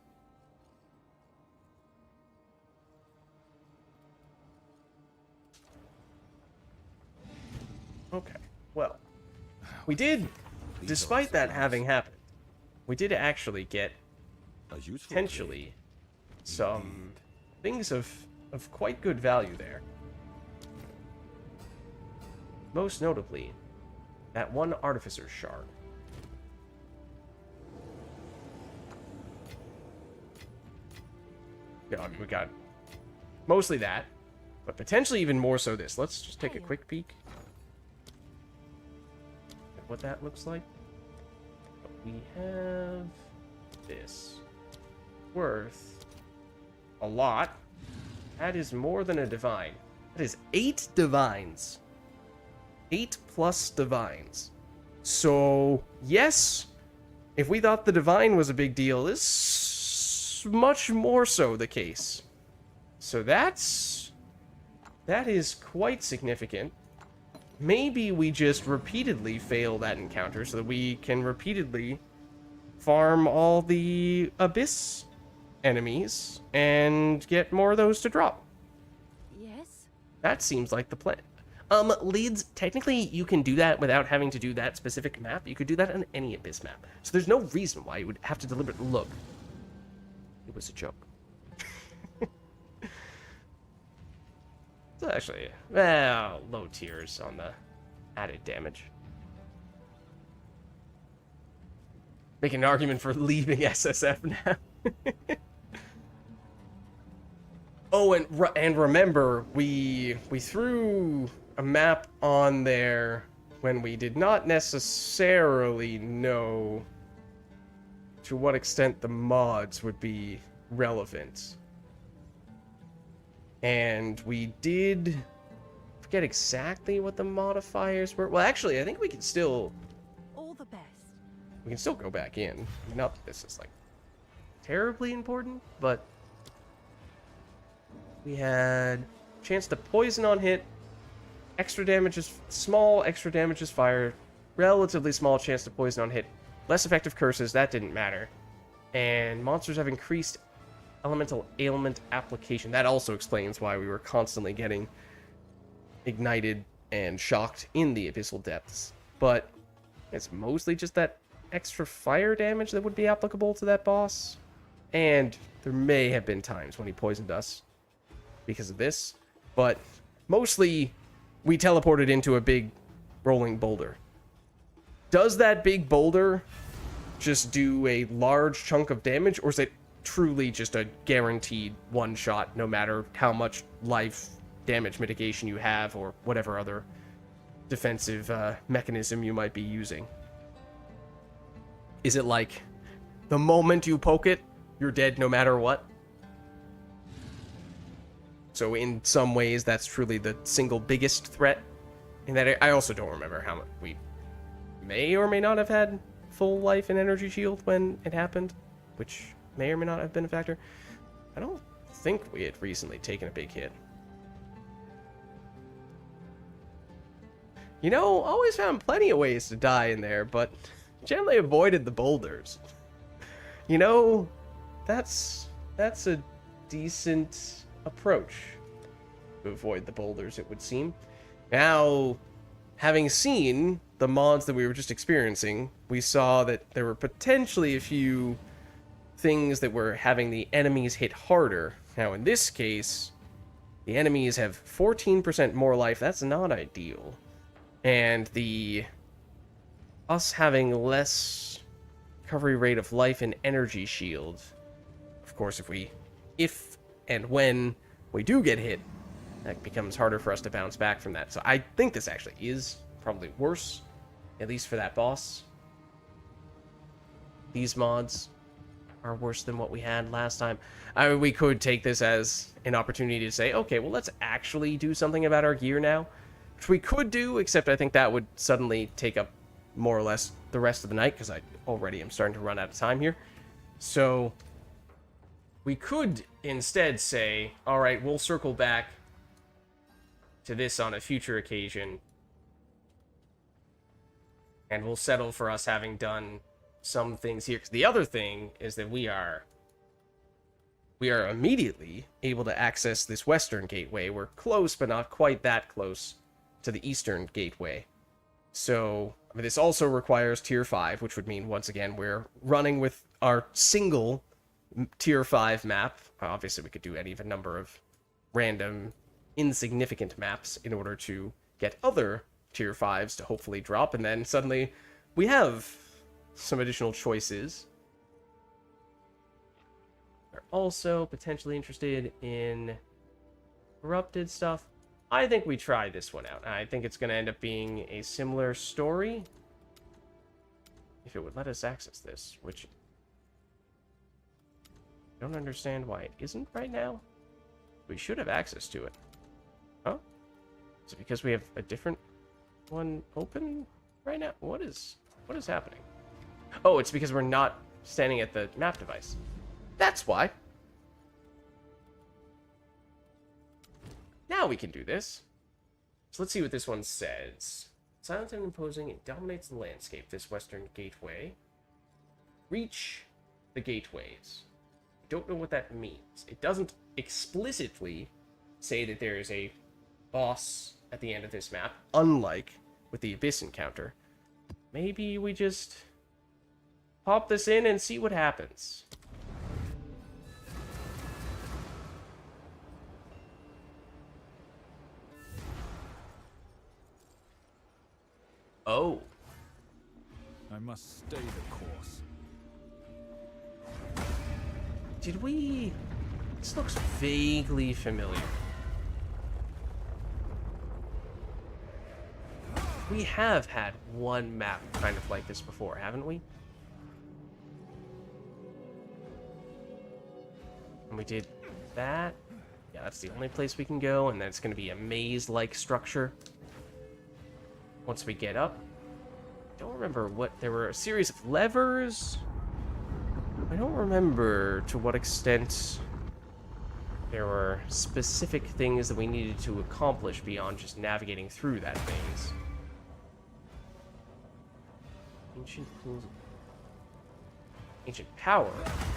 Okay, well, we did, despite that having happened, we did actually get potentially some things of quite good value there. Most notably, that one Artificer's Shard. God, we got mostly that, but potentially even more so this. Let's just take a quick peek at what that looks like. We have this. Worth a lot. That is more than a divine. That is 8 divines. 8+ divines. So, yes, if we thought the divine was a big deal, this is much more so the case. So that is quite significant. Maybe we just repeatedly fail that encounter so that we can repeatedly farm all the Abyss enemies and get more of those to drop. Yes? That seems like the plan. Leads, technically you can do that without having to do that specific map. You could do that on any Abyss map. So there's no reason why you would have to deliberately look. It was a joke. So actually, well, low tiers on the added damage. Making an argument for leaving SSF now. Oh, and remember, we threw a map on there when we did not necessarily know to what extent the mods would be relevant. And we did forget exactly what the modifiers were. Well, actually, I think we can still... All the best. We can still go back in. Not that this is, like, terribly important, but... We had chance to poison on hit, extra damage is small, extra damage is fire, relatively small chance to poison on hit, Less effective curses, that didn't matter. And monsters have increased elemental ailment application. That also explains why we were constantly getting ignited and shocked in the abyssal depths. But it's mostly just that extra fire damage that would be applicable to that boss. And there may have been times when he poisoned us because of this. But mostly we teleported into a big rolling boulder. Does that big boulder just do a large chunk of damage, or is it truly just a guaranteed one shot no matter how much life damage mitigation you have or whatever other defensive mechanism you might be using? Is it like the moment you poke it, you're dead no matter what? So in some ways that's truly the single biggest threat. And that I also don't remember how much we may or may not have had full life and energy shield when it happened, which may or may not have been a factor. I don't think we had recently taken a big hit. You know, always found plenty of ways to die in there, but generally avoided the boulders. You know, that's a decent approach to avoid the boulders, it would seem. Now, having seen the mods that we were just experiencing, we saw that there were potentially a few things that were having the enemies hit harder. Now, in this case, the enemies have 14% more life. That's not ideal. And us having less recovery rate of life and energy shield. Of course, if and when we do get hit, that becomes harder for us to bounce back from that. So I think this actually is probably worse, at least for that boss. These mods are worse than what we had last time. I mean, we could take this as an opportunity to say, okay, well, let's actually do something about our gear now. Which we could do, except I think that would suddenly take up more or less the rest of the night, because I already am starting to run out of time here. So we could instead say, all right, we'll circle back to this on a future occasion, and we'll settle for us having done some things here. Because the other thing is that we are immediately able to access this western gateway. We're close, but not quite that close to the eastern gateway. So, I mean, this also requires tier 5, which would mean, once again, we're running with our single tier 5 map. Obviously, we could do any of a number of random, insignificant maps in order to get other tier 5s to hopefully drop, and then suddenly we have some additional choices. We're also potentially interested in corrupted stuff. I think we try this one out. I think it's going to end up being a similar story. If it would let us access this, which I don't understand why it isn't right now. We should have access to it. Oh? Is it because we have a different one open right now? What is happening? Oh, it's because we're not standing at the map device. That's why. Now we can do this. So let's see what this one says. Silent and imposing, it dominates the landscape, this western gateway. Reach the gateways. Don't know what that means. It doesn't explicitly say that there is a boss at the end of this map, unlike with the Abyss encounter. Maybe we just pop this in and see what happens. Oh. I must stay the course. Did we... This looks vaguely familiar. We have had one map kind of like this before, haven't we? And we did that. Yeah, that's the only place we can go, and then it's going to be a maze-like structure. Once we get up. I don't remember what... There were a series of levers. I don't remember to what extent there were specific things that we needed to accomplish beyond just navigating through that maze. Ancient pools. Ancient power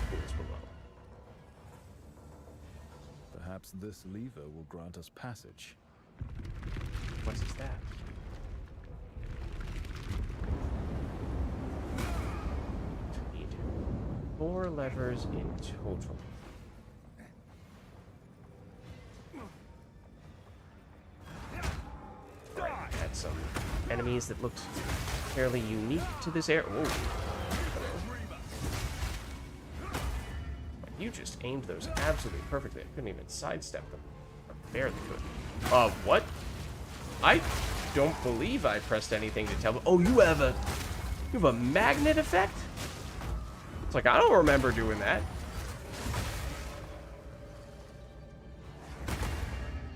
pools below. Perhaps this lever will grant us passage. What is that? Need 4 levers in total. Right, had some enemies that looked fairly unique to this area. Whoa. You just aimed those absolutely perfectly. I couldn't even sidestep them. I barely could. What? I don't believe I pressed anything to tell them. Oh, you have a magnet effect? It's like, I don't remember doing that.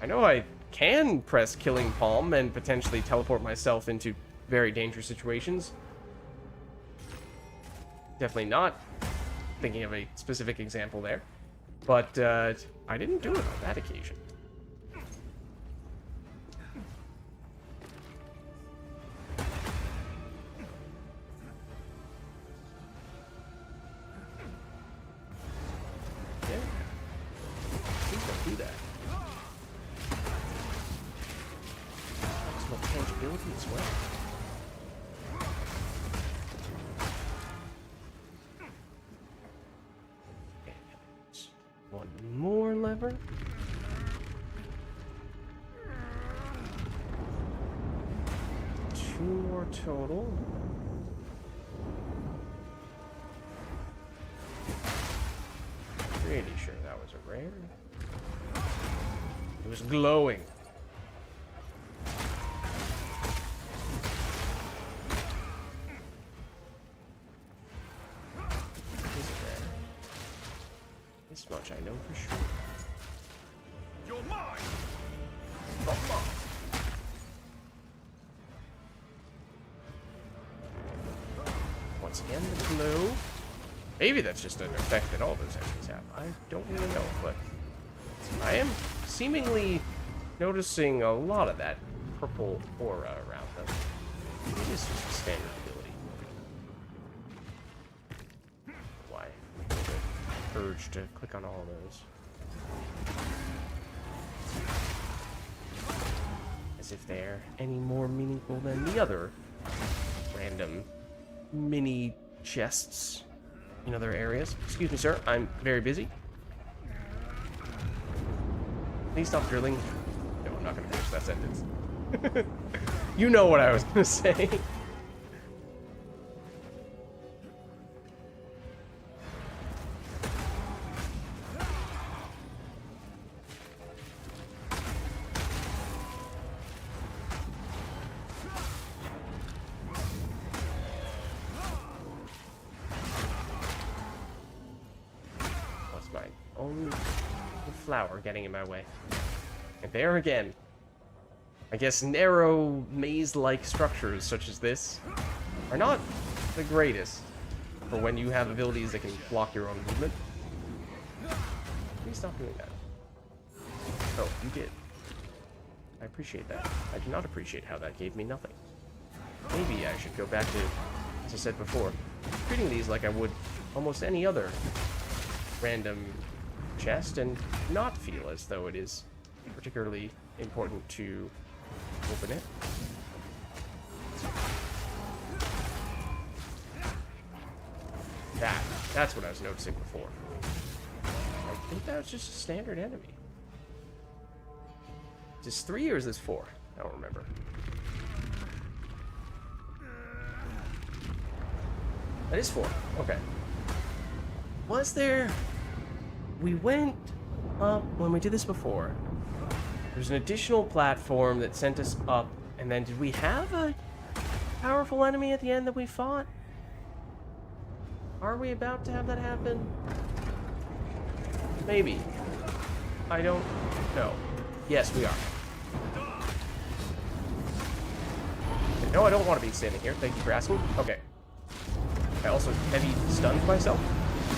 I know I can press Killing Palm and potentially teleport myself into very dangerous situations. Definitely not thinking of a specific example there. But I didn't do it on that occasion. Yeah. Please don't do that. There's no tangibility as well. One more lever. Two more total. Pretty sure that was a rare. It was glowing. This much I know for sure. You're mine! Not mine. Once again, the glow. Maybe that's just an effect that all those enemies have. I don't really know, but I am seemingly noticing a lot of that purple aura around them. It is just a standard ability. Why? The urge to click on all of those. As if they're any more meaningful than the other random mini chests in other areas. Excuse me, sir. I'm very busy. Please stop drilling. No, I'm not going to finish that sentence. You know what I was going to say. What's my own flower getting in my way? And there again. I guess narrow, maze-like structures such as this are not the greatest for when you have abilities that can block your own movement. Please stop doing that. Oh, you did. I appreciate that. I do not appreciate how that gave me nothing. Maybe I should go back to, as I said before, treating these like I would almost any other random chest and not feel as though it is particularly important to open it. That's what I was noticing before. I think that was just a standard enemy. Is this 3 or is this 4? I don't remember. That is 4. Okay. Was there... We went up when we did this before. There's an additional platform that sent us up, and then did we have a powerful enemy at the end that we fought? Are we about to have that happen? Maybe. I don't know. Yes, we are. No, I don't want to be standing here. Thank you for asking. Okay. I also heavy stunned myself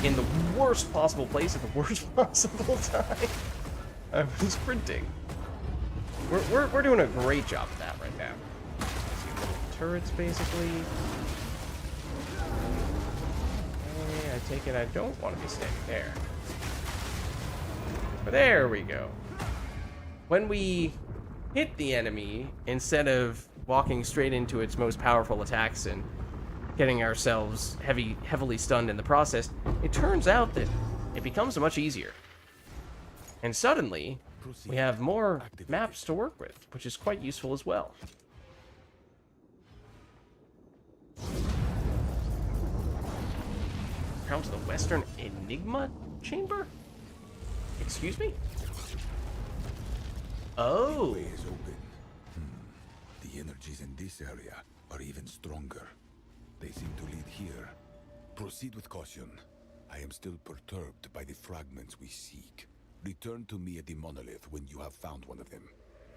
in the worst possible place at the worst possible time. I was sprinting. We're doing a great job of that right now. See, little turrets, basically. Okay, I'd take it I don't want to be standing there. But there we go. When we hit the enemy, instead of walking straight into its most powerful attacks and getting ourselves heavily stunned in the process, it turns out that it becomes much easier. And suddenly, we have more maps to work with, which is quite useful as well. Down to the Western Enigma Chamber? Excuse me? Oh. Way is open. The energies in this area are even stronger. They seem to lead here. Proceed with caution. I am still perturbed by the fragments we seek. Return to me at the monolith when you have found one of them.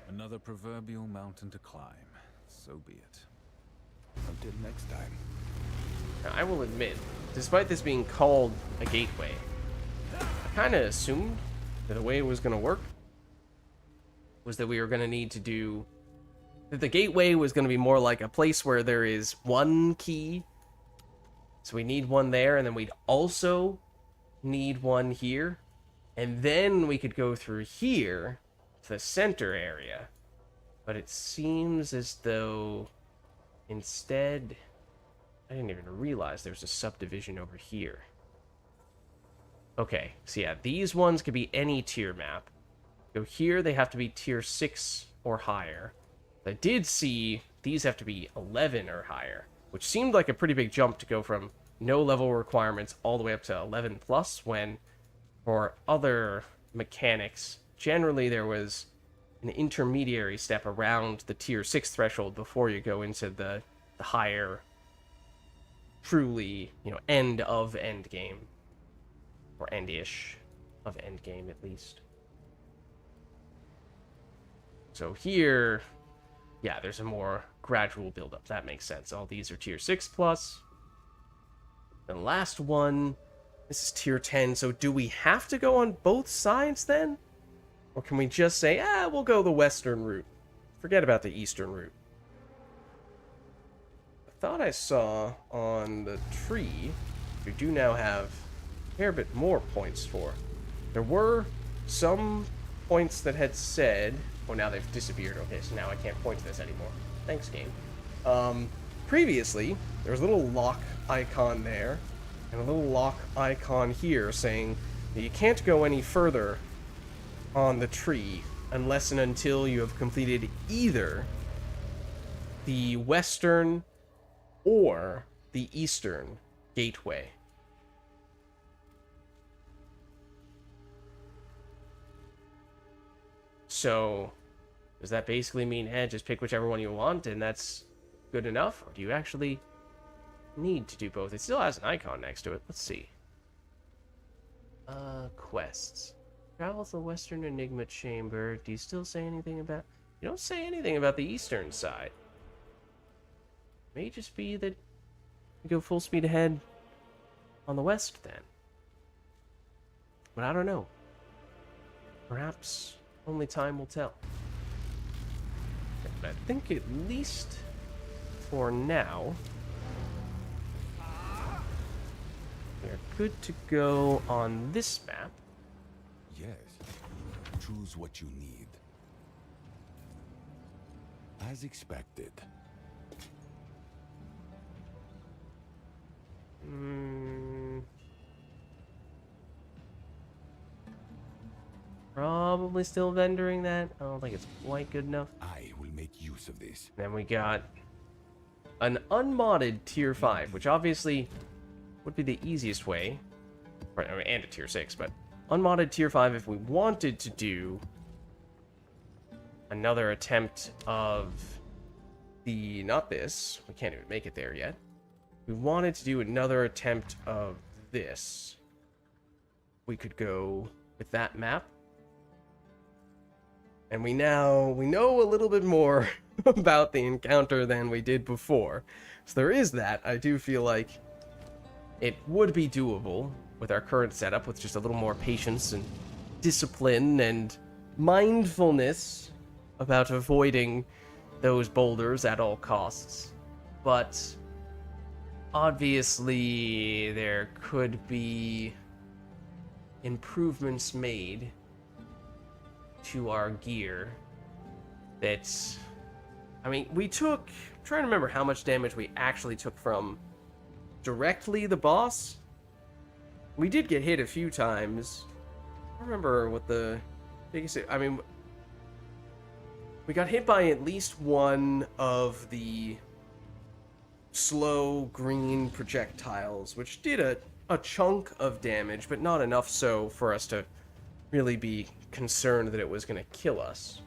Another proverbial mountain to climb. So be it. Until next time. Now, I will admit, despite this being called a gateway, I kind of assumed that the way it was going to work was that we were going to need to do... that the gateway was going to be more like a place where there is one key. So we need one there, and then we'd also need one here. And then we could go through here to the center area. But it seems as though instead... I didn't even realize there was a subdivision over here. Okay, so yeah, these ones could be any tier map. Go here, they have to be tier 6 or higher. I did see these have to be 11 or higher, which seemed like a pretty big jump to go from no level requirements all the way up to 11 plus, when for other mechanics, generally there was an intermediary step around the tier 6 threshold before you go into the higher, truly, you know, end of endgame. Or end-ish of endgame, at least. So here, yeah, there's a more gradual build-up. That makes sense. All these are tier 6 plus. The last one, this is tier 10. So do we have to go on both sides then? Or can we just say, we'll go the western route. Forget about the eastern route. I thought I saw on the tree, we do now have a fair bit more points for. There were some points that had said... Oh, now they've disappeared. Okay, so now I can't point to this anymore. Thanks, game. Previously, there was a little lock icon there, and a little lock icon here saying that you can't go any further on the tree unless and until you have completed either the western or the eastern gateway. So, does that basically mean, just pick whichever one you want and that's good enough? Or do you actually need to do both? It still has an icon next to it. Let's see. Quests. Travel to the Western Enigma Chamber. Do you still say anything about... You don't say anything about the eastern side. May just be that you go full speed ahead on the west then. But I don't know. Perhaps only time will tell. But I think at least for now, we are good to go on this map. Yes. Choose what you need. As expected. Probably still vendoring that. I don't think it's quite good enough. I will make use of this. Then we got an unmodded tier 5, which obviously would be the easiest way. Right, and a tier 6, but unmodded tier 5 if we wanted to do another attempt of the... Not this. We can't even make it there yet. We wanted to do another attempt of this. We could go with that map. And we know a little bit more about the encounter than we did before. So there is that. I do feel like it would be doable with our current setup, with just a little more patience and discipline and mindfulness about avoiding those boulders at all costs. But obviously there could be improvements made to our gear that's... I mean, we took... I'm trying to remember how much damage we actually took from directly the boss. We did get hit a few times. I don't remember what the biggest... I mean, we got hit by at least one of the slow green projectiles, which did a chunk of damage, but not enough so for us to really be concerned that it was going to kill us.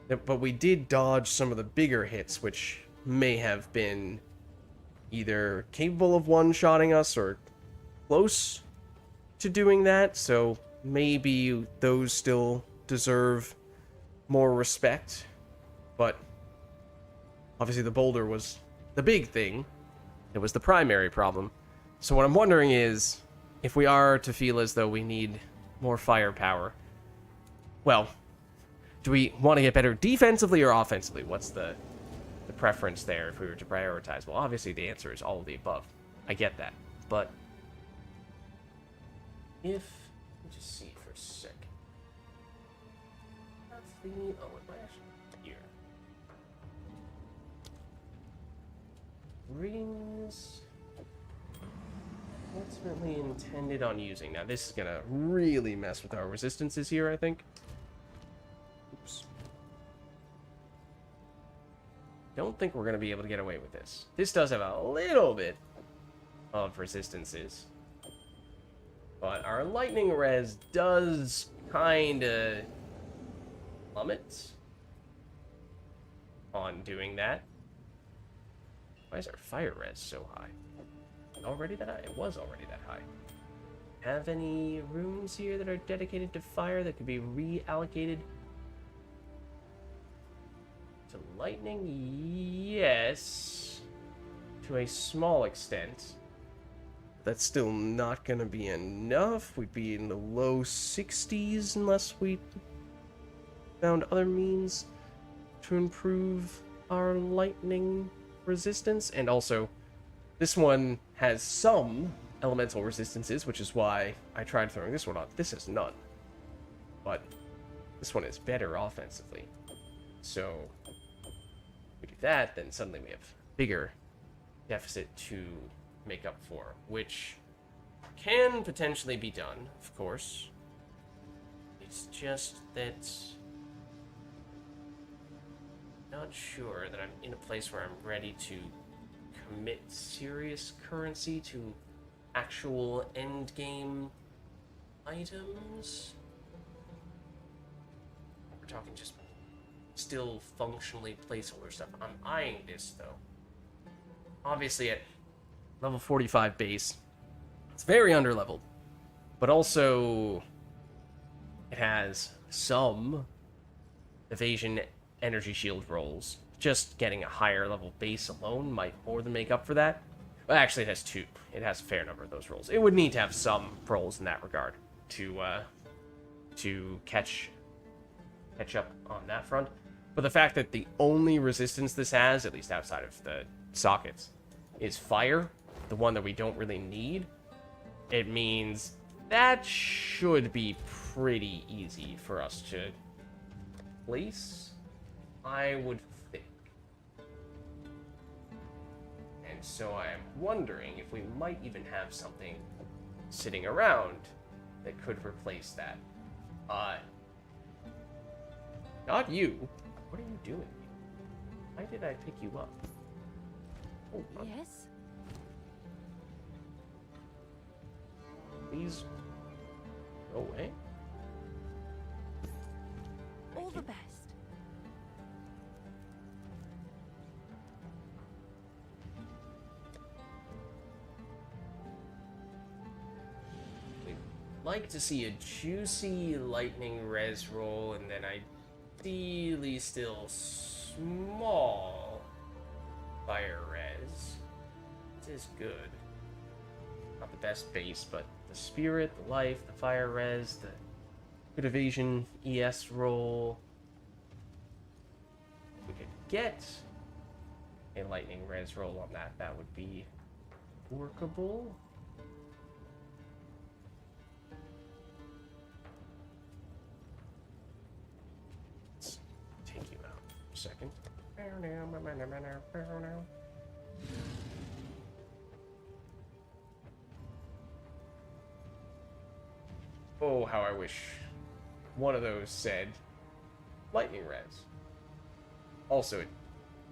But we did dodge some of the bigger hits, which may have been either capable of one-shotting us or close to doing that, so maybe those still deserve more respect. But obviously the boulder was the big thing. It was the primary problem. So what I'm wondering is, if we are to feel as though we need more firepower, well, do we want to get better defensively or offensively? What's the preference there if we were to prioritize? Well, obviously the answer is all of the above. I get that. But if... let me just see for a sec. That's the... oh, what am I actually... here. Rings... ultimately intended on using. Now, this is gonna really mess with our resistances here, I think. Oops. Don't think we're gonna be able to get away with this. This does have a little bit of resistances, but our lightning res does kinda plummet on doing that. Why is our fire res so high? Already that high? It was already that high. Have any rooms here that are dedicated to fire that could be reallocated to lightning? Yes, to a small extent. That's still not gonna be enough. We'd be in the low 60s unless we found other means to improve our lightning resistance. And also, this one has some elemental resistances, which is why I tried throwing this one on. This has none. But this one is better offensively. So, if we do that, then suddenly we have bigger deficit to make up for, which can potentially be done, of course. It's just that I'm not sure that I'm in a place where I'm ready to commit serious currency to actual endgame items. We're talking just still functionally placeholder stuff. I'm eyeing this, though. Obviously, at level 45 base, it's very underleveled, but also it has some evasion energy shield rolls. Just getting a higher level base alone might more than make up for that. Well, actually, it has two. It has a fair number of those rolls. It would need to have some rolls in that regard to catch up on that front. But the fact that the only resistance this has, at least outside of the sockets, is fire, the one that we don't really need, it means that should be pretty easy for us to place, I would think. And so I am wondering if we might even have something sitting around that could replace that. Not you. What are you doing? Why did I pick you up? Oh, Yes? please go away. All the best. We'd like to see a juicy lightning res roll, and then ideally still small fire res. This is good. Not the best base, but the spirit, the life, the fire res, the good evasion ES roll. If we could get a lightning res roll on that, that would be workable. Let's take you out for a second. Oh, how I wish one of those said lightning res. Also, it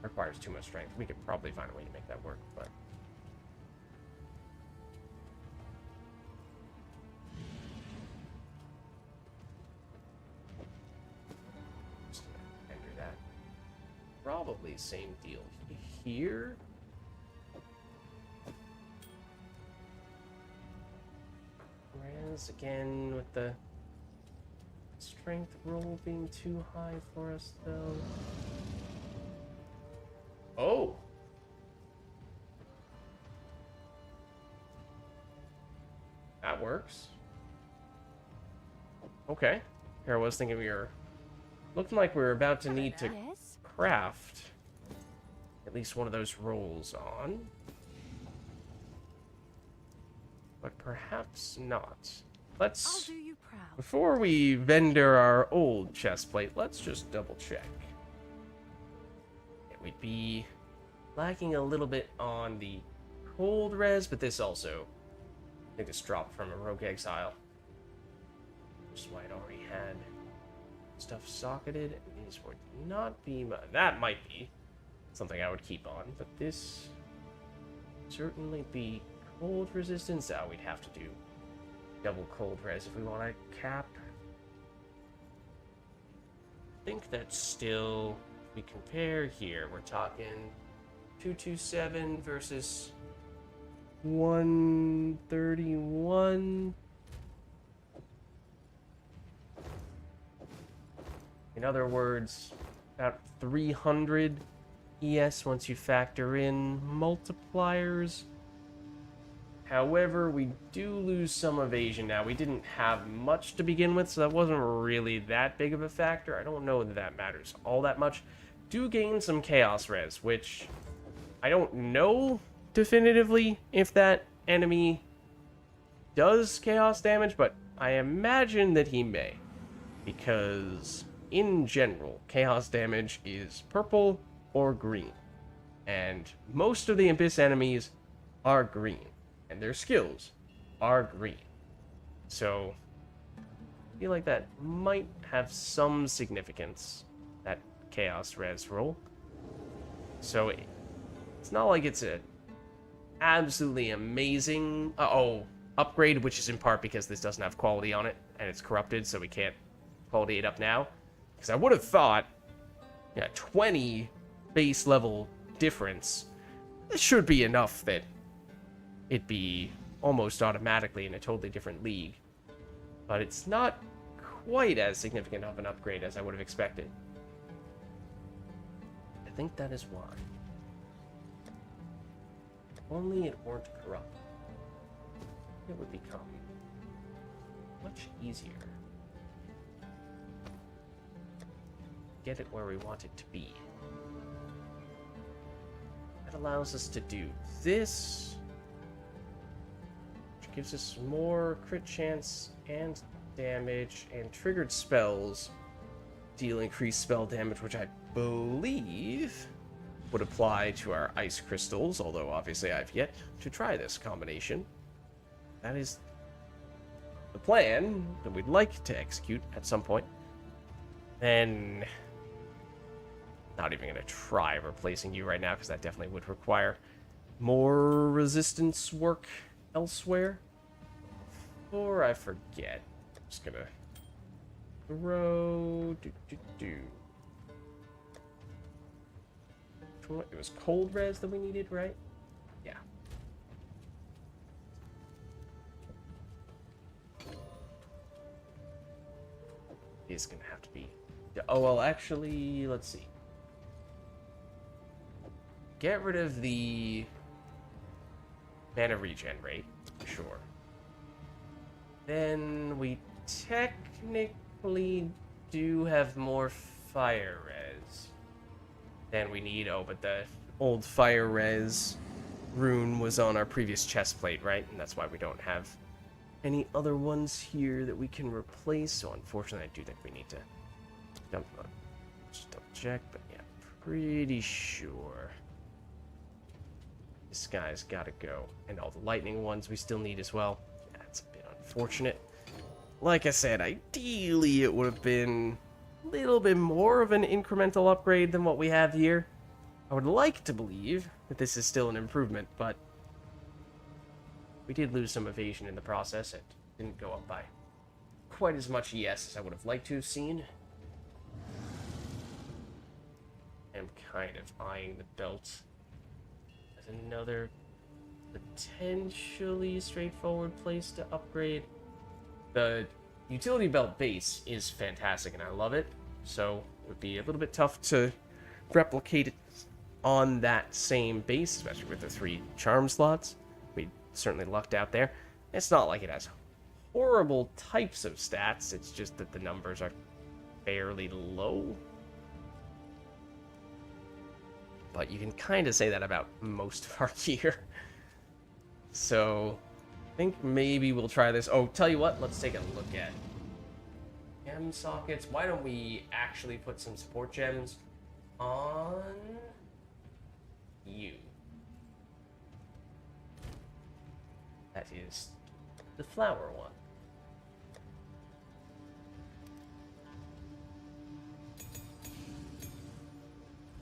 requires too much strength. We could probably find a way to make that work, but... just gonna enter that. Probably same deal here. Res again with the strength roll being too high for us, though. Oh! That works. Okay. Here I was thinking we were... looking like we were about to need to Yes? craft at least one of those rolls on. But perhaps not. I'll Let's... do you proud. before we vendor our old chest plate, let's just double check. Yeah, we'd be lacking a little bit on the cold res, but this also, I think this dropped from a Rogue Exile. Which is why it already had stuff socketed. These would not be, that might be something I would keep on, but this certainly be cold resistance. Oh, we'd have to do double cold res if we want to cap. I think that's still, if we compare here, we're talking 227 versus 131. In other words, about 300 ES once you factor in multipliers. However, we do lose some evasion now. We didn't have much to begin with, so that wasn't really that big of a factor. I don't know that that matters all that much. Do gain some chaos res, which I don't know definitively if that enemy does chaos damage, but I imagine that he may. Because, in general, chaos damage is purple or green. And most of the Abyss enemies are green. And their skills are green. So, I feel like that might have some significance, that chaos res roll. So, it's not like it's a absolutely amazing upgrade, which is in part because this doesn't have quality on it, and it's corrupted, so we can't quality it up now. Because I would have thought, yeah, 20 base level difference, this should be enough that it'd be almost automatically in a totally different league. But it's not quite as significant of an upgrade as I would have expected. I think that is why. If only it weren't corrupt, it would become much easier. Get it where we want it to be. That allows us to do this, which gives us more crit chance and damage, and triggered spells deal increased spell damage, which I believe would apply to our ice crystals, although obviously I've yet to try this combination. That is the plan that we'd like to execute at some point. Then, not even going to try replacing you right now, because that definitely would require more resistance work elsewhere. Before I forget, I'm just going to throw... It was cold res that we needed, right? Yeah. It's going to have to be... Oh, well, actually, let's see. Get rid of the mana regen rate, sure. Then we technically do have more fire res than we need. Oh, but the old fire res rune was on our previous chest plate, right? And that's why we don't have any other ones here that we can replace. So unfortunately, I do think we need to just double check, but yeah, pretty sure this guy's got to go. And all the lightning ones we still need as well. That's a bit unfortunate. Like I said, ideally it would have been a little bit more of an incremental upgrade than what we have here. I would like to believe that this is still an improvement, but we did lose some evasion in the process. It didn't go up by quite as much ES as I would have liked to have seen. I'm kind of eyeing the belt as another potentially straightforward place to upgrade. The utility belt base is fantastic and I love it, so it would be a little bit tough to replicate it on that same base, especially with the 3 charm slots. We certainly lucked out there. It's not like it has horrible types of stats, it's just that the numbers are fairly low. But you can kind of say that about most of our gear. So I think maybe we'll try this. Oh, tell you what, let's take a look at gem sockets. Why don't we actually put some support gems on you? That is the flower one.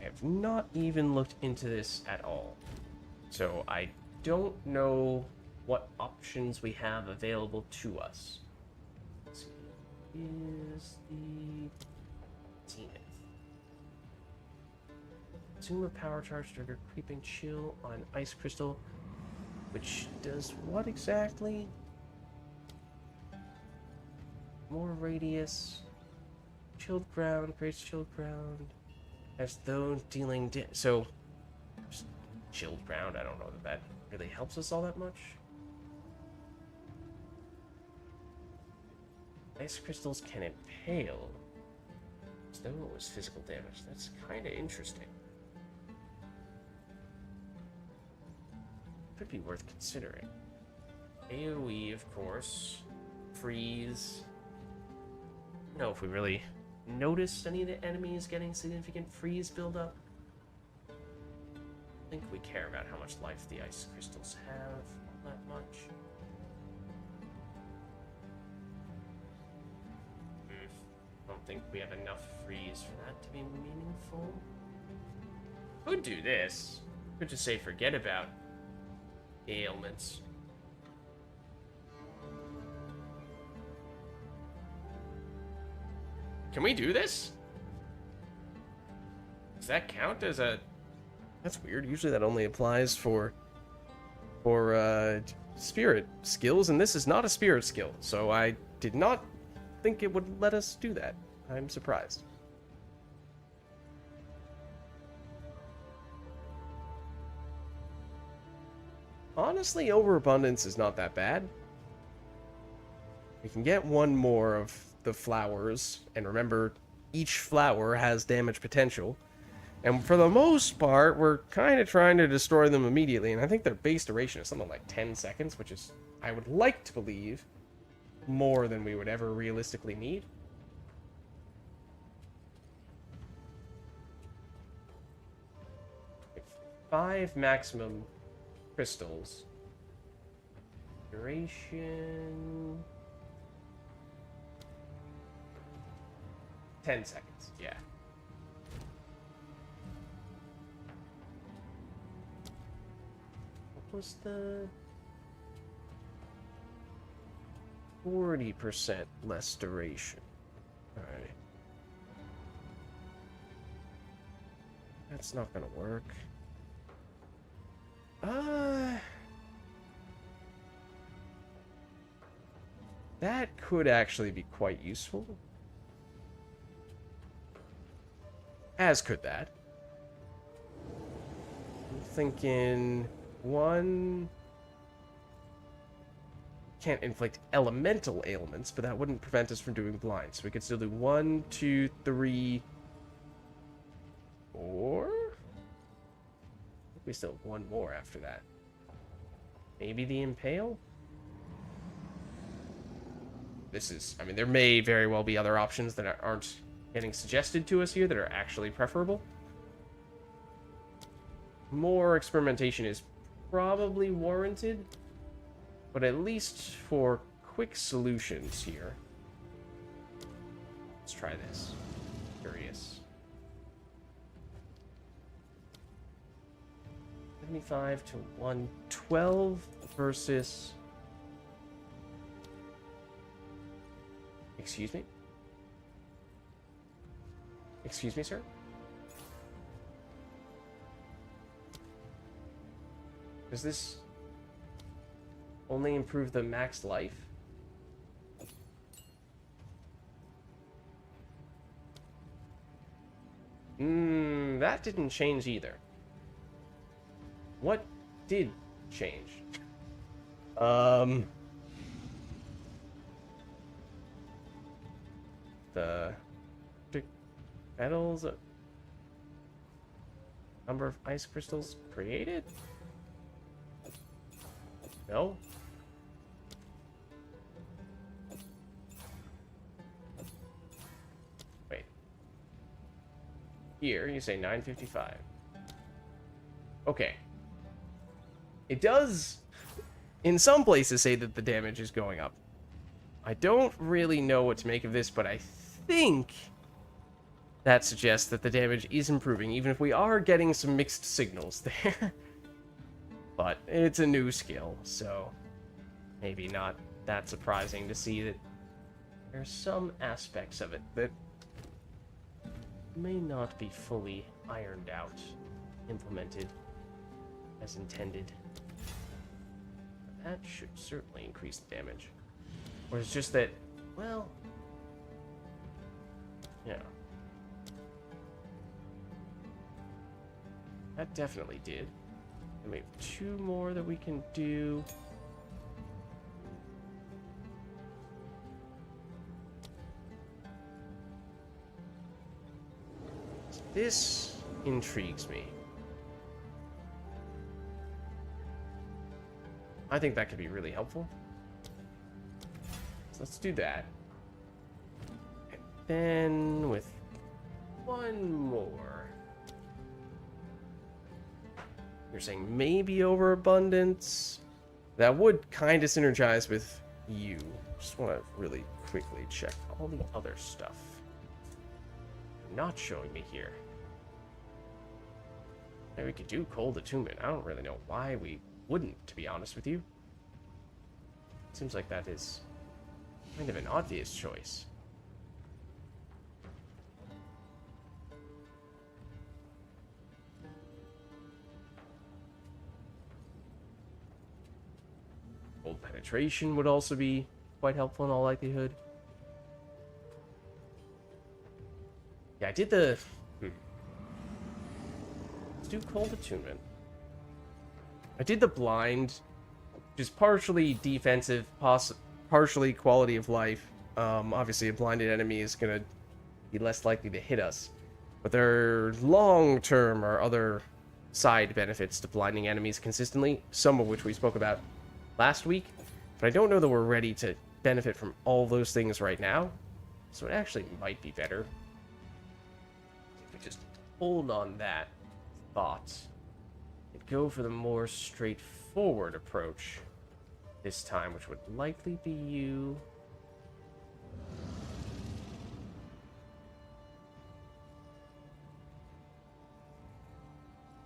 I have not even looked into this at all, so I don't know what options we have available to us. Let's see. Is the Zenith. Consumer power charge trigger creeping chill on ice crystal, which does what exactly? More radius. Chilled ground, creates chilled ground. As though dealing so just chilled ground, I don't know that really helps us all that much. Ice crystals can impale. As though it was physical damage. That's kind of interesting. Could be worth considering. AoE, of course. Freeze. I don't know if we really noticed any of the enemies getting significant freeze buildup. I don't think we care about how much life the ice crystals have that much. I don't think we have enough freeze for that to be meaningful. Could do this. Could just say forget about ailments. Can we do this? Does that count as a... That's weird. Usually that only applies for spirit skills, and this is not a spirit skill, so I did not think it would let us do that. I'm surprised. Honestly, overabundance is not that bad. We can get one more of the flowers, and remember, each flower has damage potential. And for the most part, we're kind of trying to destroy them immediately, and I think their base duration is something like 10 seconds, which is, I would like to believe, more than we would ever realistically need. We have 5 maximum crystals. Duration... 10 seconds, yeah. What was the... 40% less duration. Alright. That's not gonna work. That could actually be quite useful. As could that. I'm thinking... 1... Can't inflict elemental ailments, but that wouldn't prevent us from doing blind. So we could still do 1, 2, 3, 4? We still have one more after that. Maybe the Impale? This is, I mean, there may very well be other options that aren't getting suggested to us here that are actually preferable. More experimentation is probably warranted, but at least for quick solutions here. Let's try this. Curious. 75 to 112 versus... Excuse me? Excuse me, sir? Does this only improve the max life? That didn't change either. What did change? The metals, number of ice crystals created? No? Wait. Here, you say 955. Okay. It does, in some places, say that the damage is going up. I don't really know what to make of this, but I think that suggests that the damage is improving, even if we are getting some mixed signals there. But it's a new skill, so maybe not that surprising to see that there's some aspects of it that may not be fully ironed out, implemented as intended. That should certainly increase the damage. Or it's just that, well, yeah. That definitely did. And we have 2 more that we can do. This intrigues me. I think that could be really helpful. So let's do that. And then with 1 more. You're saying maybe overabundance? That would kind of synergize with you. Just want to really quickly check all the other stuff. You're not showing me here. Maybe we could do Cold Attunement. I don't really know why we wouldn't, to be honest with you. Seems like that is kind of an obvious choice. Cold Penetration would also be quite helpful in all likelihood. Yeah, I did the... Let's do Cold Attunement. I did the blind, which is partially defensive, partially quality of life. Obviously, a blinded enemy is going to be less likely to hit us. But there long-term are other side benefits to blinding enemies consistently, some of which we spoke about last week. But I don't know that we're ready to benefit from all those things right now. So it actually might be better if we just hold on that thought. Go for the more straightforward approach this time, which would likely be you.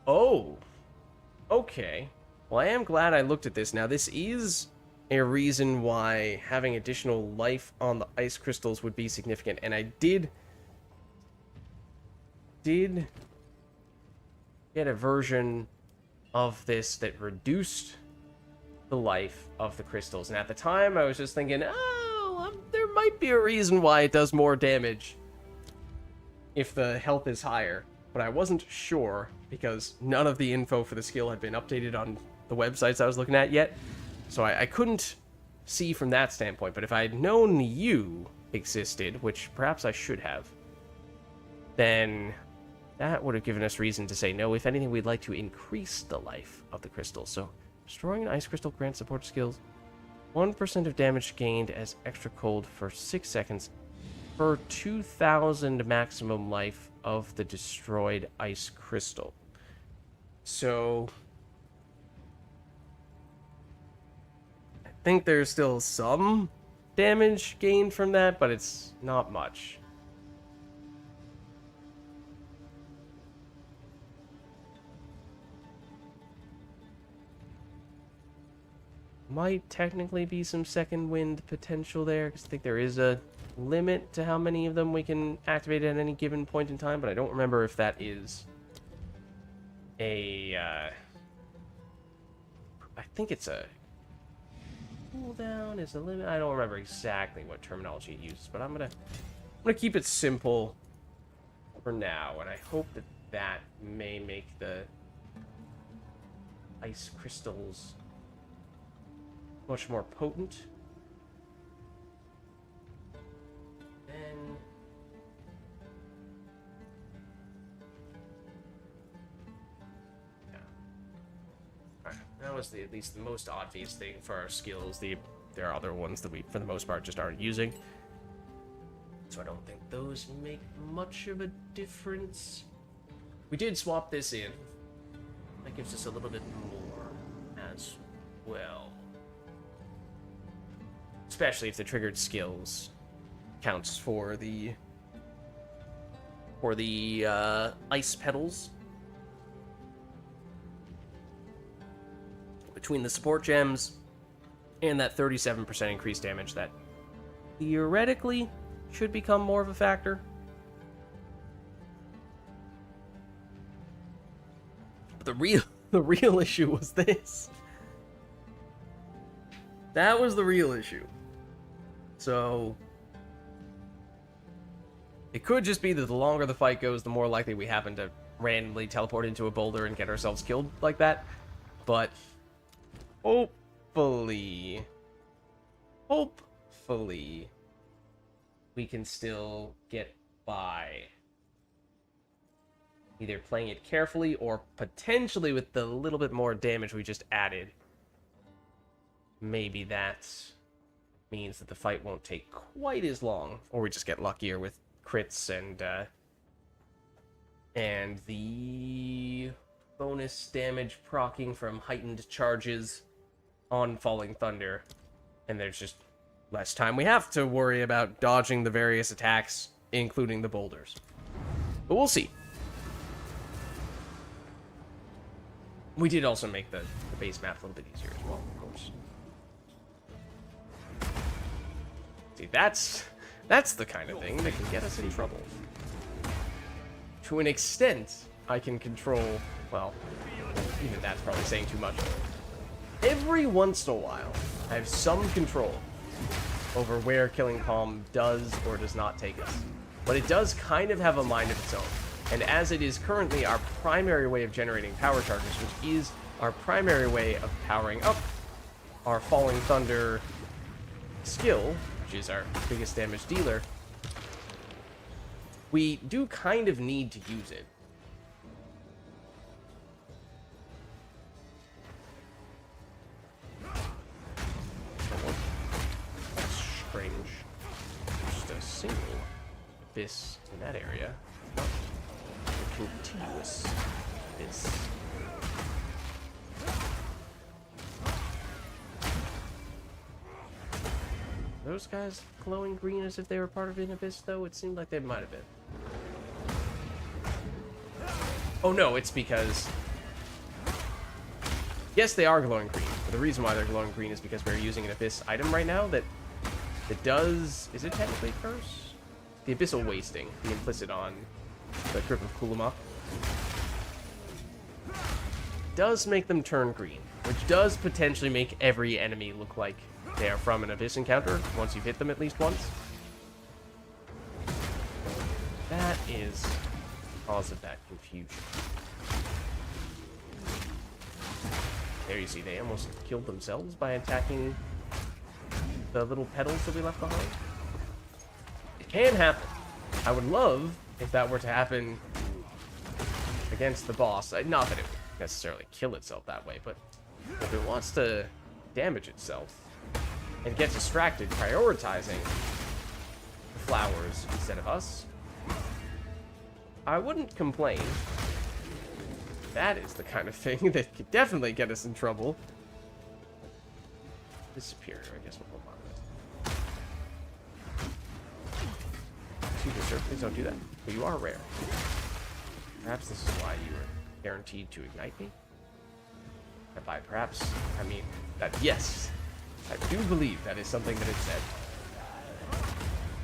Oh, okay. Well, I am glad I looked at this. Now, this is a reason why having additional life on the ice crystals would be significant, and I did get a version of this that reduced the life of the crystals. And at the time, I was just thinking, oh, there might be a reason why it does more damage if the health is higher. But I wasn't sure, because none of the info for the skill had been updated on the websites I was looking at yet. So I couldn't see from that standpoint. But if I had known you existed, which perhaps I should have, then that would have given us reason to say, no, if anything, we'd like to increase the life of the crystal. So Destroying an ice crystal grants support skills 1% of damage gained as extra cold for 6 seconds per 2,000 maximum life of the destroyed ice crystal. So I think there's still some damage gained from that, but it's not much. Might technically be some second wind potential there, because I think there is a limit to how many of them we can activate at any given point in time, but I don't remember if that is a I think it's a cooldown is a limit. I don't remember exactly what terminology it uses, but I'm gonna keep it simple for now, and I hope that that may make the ice crystals much more potent. Then yeah. Alright, that was at least the most obvious thing for our skills. There are other ones that we, for the most part, just aren't using. So I don't think those make much of a difference. We did swap this in. That gives us a little bit more as well. Especially if the triggered skills counts for the ice petals. Between the support gems and that 37% increased damage that theoretically should become more of a factor. But the real issue was this. That was the real issue. So it could just be that the longer the fight goes, the more likely we happen to randomly teleport into a boulder and get ourselves killed like that. But hopefully we can still get by. Either playing it carefully or potentially with the little bit more damage we just added. Maybe that means that the fight won't take quite as long, or we just get luckier with crits and the bonus damage proccing from heightened charges on Falling Thunder, and there's just less time we have to worry about dodging the various attacks, including the boulders. But we'll see. We did also make the base map a little bit easier as well, of course. See, that's the kind of thing that can get us in trouble. To an extent, I can control, well, even that's probably saying too much. Every once in a while, I have some control over where Killing Calm does or does not take us. But it does kind of have a mind of its own. And as it is currently our primary way of generating power charges, which is our primary way of powering up our Falling Thunder skill, which is our biggest damage dealer, we do kind of need to use it. That's strange. Just a single abyss in that area. Not a continuous abyss. Those guys glowing green as if they were part of an abyss, though? It seemed like they might have been. Oh no, it's because... Yes, they are glowing green, but the reason why they're glowing green is because we're using an abyss item right now that does... Is it technically curse? The abyssal wasting, the implicit on the Grip of Kulama, does make them turn green, which does potentially make every enemy look like they are from an abyss encounter once you've hit them at least once. That is the cause of that confusion. There you see, they almost killed themselves by attacking the little petals that we left behind. It can happen. I would love if that were to happen against the boss. Not that it would necessarily kill itself that way, but If it wants to damage itself and get distracted prioritizing the flowers instead of us, I wouldn't complain. That is the kind of thing that could definitely get us in trouble. This superior, I guess we'll hold on to it. Excuse me, sir. Please don't do that. But you are rare. Perhaps this is why you were guaranteed to ignite me? And by perhaps, I mean that yes, I do believe that is something that it said.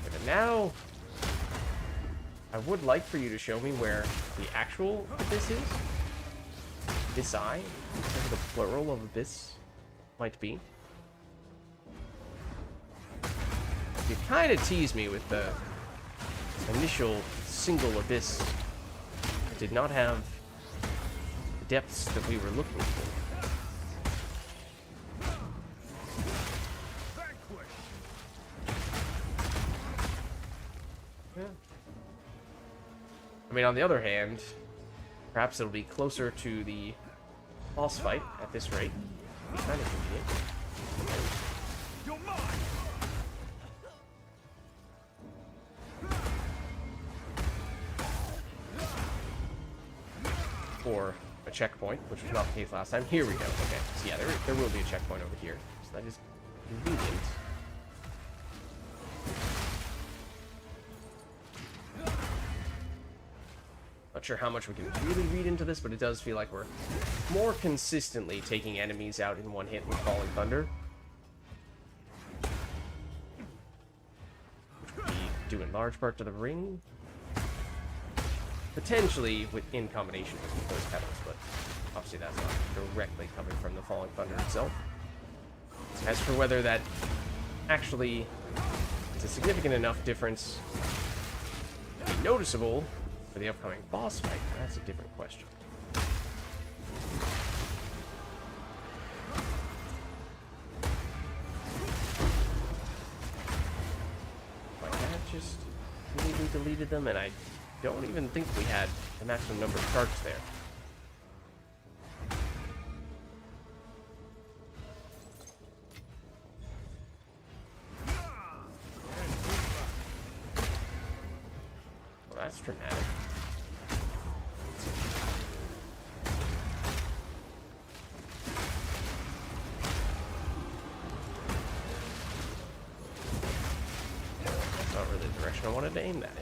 But now, I would like for you to show me where the actual abyss is. Abyssi, whatever the plural of abyss might be. You kind of teased me with the initial single abyss. It did not have the depths that we were looking for. Yeah. I mean, on the other hand, perhaps it'll be closer to the boss fight at this rate. Be kind of convenient. Or a checkpoint, which was not the case last time. Here we go. Okay, so yeah, there will be a checkpoint over here. So that is convenient. Not sure how much we can really read into this, but it does feel like we're more consistently taking enemies out in one hit with Falling Thunder. Which would be due in large part to the ring. Potentially in combination with those petals, but obviously that's not directly coming from the Falling Thunder itself. As for whether that actually is a significant enough difference to be noticeable for the upcoming boss fight, that's a different question. Like that just completely deleted them, and I don't even think we had the maximum number of charges there. Well, that's dramatic. That's not really the direction I wanted to aim that in.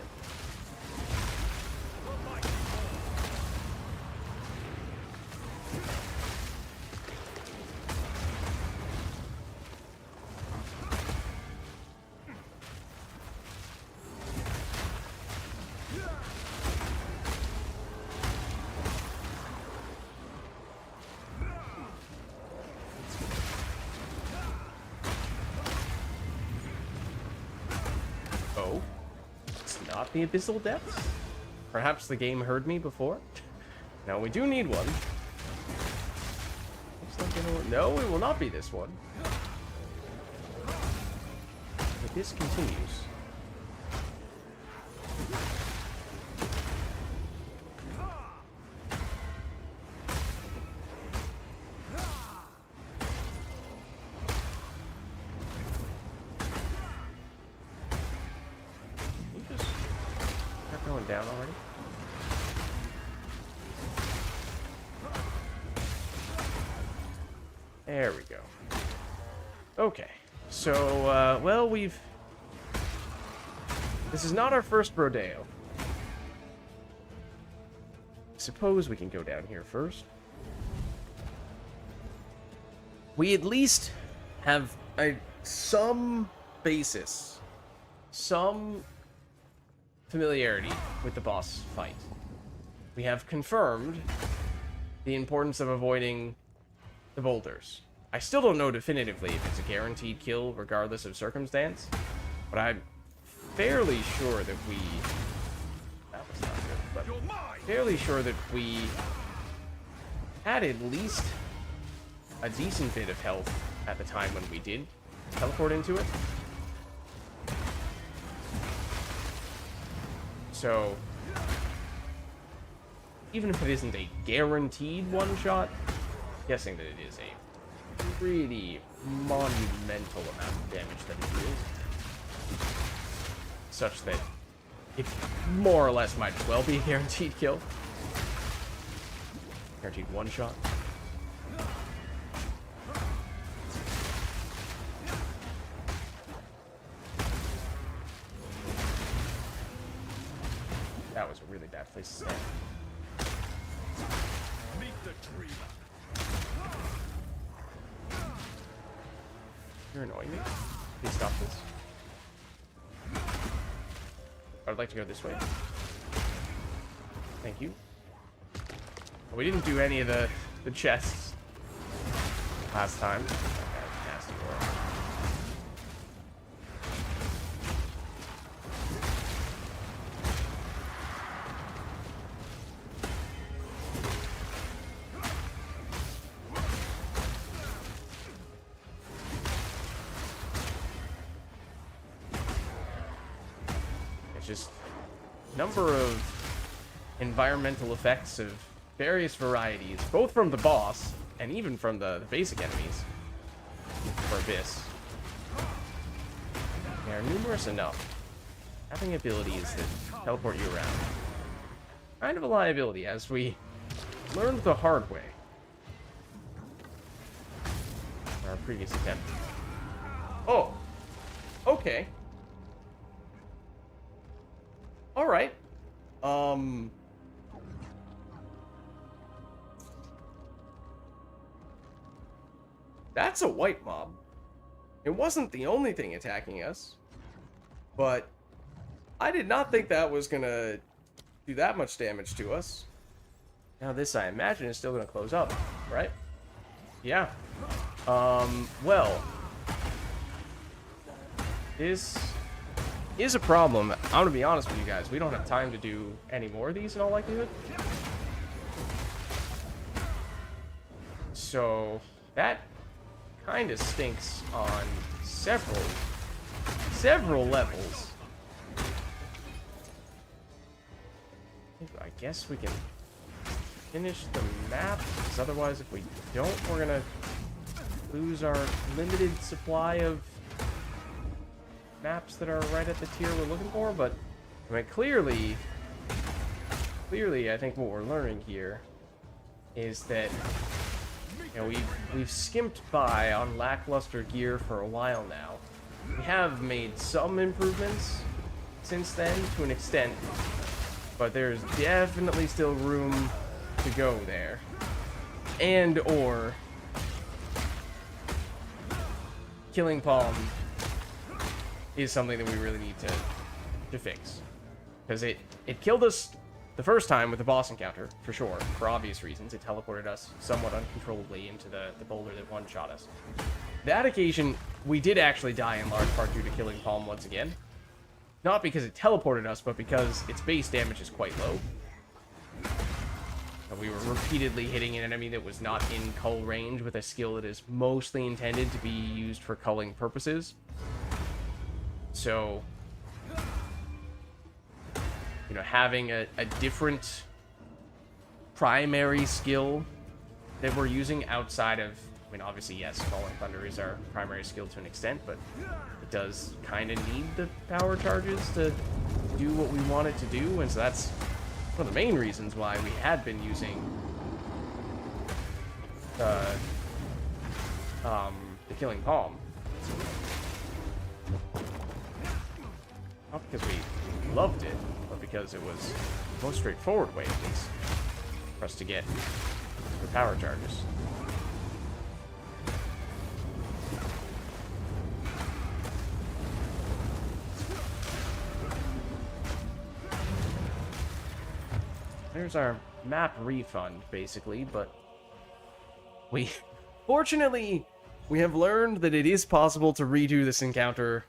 The abyssal depths? Perhaps the game heard me before? Now we do need one. No, it will not be this one. But this continues. Down already. There we go. Okay, so well, this is not our first rodeo. Suppose we can go down here first. We at least have some basis, some familiarity with the boss fight. We have confirmed the importance of avoiding the boulders. I still don't know definitively if it's a guaranteed kill regardless of circumstance, but I'm fairly sure that we... That was not good, but fairly sure that we had at least a decent bit of health at the time when we did teleport into it. So, even if it isn't a guaranteed one-shot, guessing that it is a pretty monumental amount of damage that it deals. Such that it more or less might as well be a guaranteed kill. Guaranteed one shot. That was a really bad place to stand. You're annoying me. Please stop this. I'd like to go this way. Thank you. We didn't do any of the chests last time. Okay, nasty door. It's just number of environmental effects of various varieties, both from the boss and even from the basic enemies for Abyss. They are numerous enough. Having abilities that teleport you around. Kind of a liability, as we learned the hard way. In our previous attempt. Oh! Okay. Alright. That's a white mob. It wasn't the only thing attacking us, but I did not think that was gonna do that much damage to us. Now this, I imagine, is still gonna close up, right? Yeah. Well, this is a problem. I'm gonna be honest with you guys. We don't have time to do any more of these in all likelihood. So that kind of stinks on several levels. I guess we can finish the map, because otherwise if we don't, we're gonna lose our limited supply of maps that are right at the tier we're looking for. But I mean, clearly I think what we're learning here is that, you know, we've skimped by on lackluster gear for a while now. We have made some improvements since then to an extent, but there's definitely still room to go there. And or killing Palm is something that we really need to fix. Because it killed us the first time with the boss encounter, for sure, for obvious reasons. It teleported us somewhat uncontrollably into the boulder that one-shot us. That occasion, we did actually die in large part due to killing Palm once again. Not because it teleported us, but because its base damage is quite low. And we were repeatedly hitting an enemy that was not in cull range with a skill that is mostly intended to be used for culling purposes. So, you know, having a different primary skill that we're using outside of, I mean, obviously, yes, Falling Thunder is our primary skill to an extent, but it does kind of need the power charges to do what we want it to do, and so that's one of the main reasons why we had been using the Killing Palm. Not because we loved it, but because it was the most straightforward way, at least, for us to get the power charges. There's our map refund, basically, but fortunately, we have learned that it is possible to redo this encounter.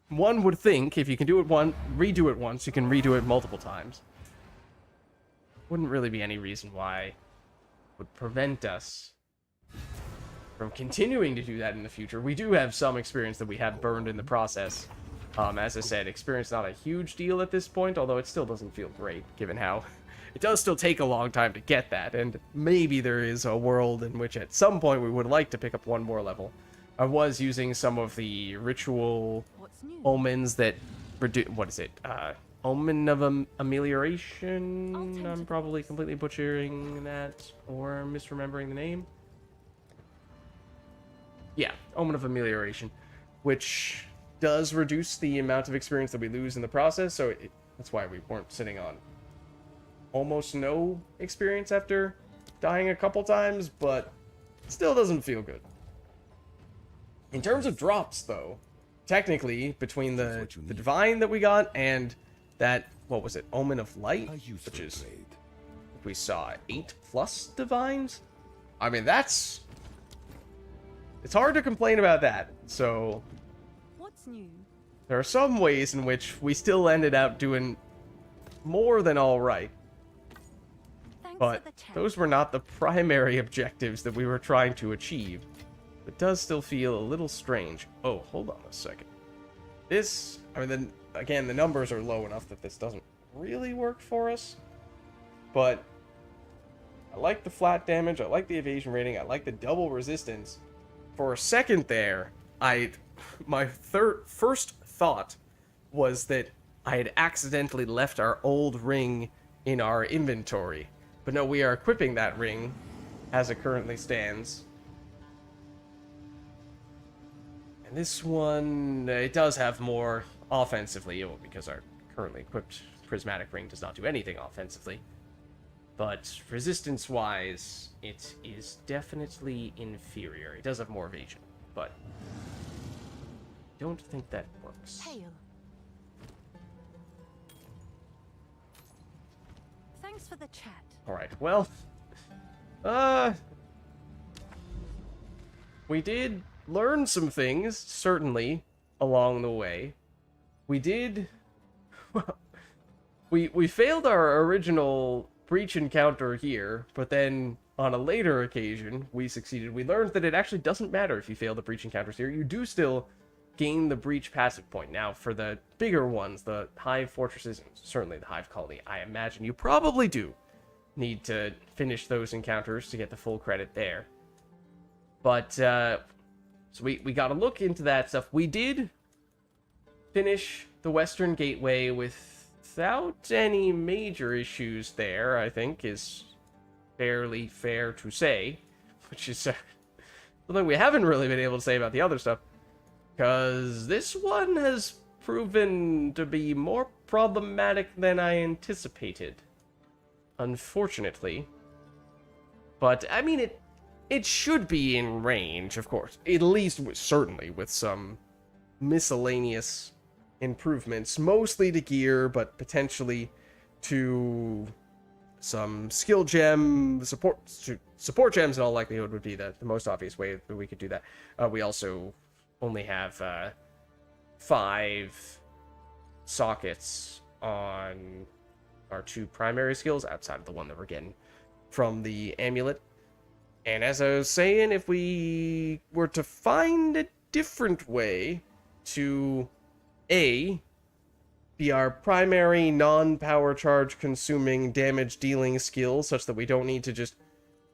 One would think, if you can do it redo it once, you can redo it multiple times. Wouldn't really be any reason why it would prevent us from continuing to do that in the future. We do have some experience that we have burned in the process. As I said, experience not a huge deal at this point, although it still doesn't feel great, given how it does still take a long time to get that, and maybe there is a world in which at some point we would like to pick up one more level. I was using some of the ritual What's new? omens that reduce, what is it? Omen of Amelioration? I'm probably completely butchering that or misremembering the name. Yeah, Omen of Amelioration, which does reduce the amount of experience that we lose in the process, so that's why we weren't sitting on almost no experience after dying a couple times, but still doesn't feel good. In terms of drops, though, technically, between the Divine that we got and that, what was it, Omen of Light, which is, we saw 8+ Divines? I mean, it's hard to complain about that, so What's new? there are some ways in which we still ended up doing more than alright. Thanks But for the chat. those were not the primary objectives that we were trying to achieve. It does still feel a little strange. Oh, hold on a second. This, I mean, then again, the numbers are low enough that this doesn't really work for us. But I like the flat damage, I like the evasion rating, I like the double resistance. For a second there, my first thought was that I had accidentally left our old ring in our inventory. But no, we are equipping that ring as it currently stands. And this one, it does have more offensively, because our currently equipped prismatic ring does not do anything offensively. But resistance-wise, it is definitely inferior. It does have more evasion, but I don't think that works. Hail. Thanks for the chat. Alright, well, we did learn some things, certainly, along the way. We did, well, we failed our original breach encounter here, but then on a later occasion, we succeeded. We learned that it actually doesn't matter if you fail the breach encounters here. You do still gain the breach passive point. Now, for the bigger ones, the Hive Fortresses, and certainly the Hive Colony, I imagine you probably do need to finish those encounters to get the full credit there. But, so we got to look into that stuff. We did finish the Western Gateway without any major issues there, I think, is fairly fair to say, which is something we haven't really been able to say about the other stuff, because this one has proven to be more problematic than I anticipated, unfortunately. But, I mean, it should be in range, of course, at least certainly with some miscellaneous improvements, mostly to gear, but potentially to some skill gem support gems in all likelihood would be the most obvious way that we could do that. We also only have 5 sockets on our 2 primary skills outside of the one that we're getting from the amulet. And as I was saying, if we were to find a different way to be our primary non-power charge consuming damage dealing skill, such that we don't need to just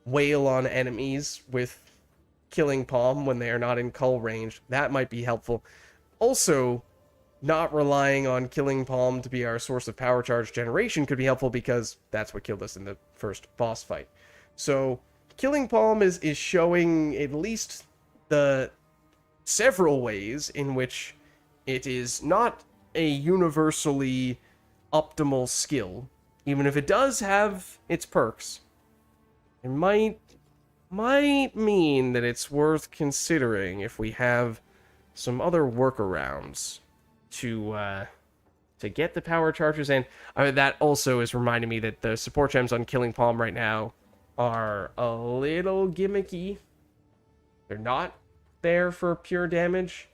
wail on enemies with Killing Palm when they are not in cull range, that might be helpful. Also, not relying on Killing Palm to be our source of power charge generation could be helpful, because that's what killed us in the first boss fight. So Killing Palm is showing at least the several ways in which it is not a universally optimal skill. Even if it does have its perks, it might mean that it's worth considering if we have some other workarounds to get the power charges in. That also is reminding me that the support gems on Killing Palm right now are a little gimmicky. They're not there for pure damage.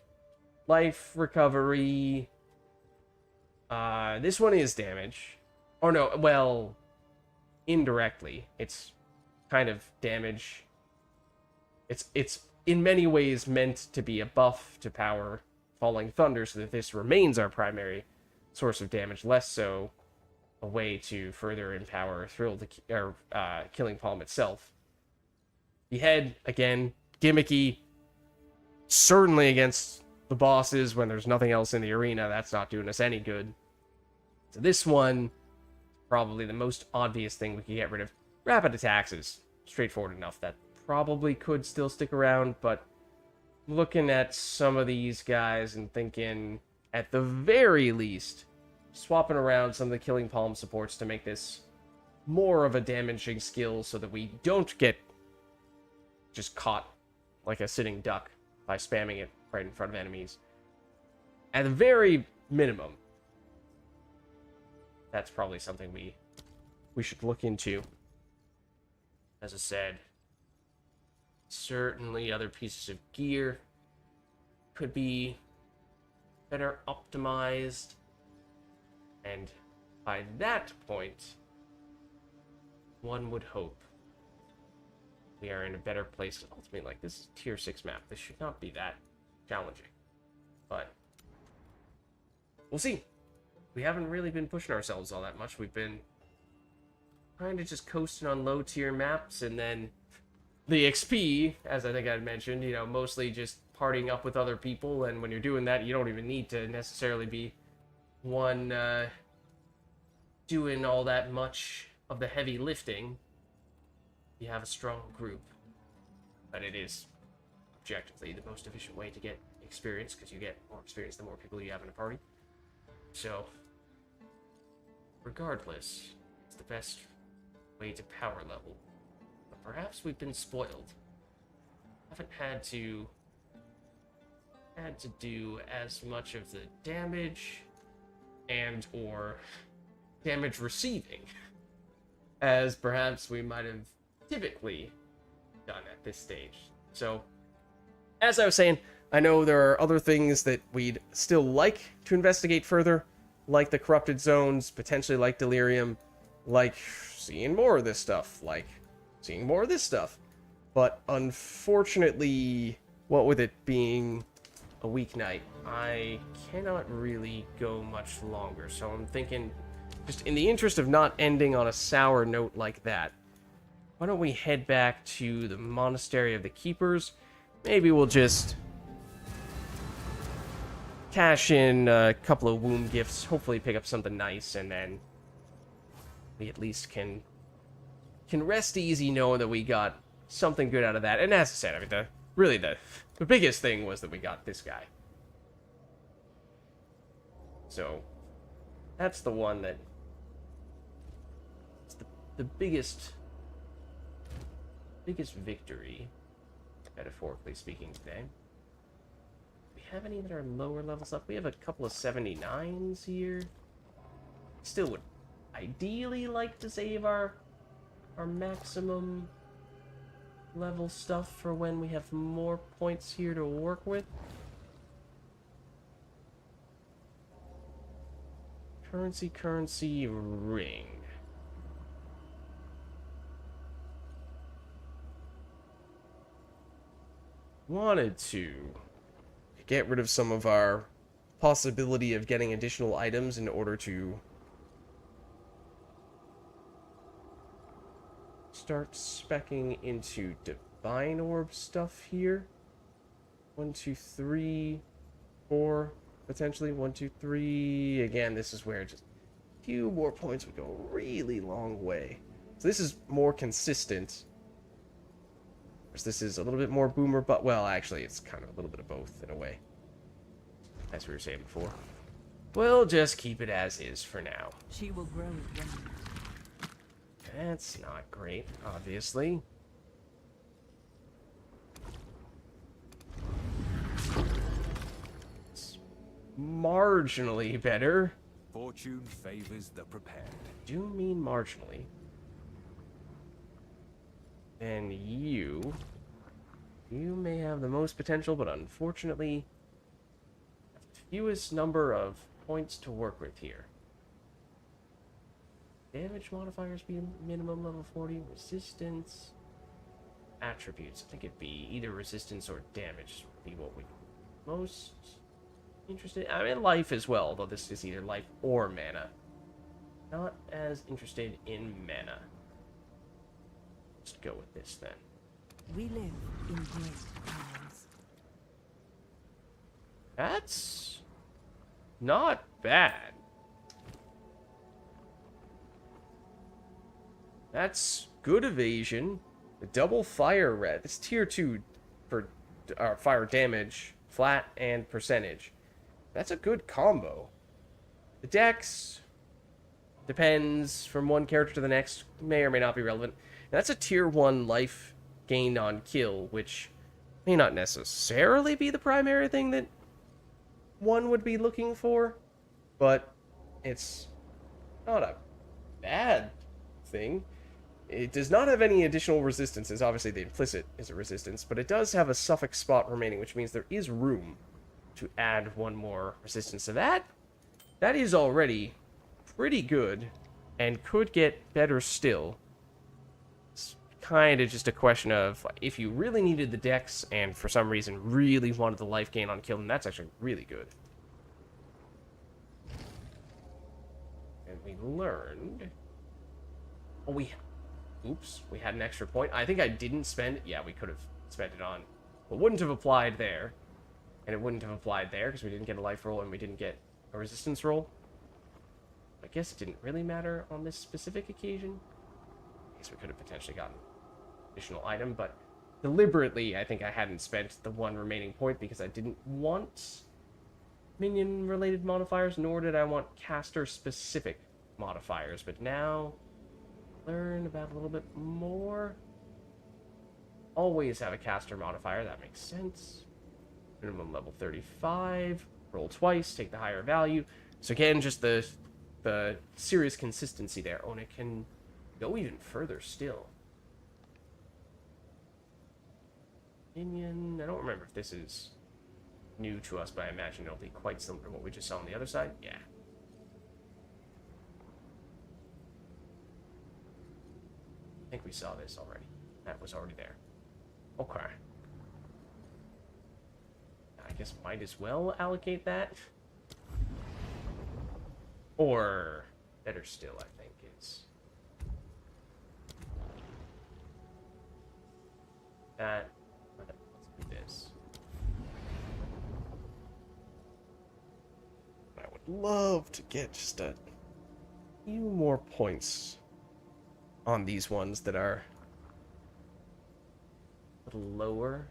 Life recovery. This one is damage. Oh no, well, indirectly. It's kind of damage. It's in many ways meant to be a buff to power Falling Thunder, so that this remains our primary source of damage. Less so a way to further empower Thrill to or Killing Palm itself. Behead, again, gimmicky. Certainly against the bosses when there's nothing else in the arena. That's not doing us any good. So this one, probably the most obvious thing we could get rid of. Rapid attacks is straightforward enough. That probably could still stick around, but looking at some of these guys and thinking, at the very least, swapping around some of the Killing Palm supports to make this more of a damaging skill so that we don't get just caught like a sitting duck by spamming it right in front of enemies. At the very minimum, that's probably something we should look into. As I said, certainly other pieces of gear could be better optimized, and by that point, one would hope we are in a better place. Ultimately, like, this is tier 6 map. This should not be that challenging, but we'll see. We haven't really been pushing ourselves all that much. We've been kind of just coasting on low tier maps, and then the XP, as I think I'd mentioned, you know, mostly just partying up with other people, and when you're doing that, you don't even need to necessarily be one doing all that much of the heavy lifting. You have a strong group, but it is objectively the most efficient way to get experience, because you get more experience the more people you have in a party. So, regardless, it's the best way to power level. But perhaps we've been spoiled. Haven't had to do as much of the damage and or damage receiving as perhaps we might have typically done at this stage. So, as I was saying, I know there are other things that we'd still like to investigate further, like the corrupted zones, potentially like Delirium, like seeing more of this stuff, like seeing more of this stuff. But unfortunately, what with it being a weeknight, I cannot really go much longer. So I'm thinking, just in the interest of not ending on a sour note like that, why don't we head back to the Monastery of the Keepers? Maybe we'll just cash in a couple of womb gifts, hopefully pick up something nice, and then we at least can rest easy knowing that we got something good out of that. And as I said, I mean, the biggest thing was that we got this guy. So that's the one that it's the biggest victory, metaphorically speaking, today. We have any that are lower levels up? We have a couple of 79s here. Still would ideally like to save our maximum level stuff for when we have more points here to work with. Currency ring. Wanted to get rid of some of our possibility of getting additional items in order to start speccing into Divine Orb stuff here. 1, 2, 3, 4, potentially 1, 2, 3. Again, this is where just a few more points would go a really long way. So this is more consistent. This is a little bit more boomer, but, well, actually, it's kind of a little bit of both in a way, as we were saying before. We'll just keep it as is for now. She will grow again. That's not great, obviously. It's marginally better. Fortune favors the prepared. Do mean marginally. And you may have the most potential, but unfortunately, the fewest number of points to work with here. Damage modifiers be minimum level 40. Resistance. Attributes. I think it'd be either resistance or damage would be what we most interested in. I mean, life as well, though this is either life or mana. Not as interested in mana. Let's go with this then. We live in great times. That's not bad. That's good evasion. The double fire red. It's tier 2 for fire damage, flat and percentage. That's a good combo. The dex depends from one character to the next. May or may not be relevant. And that's a tier 1 life gained on kill, which may not necessarily be the primary thing that one would be looking for, but it's not a bad thing. It does not have any additional resistances. Obviously, the implicit is a resistance, but it does have a suffix spot remaining, which means there is room to add one more resistance to that. That is already pretty good and could get better still. It's kind of just a question of if you really needed the dex and for some reason really wanted the life gain on kill, then that's actually really good. And we learned... Oh, oops, we had an extra point. I think I didn't spend... Yeah, we could have spent it on... But wouldn't have applied there. And it wouldn't have applied there because we didn't get a life roll and we didn't get a resistance roll. I guess it didn't really matter on this specific occasion. I guess we could have potentially gotten an additional item, but deliberately I think I hadn't spent the one remaining point because I didn't want minion-related modifiers, nor did I want caster-specific modifiers. But now, learn about a little bit more. Always have a caster modifier, that makes sense. Minimum level 35, roll twice, take the higher value. So again, just the serious consistency there. Oh, and it can go even further still. Minion, I don't remember if this is new to us, but I imagine it'll be quite similar to what we just saw on the other side. Yeah. I think we saw this already. That was already there. Okay. I guess might as well allocate that. Or, better still, I think, is that. Let's do this. I would love to get just a few more points on these ones that are a little lower.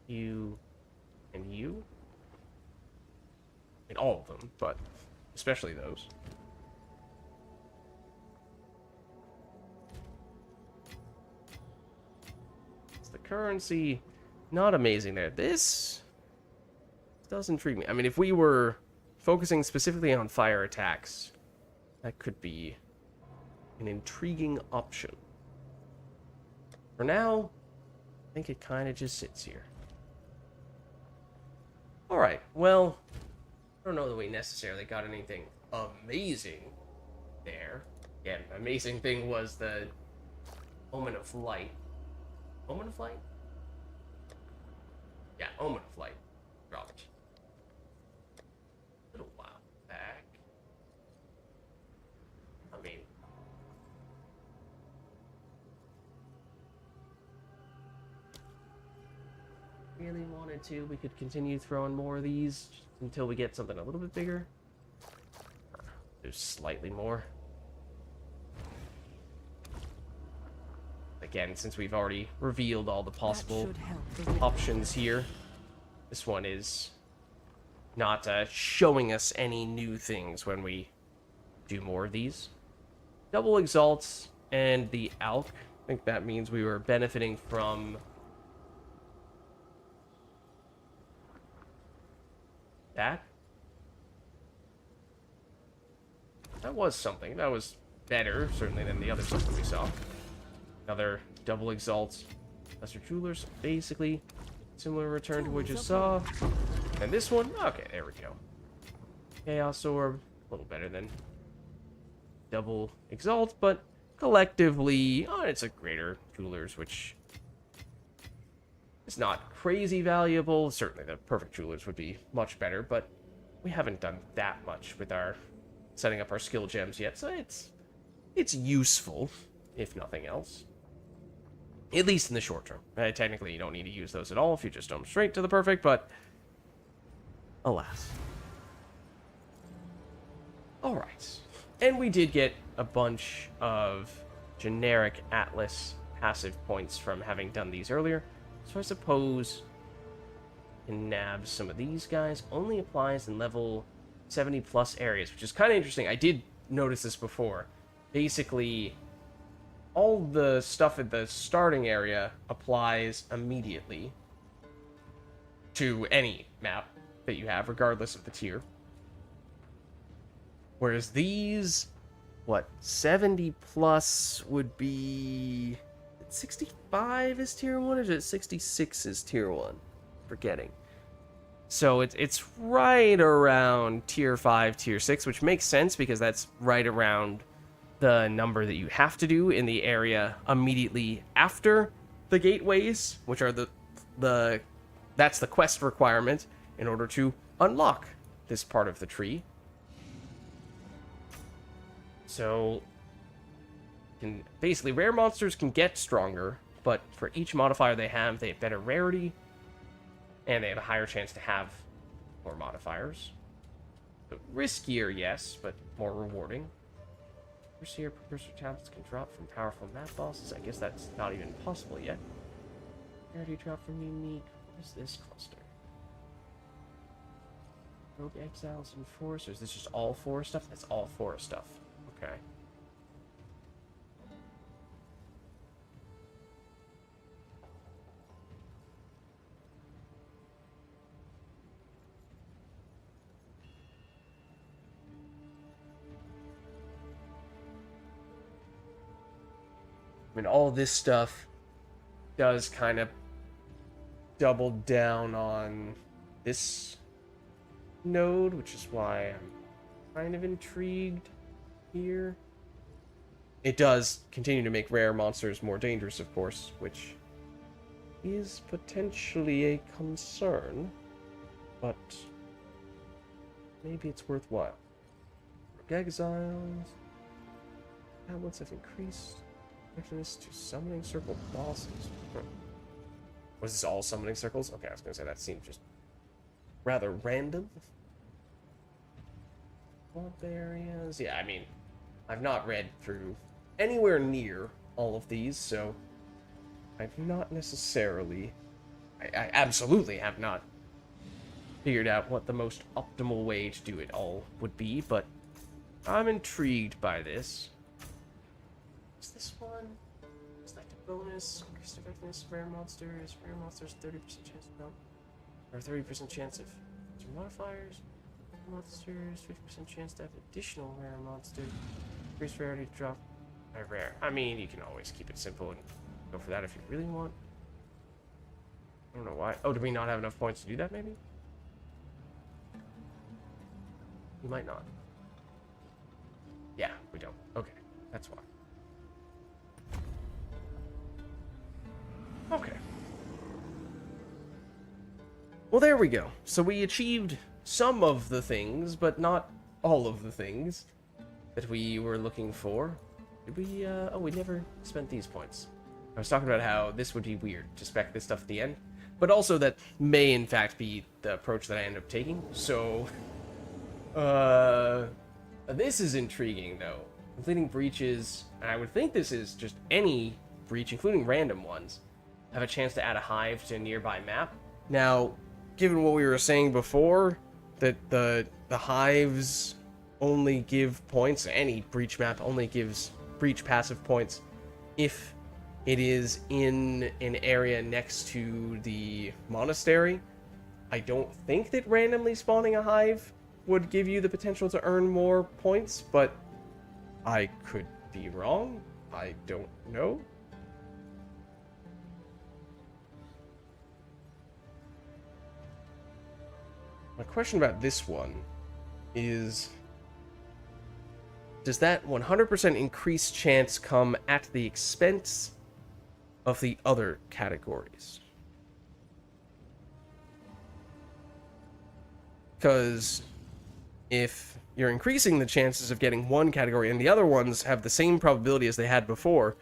You and you. I mean, all of them, but especially those. It's the currency, not amazing there. This does intrigue me. I mean, if we were focusing specifically on fire attacks, that could be an intriguing option. For now, I think it kind of just sits here. Alright, well, I don't know that we necessarily got anything amazing there. Again, amazing thing was the Omen of Light. Omen of Light? Yeah, Omen of Light. Dropped a little while back. I mean, really wanted to, we could continue throwing more of these until we get something a little bit bigger. There's slightly more. Again, since we've already revealed all the possible options here, this one is not showing us any new things when we do more of these. Double Exalts and the Alk. I think that means we were benefiting from that. That was something. That was better, certainly, than the other stuff that we saw. Another double exalt. Lesser Jewelers, basically similar return to what we just saw. And this one, okay, there we go. Chaos Orb, a little better than double exalt, but collectively, it's a greater Jewelers, which is not crazy valuable. Certainly the perfect Jewelers would be much better, but we haven't done that much with our setting up our skill gems yet, so it's useful, if nothing else. At least in the short term. Technically, you don't need to use those at all if you just jump straight to the perfect, but alas. Alright. And we did get a bunch of generic Atlas passive points from having done these earlier, so I suppose I can nab some of these guys. Only applies in level 70 plus areas, which is kind of interesting. I did notice this before. Basically, all the stuff at the starting area applies immediately to any map that you have, regardless of the tier. Whereas these, 70 plus would be 65 is tier 1, or is it 66 is tier 1? Forgetting. So it's right around tier 5, tier 6, which makes sense because that's right around the number that you have to do in the area immediately after the gateways, which are that's the quest requirement in order to unlock this part of the tree. So basically rare monsters can get stronger, but for each modifier they have better rarity, and they have a higher chance to have more modifiers. So riskier, yes, but more rewarding. Overseer precursor tablets can drop from powerful map bosses. I guess that's not even possible yet. Rarity drop from unique. What is this cluster? Rogue exiles and forest. Or is this just all forest stuff? That's all forest stuff. Okay. I mean, all this stuff does kind of double down on this node, which is why I'm kind of intrigued here. It does continue to make rare monsters more dangerous, of course, which is potentially a concern, but maybe it's worthwhile. Rogue exiles. Tablets have increased effectiveness to summoning circle bosses. Was this all summoning circles? Okay, I was gonna say that seemed just rather random. Swamp areas. Yeah, I mean, I've not read through anywhere near all of these, so I've not necessarily... I absolutely have not figured out what the most optimal way to do it all would be, but I'm intrigued by this. What's this one? Selective bonus, increased effectiveness, rare monsters, 30% chance of no, or 30% chance of modifiers, monsters, 50% chance to have additional rare monsters, increased rarity to drop by rare. I mean, you can always keep it simple and go for that if you really want. I don't know why. Oh, do we not have enough points to do that, maybe? We might not. Yeah, we don't. Okay, that's why. Okay. Well, there we go. So we achieved some of the things, but not all of the things that we were looking for. Did we, oh, we never spent these points. I was talking about how this would be weird to spec this stuff at the end, but also that may in fact be the approach that I end up taking. So, this is intriguing though. Completing breaches, and I would think this is just any breach, including random ones, have a chance to add a hive to a nearby map. Now, given what we were saying before, that the hives only give points, any breach map only gives breach passive points if it is in an area next to the monastery. I don't think that randomly spawning a hive would give you the potential to earn more points, but I could be wrong. I don't know. My question about this one is, does that 100% increased chance come at the expense of the other categories? Because if you're increasing the chances of getting one category and the other ones have the same probability as they had before,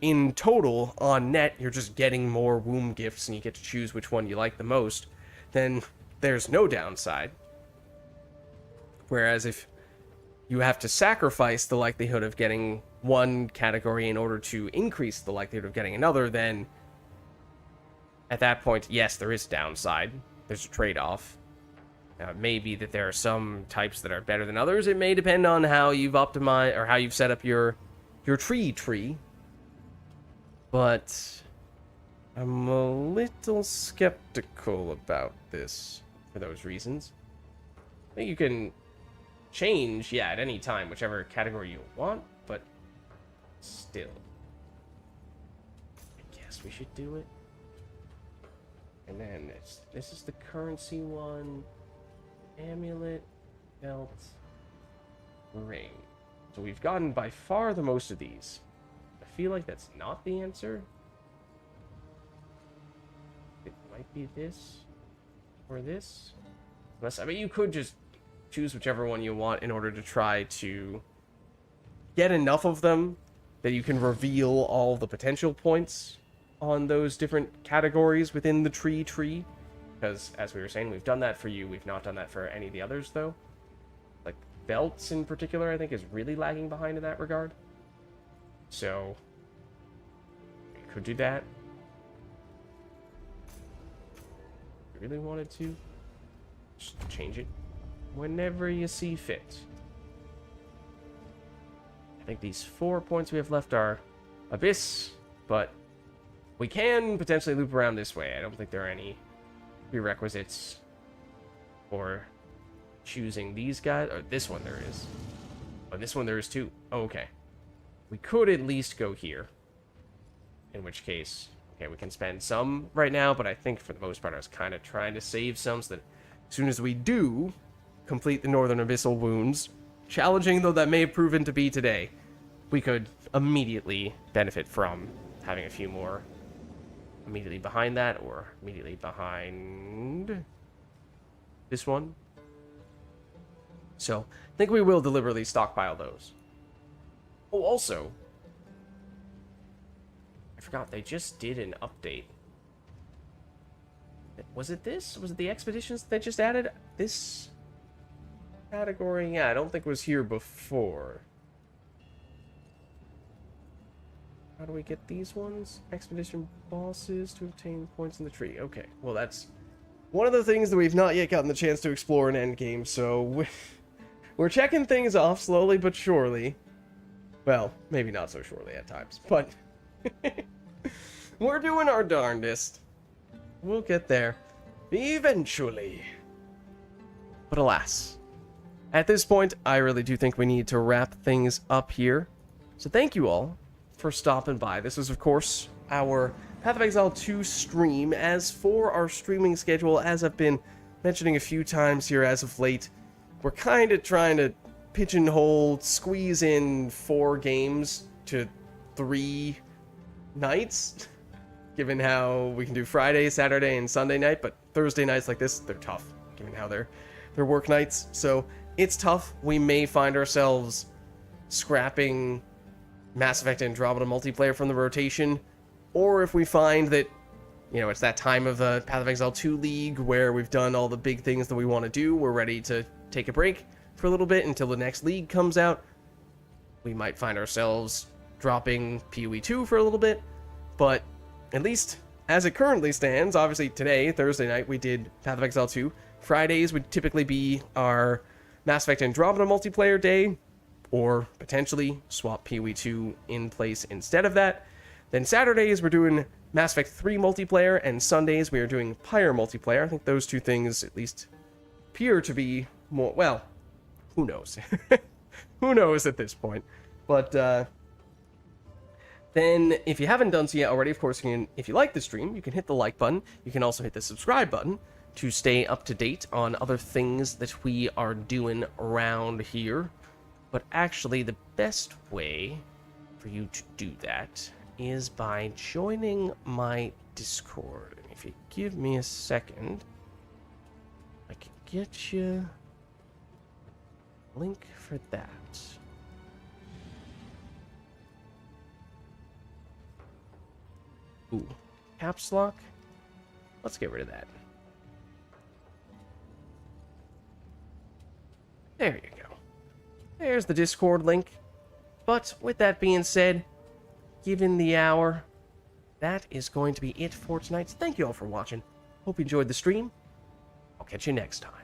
in total, on net, you're just getting more womb gifts and you get to choose which one you like the most, then there's no downside. Whereas if you have to sacrifice the likelihood of getting one category in order to increase the likelihood of getting another, then at that point, yes, there is a downside. There's a trade-off. Now, it may be that there are some types that are better than others. It may depend on how you've optimized or how you've set up your tree. But I'm a little skeptical about this for those reasons. I think you can change, yeah, at any time, whichever category you want, but still. I guess we should do it. And then this is the currency one. Amulet, belt, ring. So we've gotten by far the most of these. I feel like that's not the answer. It might be this or this. Unless, I mean, you could just choose whichever one you want in order to try to get enough of them that you can reveal all the potential points on those different categories within the tree. Because, as we were saying, we've done that for you. We've not done that for any of the others, though. Like, belts in particular, I think, is really lagging behind in that regard. So, we could do that. If you really wanted to, just change it whenever you see fit. I think these 4 points we have left are Abyss, but we can potentially loop around this way. I don't think there are any prerequisites for choosing these guys. Or this one there is. Oh, this one there is too. Oh, okay. We could at least go here. In which case, okay, we can spend some right now, but I think for the most part I was kind of trying to save some so that as soon as we do complete the Northern Abyssal wounds, challenging though that may have proven to be today, we could immediately benefit from having a few more immediately behind that, or immediately behind this one. So, I think we will deliberately stockpile those. Oh, also, I forgot, they just did an update. Was it this? Was it the expeditions they just added? This category, yeah, I don't think was here before. How do we get these ones? Expedition bosses to obtain points in the tree. Okay, well that's one of the things that we've not yet gotten the chance to explore in Endgame, so we're checking things off slowly but surely. Well, maybe not so surely at times, but we're doing our darndest. We'll get there eventually. But alas, at this point, I really do think we need to wrap things up here. So thank you all for stopping by. This is, of course, our Path of Exile 2 stream. As for our streaming schedule, as I've been mentioning a few times here as of late, we're kind of trying to pigeonhole, squeeze in 4 games to 3 nights, given how we can do Friday, Saturday, and Sunday night, but Thursday nights like this, they're tough, given how they're work nights. So it's tough. We may find ourselves scrapping Mass Effect Andromeda multiplayer from the rotation, or if we find that, you know, it's that time of the Path of Exile 2 League where we've done all the big things that we want to do, we're ready to take a break for a little bit until the next league comes out, we might find ourselves dropping PoE 2 for a little bit. But at least as it currently stands, obviously today, Thursday night, we did Path of Exile 2. Fridays would typically be our Mass Effect Andromeda multiplayer day, or potentially swap PoE 2 in place instead of that. Then Saturdays, we're doing Mass Effect 3 multiplayer, and Sundays, we are doing Pyre multiplayer. I think those two things at least appear to be more, well, who knows? Who knows at this point? But then, if you haven't done so yet already, of course, if you like the stream, you can hit the like button. You can also hit the subscribe button to stay up to date on other things that we are doing around here. But actually, the best way for you to do that is by joining my Discord. And if you give me a second, I can get you link for that. Ooh, caps lock. Let's get rid of that. There you go. There's the Discord link. But with that being said, given the hour, that is going to be it for tonight. Thank you all for watching. Hope you enjoyed the stream. I'll catch you next time.